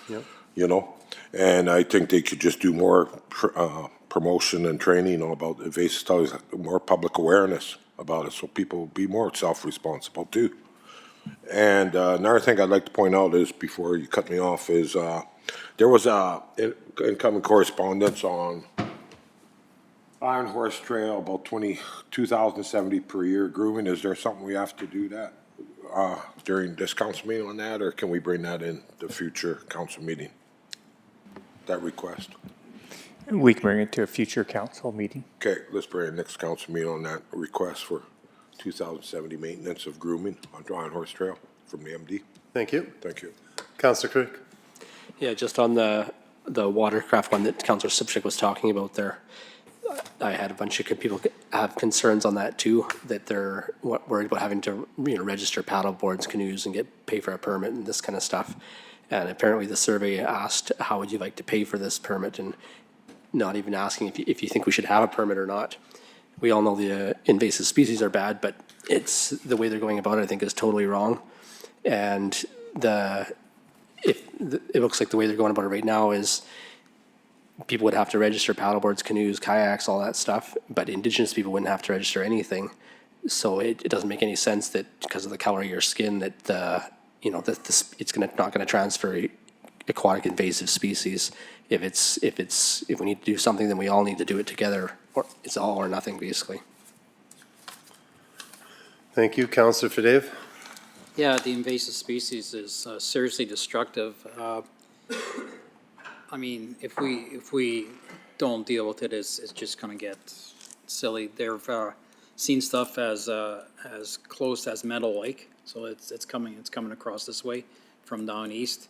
Yep. You know? And I think they could just do more promotion and training about invasive studies, more public awareness about it, so people will be more self-responsible too. And another thing I'd like to point out is, before you cut me off, is there was incoming correspondence on Iron Horse Trail, about 22,070 per year grooming. Is there something we have to do that during this council meeting on that, or can we bring that in the future council meeting? That request. We can bring it to a future council meeting. Okay, let's bring the next council meeting on that request for 2,070 maintenance of grooming on Iron Horse Trail from the MD. Thank you. Thank you. Councillor Crick. Yeah, just on the watercraft one that Councillor Sipchik was talking about there, I had a bunch of people have concerns on that too, that they're worried about having to, register paddle boards, canoes, and pay for a permit and this kind of stuff. And apparently the survey asked, how would you like to pay for this permit? And not even asking if you think we should have a permit or not. We all know the invasive species are bad, but it's the way they're going about it, I think, is totally wrong. And it looks like the way they're going about it right now is people would have to register paddleboards, canoes, kayaks, all that stuff, but Indigenous people wouldn't have to register anything. So it doesn't make any sense that because of the color of your skin that it's not going to transfer aquatic invasive species. If we need to do something, then we all need to do it together, or it's all or nothing, basically. Thank you. Councillor Fadave. Yeah, the invasive species is seriously destructive. I mean, if we don't deal with it, it's just going to get silly. They've seen stuff as close as Meadow Lake, so it's coming across this way from down east.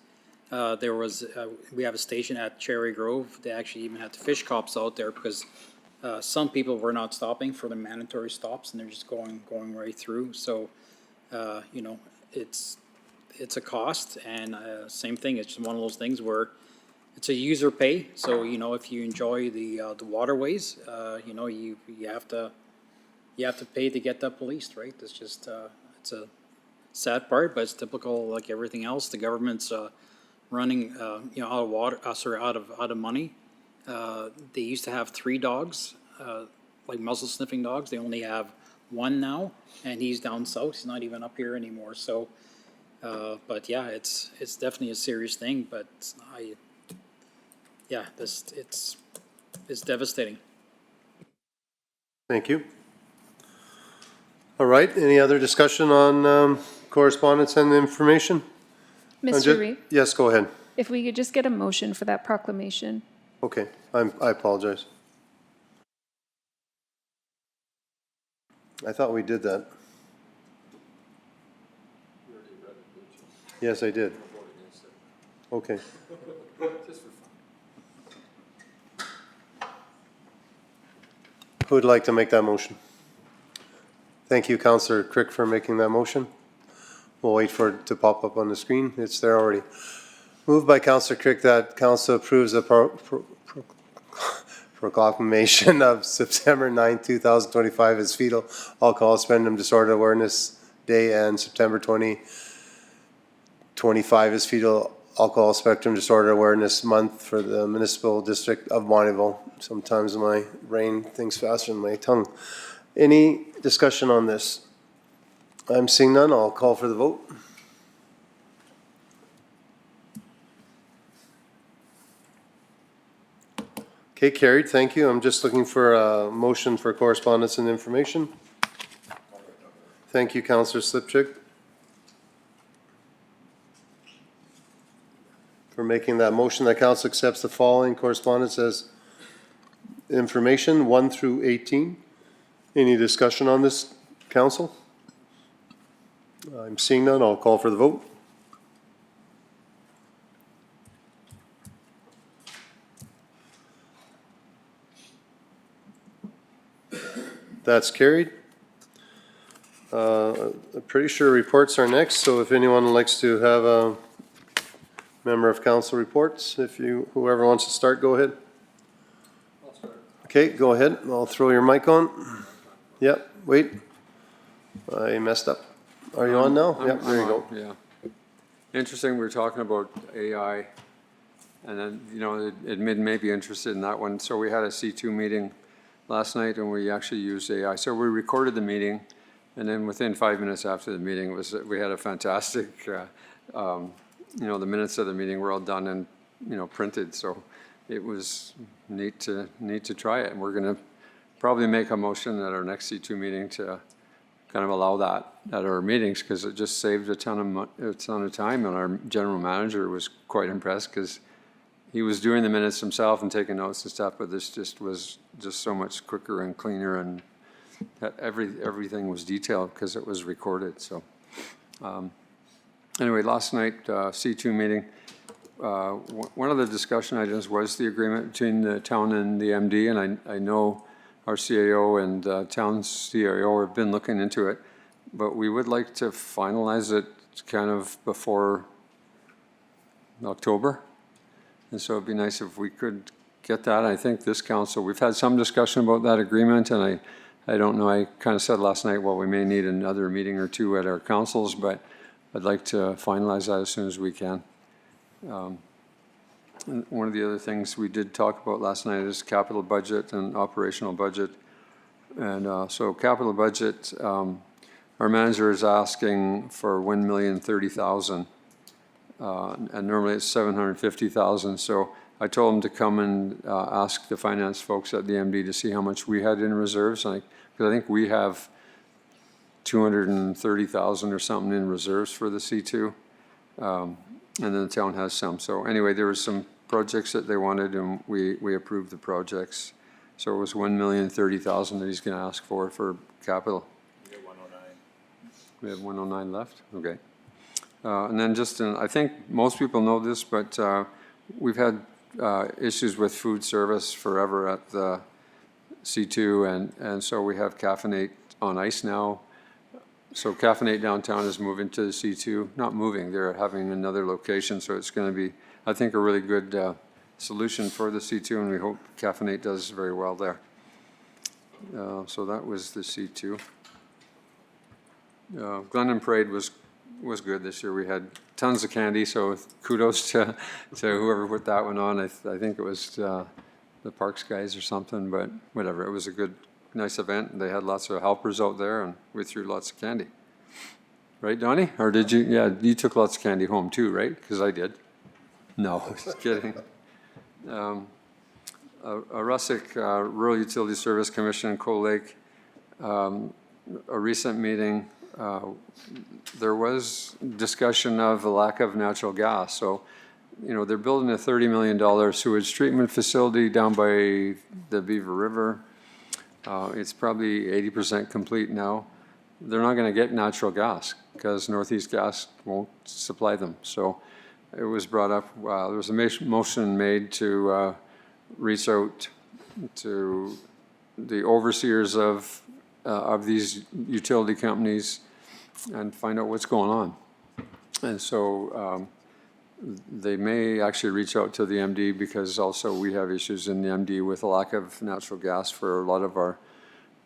We have a station at Cherry Grove. They actually even had the fish cops out there because some people were not stopping for the mandatory stops, and they're just going right through. So, it's a cost, and same thing. It's one of those things where it's a user pay. So if you enjoy the waterways, you have to pay to get that policed, right? It's just it's a sad part, but it's typical like everything else. The government's running out of money. They used to have 3 dogs, like muzzle sniffing dogs. They only have 1 now, and he's down south. He's not even up here anymore. So, but yeah, it's definitely a serious thing. But it's devastating. Thank you. All right. Any other discussion on correspondence and information? Mr. Reeve, Yes, go ahead. if we could just get a motion for that proclamation. Okay, I apologize. I thought we did that. Yes, I did. Okay. Who would like to make that motion? Thank you, Councillor Crick, for making that motion. We'll wait for it to pop up on the screen. It's there already. Moved by Councillor Crick that Council approves the proclamation of September 9, 2025 as Fetal Alcohol Spectrum Disorder Awareness Day, and September 2025 as Fetal Alcohol Spectrum Disorder Awareness Month for the Municipal District of Bonnyville. Sometimes my brain thinks faster than my tongue. Any discussion on this? I'm seeing none. I'll call for the vote. Okay, carried, thank you. I'm just looking for a motion for correspondence and information. Thank you, Councillor Slipchuk, for making that motion that council accepts the following correspondence as information, 1 through 18. Any discussion on this, council? I'm seeing none. I'll call for the vote. That's carried. I'm pretty sure reports are next, so if anyone likes to have a member of council reports, whoever wants to start, go ahead. Okay, go ahead. I'll throw your mic on. Yep, wait. I messed up. Are you on now? Yep, there you go. Yeah. Interesting, we were talking about AI, and then, you know, Admin may be interested in that one. So we had a C2 meeting last night, and we actually used AI. So we recorded the meeting, and then within 5 minutes after the meeting, we had a fantastic, you know, the minutes of the meeting were all done and, you know, printed. So it was neat to try it, and we're going to probably make a motion at our next C2 meeting to kind of allow that at our meetings, because it just saved a ton of time, and our general manager was quite impressed because he was doing the minutes himself and taking notes and stuff, but this just was just so much quicker and cleaner, and everything was detailed because it was recorded. So anyway, last night C2 meeting, one of the discussion items was the agreement between the town and the MD, and I know our CAO and town's CAO have been looking into it, but we would like to finalize it kind of before October. And so it'd be nice if we could get that. I think this council, we've had some discussion about that agreement, and I don't know, I kind of said last night, well, we may need another meeting or two at our councils, but I'd like to finalize that as soon as we can. And one of the other things we did talk about last night is capital budget and operational budget. And so capital budget, our manager is asking for $1,030,000. And normally it's $750,000. So I told him to come and ask the finance folks at the MD to see how much we had in reserves. Because I think we have $230,000 or something in reserves for the C2. And then the town has some. So anyway, there was some projects that they wanted, and we approved the projects. So it was $1,030,000 that he's going to ask for capital. We have 109. We have 109 left? Okay. And then just, I think most people know this, but we've had issues with food service forever at the C2, and so we have Caffeinate on ice now. So Caffeinate downtown is moving to the C2. Not moving, they're having another location, so it's going to be, I think, a really good solution for the C2, and we hope Caffeinate does very well there. So that was the C2. Glendon Parade was good this year. We had tons of candy, so kudos to whoever put that one on. I think it was the Parks guys or something, but whatever. It was a good, nice event. They had lots of helpers out there, and we threw lots of candy. Right, Donnie? Or did you? Yeah, you took lots of candy home too, right? Because I did. No, just kidding. A Rustic Rural Utility Service Commission in Cold Lake, a recent meeting, there was discussion of the lack of natural gas. So, you know, they're building a $30 million sewage treatment facility down by the Beaver River. It's probably 80% complete now. They're not going to get natural gas because Northeast Gas won't supply them. So it was brought up, there was a motion made to reach out to the overseers of these utility companies and find out what's going on. And so they may actually reach out to the MD, because also we have issues in the MD with a lack of natural gas for a lot of our,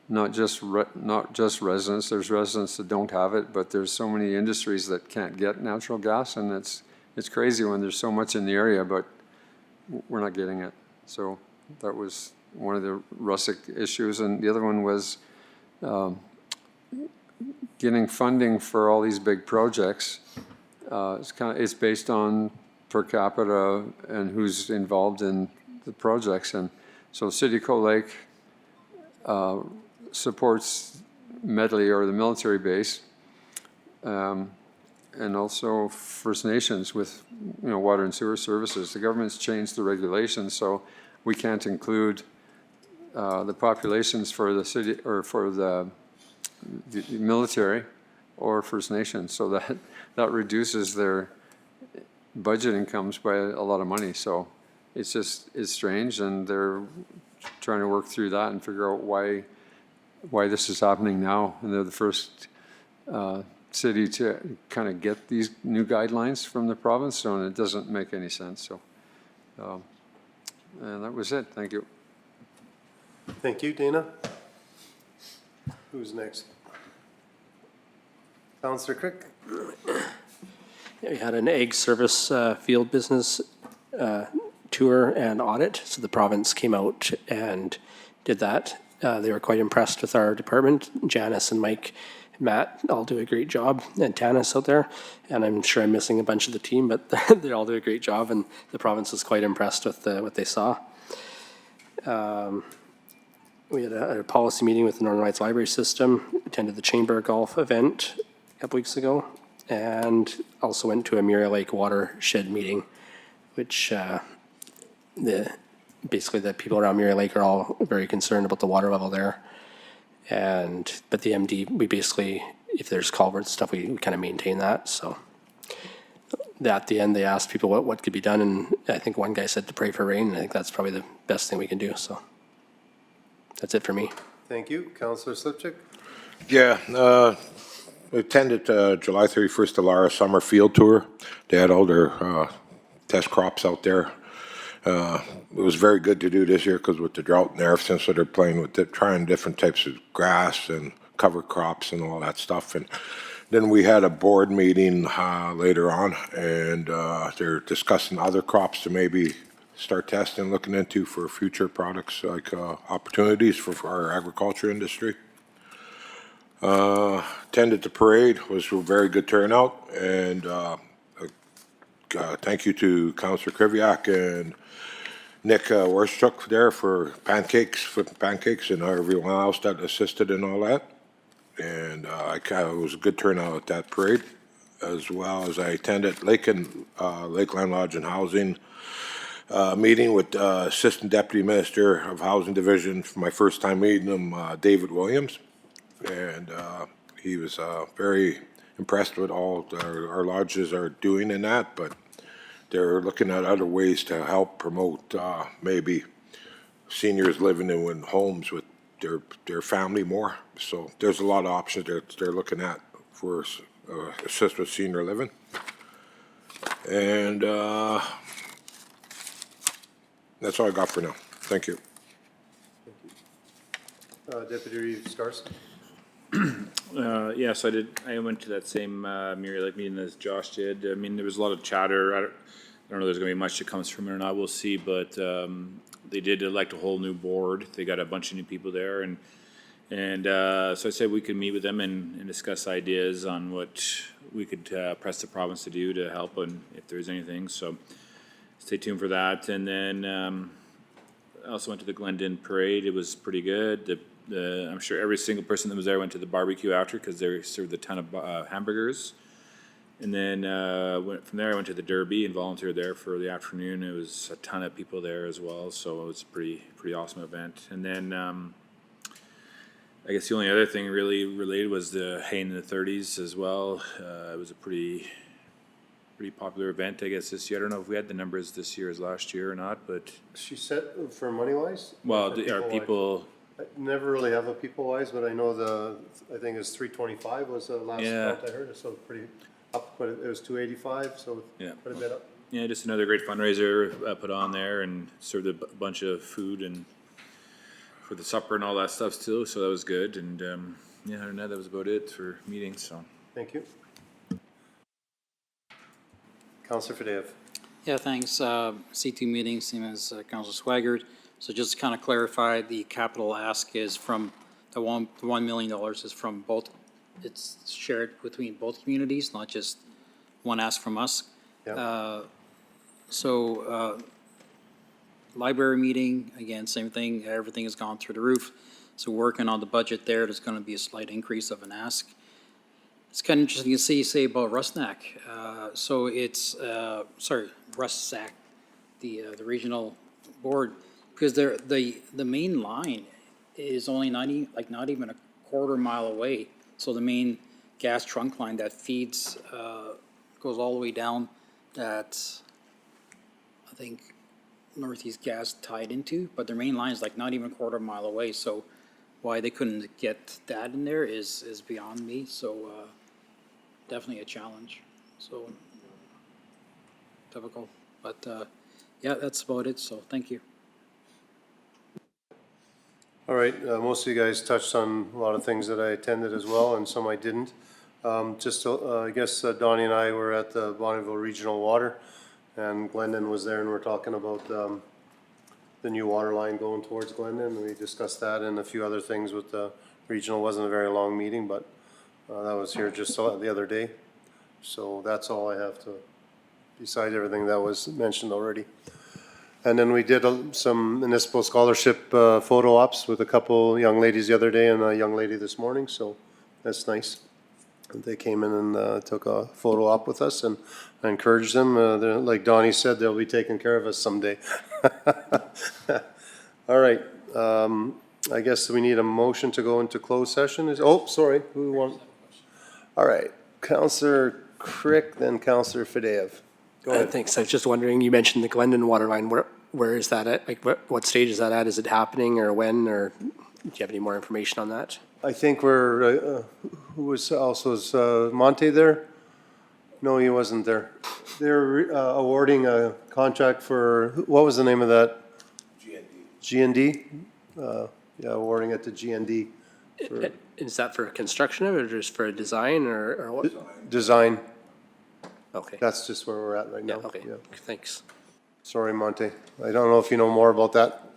not just residents. There's residents that don't have it, but there's so many industries that can't get natural gas, and it's crazy when there's so much in the area, but we're not getting it. So that was one of the Rustic issues, and the other one was getting funding for all these big projects. It's based on per capita and who's involved in the projects, and So City of Cold Lake supports Medley or the military base, and also First Nations with, water and sewer services. The government's changed the regulations, so we can't include the populations for the city or for the military or First Nations, so that reduces their budget incomes by a lot of money. So it's strange, and they're trying to work through that and figure out why this is happening now. And they're the first city to kind of get these new guidelines from the province, so it doesn't make any sense. So, and that was it. Thank you. Thank you, Dana. Who's next? Councillor Crick. We had an egg service field business tour and audit. So the province came out and did that. They were quite impressed with our department. Janice and Mike and Matt all do a great job, and Tanis out there. And I'm sure I'm missing a bunch of the team, but they all do a great job, and the province was quite impressed with what they saw. We had a policy meeting with the Northern Lights Library System, attended the Chamber Golf event a couple weeks ago, and also went to a Mirror Lake watershed meeting, which basically the people around Mirror Lake are all very concerned about the water level there. But the MD, we basically, if there's culverts and stuff, we kind of maintain that. So at the end, they asked people what could be done, and I think one guy said to pray for rain, and I think that's probably the best thing we can do. So that's it for me. Thank you. Councillor Slipchik. Yeah, we attended July 31st, the Lara Summer Field Tour. They had all their test crops out there. It was very good to do this year because with the drought and everything, so they're playing with trying different types of grass and cover crops and all that stuff. And then we had a board meeting later on, and they're discussing other crops to maybe start testing, looking into for future products, like opportunities for our agriculture industry. Attended the parade, was a very good turnout, and thank you to Councillor Kriviak and Nick Werschuk there for flipping pancakes, and everyone else that assisted in all that. And it was a good turnout at that parade, as well as I attended Lakeland Lodge and Housing meeting with Assistant Deputy Minister of Housing Division for my first time meeting him, David Williams. And he was very impressed with all our lodges are doing in that, but they're looking at other ways to help promote maybe seniors living in homes with their family more. So there's a lot of options they're looking at for assist with senior living. And that's all I got for now. Thank you. Deputy Reeve Scarson. Yes, I did. I went to that same Mirror Lake meeting as Josh did. I mean, there was a lot of chatter. I don't know if there's going to be much that comes from it or not. We'll see. But they did elect a whole new board. They got a bunch of new people there, and so I said we could meet with them and discuss ideas on what we could press the province to do to help, and if there's anything. So stay tuned for that. And then I also went to the Glendon Parade. It was pretty good. I'm sure every single person that was there went to the barbecue after because they served a ton of hamburgers. And then from there I went to the Derby and volunteered there for the afternoon. It was a ton of people there as well, so it was a pretty awesome event. And then I guess the only other thing really related was the Hay in the 30s as well. It was a pretty popular event, I guess, this year. I don't know if we had the numbers this year as last year or not, but She said for money-wise? well, For our people. I never really have a people-wise, but I know I think it's 325 was the last Yeah. count I heard, so pretty up, but it was 285, so Yeah. quite a bit up. Yeah, just another great fundraiser put on there, and served a bunch of food and for the supper and all that stuff too. So that was good. And yeah, other than that, that was about it for meetings. So Thank you. Councillor Fadeev. Yeah, thanks. C2 meeting, same as Councilor Swaggart. So just to kind of clarify, the capital ask is from the $1 million is from both, it's shared between both communities, not just one ask from us. Yeah. library meeting, again, same thing, everything has gone through the roof. So working on the budget there, there's gonna be a slight increase of an ask. It's kind of interesting to see you say about Rusnak. So it's, Russac, the regional board, because the main line is only not even a quarter mile away. So the main gas trunk line that feeds, goes all the way down that, I think, Northeast Gas tied into, but their main line is like not even a quarter mile away. So why they couldn't get that in there is beyond me. So, definitely a challenge, so difficult, but, yeah, that's about it, so thank you. All right, most of you guys touched on a lot of things that I attended as well, and some I didn't. I guess Donnie and I were at the Bonneville Regional Water, and Glendon was there, and we're talking about the new water line going towards Glendon, and we discussed that and a few other things with the regional. Wasn't a very long meeting, but that was here just the other day. So that's all I have to, besides everything that was mentioned already. And then we did some municipal scholarship photo ops with a couple young ladies the other day and a young lady this morning, so that's nice. They came in and took a photo op with us, and I encouraged them. Like Donnie said, they'll be taking care of us someday. All right. I guess we need a motion to go into closed session. Sorry, who wants? All right, Councillor Crick, then Councillor Fadeev. Go ahead. Thanks. I was just wondering, you mentioned the Glendon water line. Where is that at? Like, what stage is that at? Is it happening, or when, or do you have any more information on that? I think who was also, Monte there? No, he wasn't there. They're awarding a contract for, what was the name of that? GND. Yeah, awarding it to GND. Is that for construction of it, or just for a design, or what? Design. Okay. That's just where we're at right now. Yeah, okay. Thanks. Sorry, Monte. I don't know if you know more about that.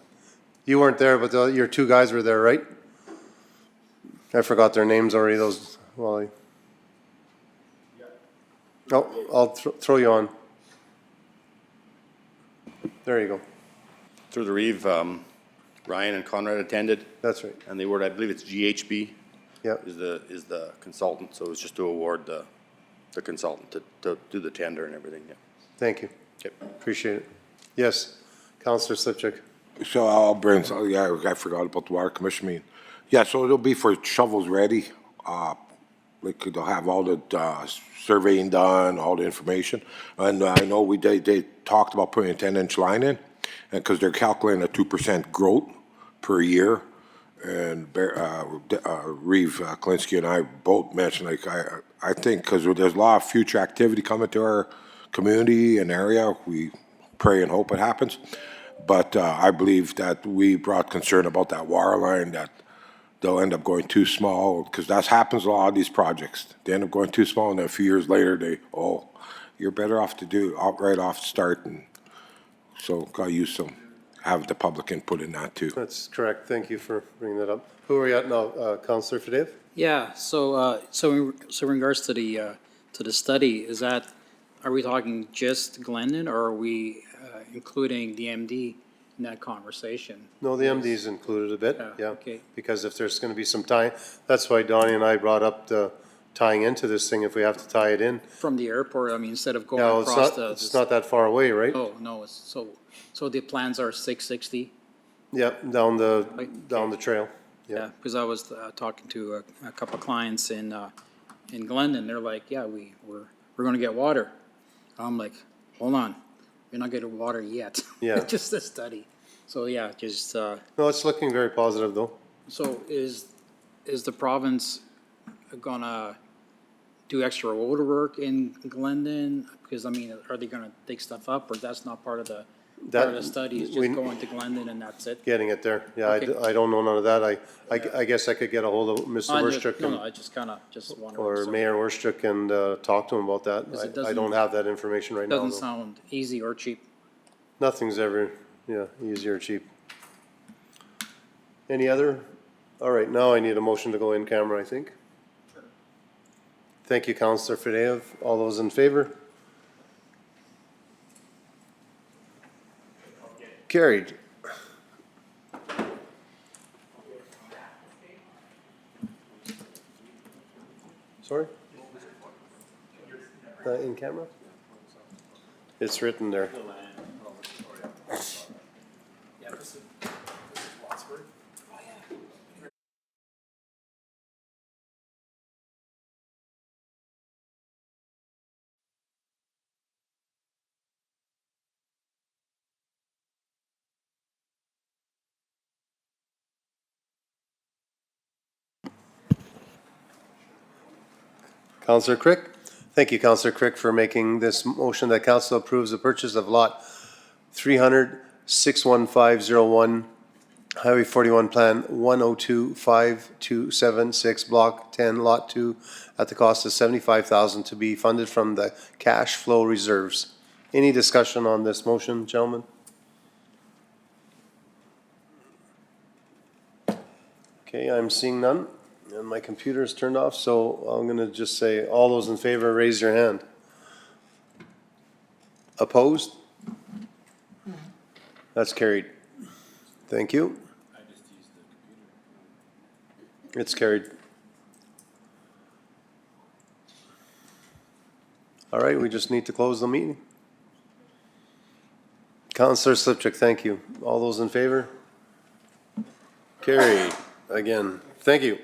You weren't there, but your two guys were there, right? I forgot their names already, those, well, I'll throw you on. There you go. Through the Reeve, Ryan and Conrad attended. That's right. And the award, I believe it's GHB. Yep. Is the consultant, so it's just to award the consultant to do the tender and everything, yeah. Thank you. Okay. Appreciate it. Yes, Councillor Slipchuk. So I'll bring, I forgot about the water commission meeting. Yeah, so it'll be for shovels ready. They'll have all the surveying done, all the information. And I know they talked about putting a 10-inch line in, and because they're calculating a 2% growth per year. And Reeve Klinsky and I both mentioned, like, I think because there's a lot of future activity coming to our community and area, we pray and hope it happens. But I believe that we brought concern about that water line, that they'll end up going too small, because that happens a lot of these projects. They end up going too small, and then a few years later, you're better off to do right off the start. And so got to use have the public input in that too. That's correct. Thank you for bringing that up. Who are we at now? Councillor Fadeev? Yeah, so in regards to the study, are we talking just Glendon, or are we including the MD in that conversation? No, the MD is included a bit, yeah. Okay. Because if there's going to be some time, that's why Donnie and I brought up the tying into this thing, if we have to tie it in. From the airport, I mean, instead of going No, across it's not that far away, right? Oh, no, so the plans are 660? Yep, down the trail. Yeah, because I was talking to a couple of clients in Glendon. They're like, yeah, we're going to get water. I'm like, hold on, you're not getting water yet. Yeah. Just a study. So yeah, just. No, it's looking very positive though. So is the province gonna do extra road work in Glendon? Because I mean, are they gonna dig stuff up, or that's not part of the study? It's just going to Glendon and that's it. Getting it there. Yeah, Okay. I don't know none of that. I guess I could get a hold of Mr. Werstruck. No, I just wondering. Or So Mayor Werstruck and talk to him about that. Because it I doesn't- don't have that information right now. Doesn't though. sound easy or cheap. Nothing's ever, easy or cheap. Any other? All right, now I need a motion to go in camera, I think. Thank you, Councillor Fadeev. All those in favor? Carried. Sorry? In camera? It's written there. Counselor Crick? Thank you, Counselor Crick, for making this motion that council approves the purchase of lot 300-61501, Highway 41 Plan 1025276, Block 10, Lot 2, at the cost of $75,000 to be funded from the cash flow reserves. Any discussion on this motion, gentlemen? Okay, I'm seeing none. And my computer is turned off, so I'm going to just say, all those in favor, raise your hand. Opposed? That's carried. Thank you. It's carried. All right, we just need to close the meeting. Councillor Slipchuk, thank you. All those in favor? Carried. Again, thank you.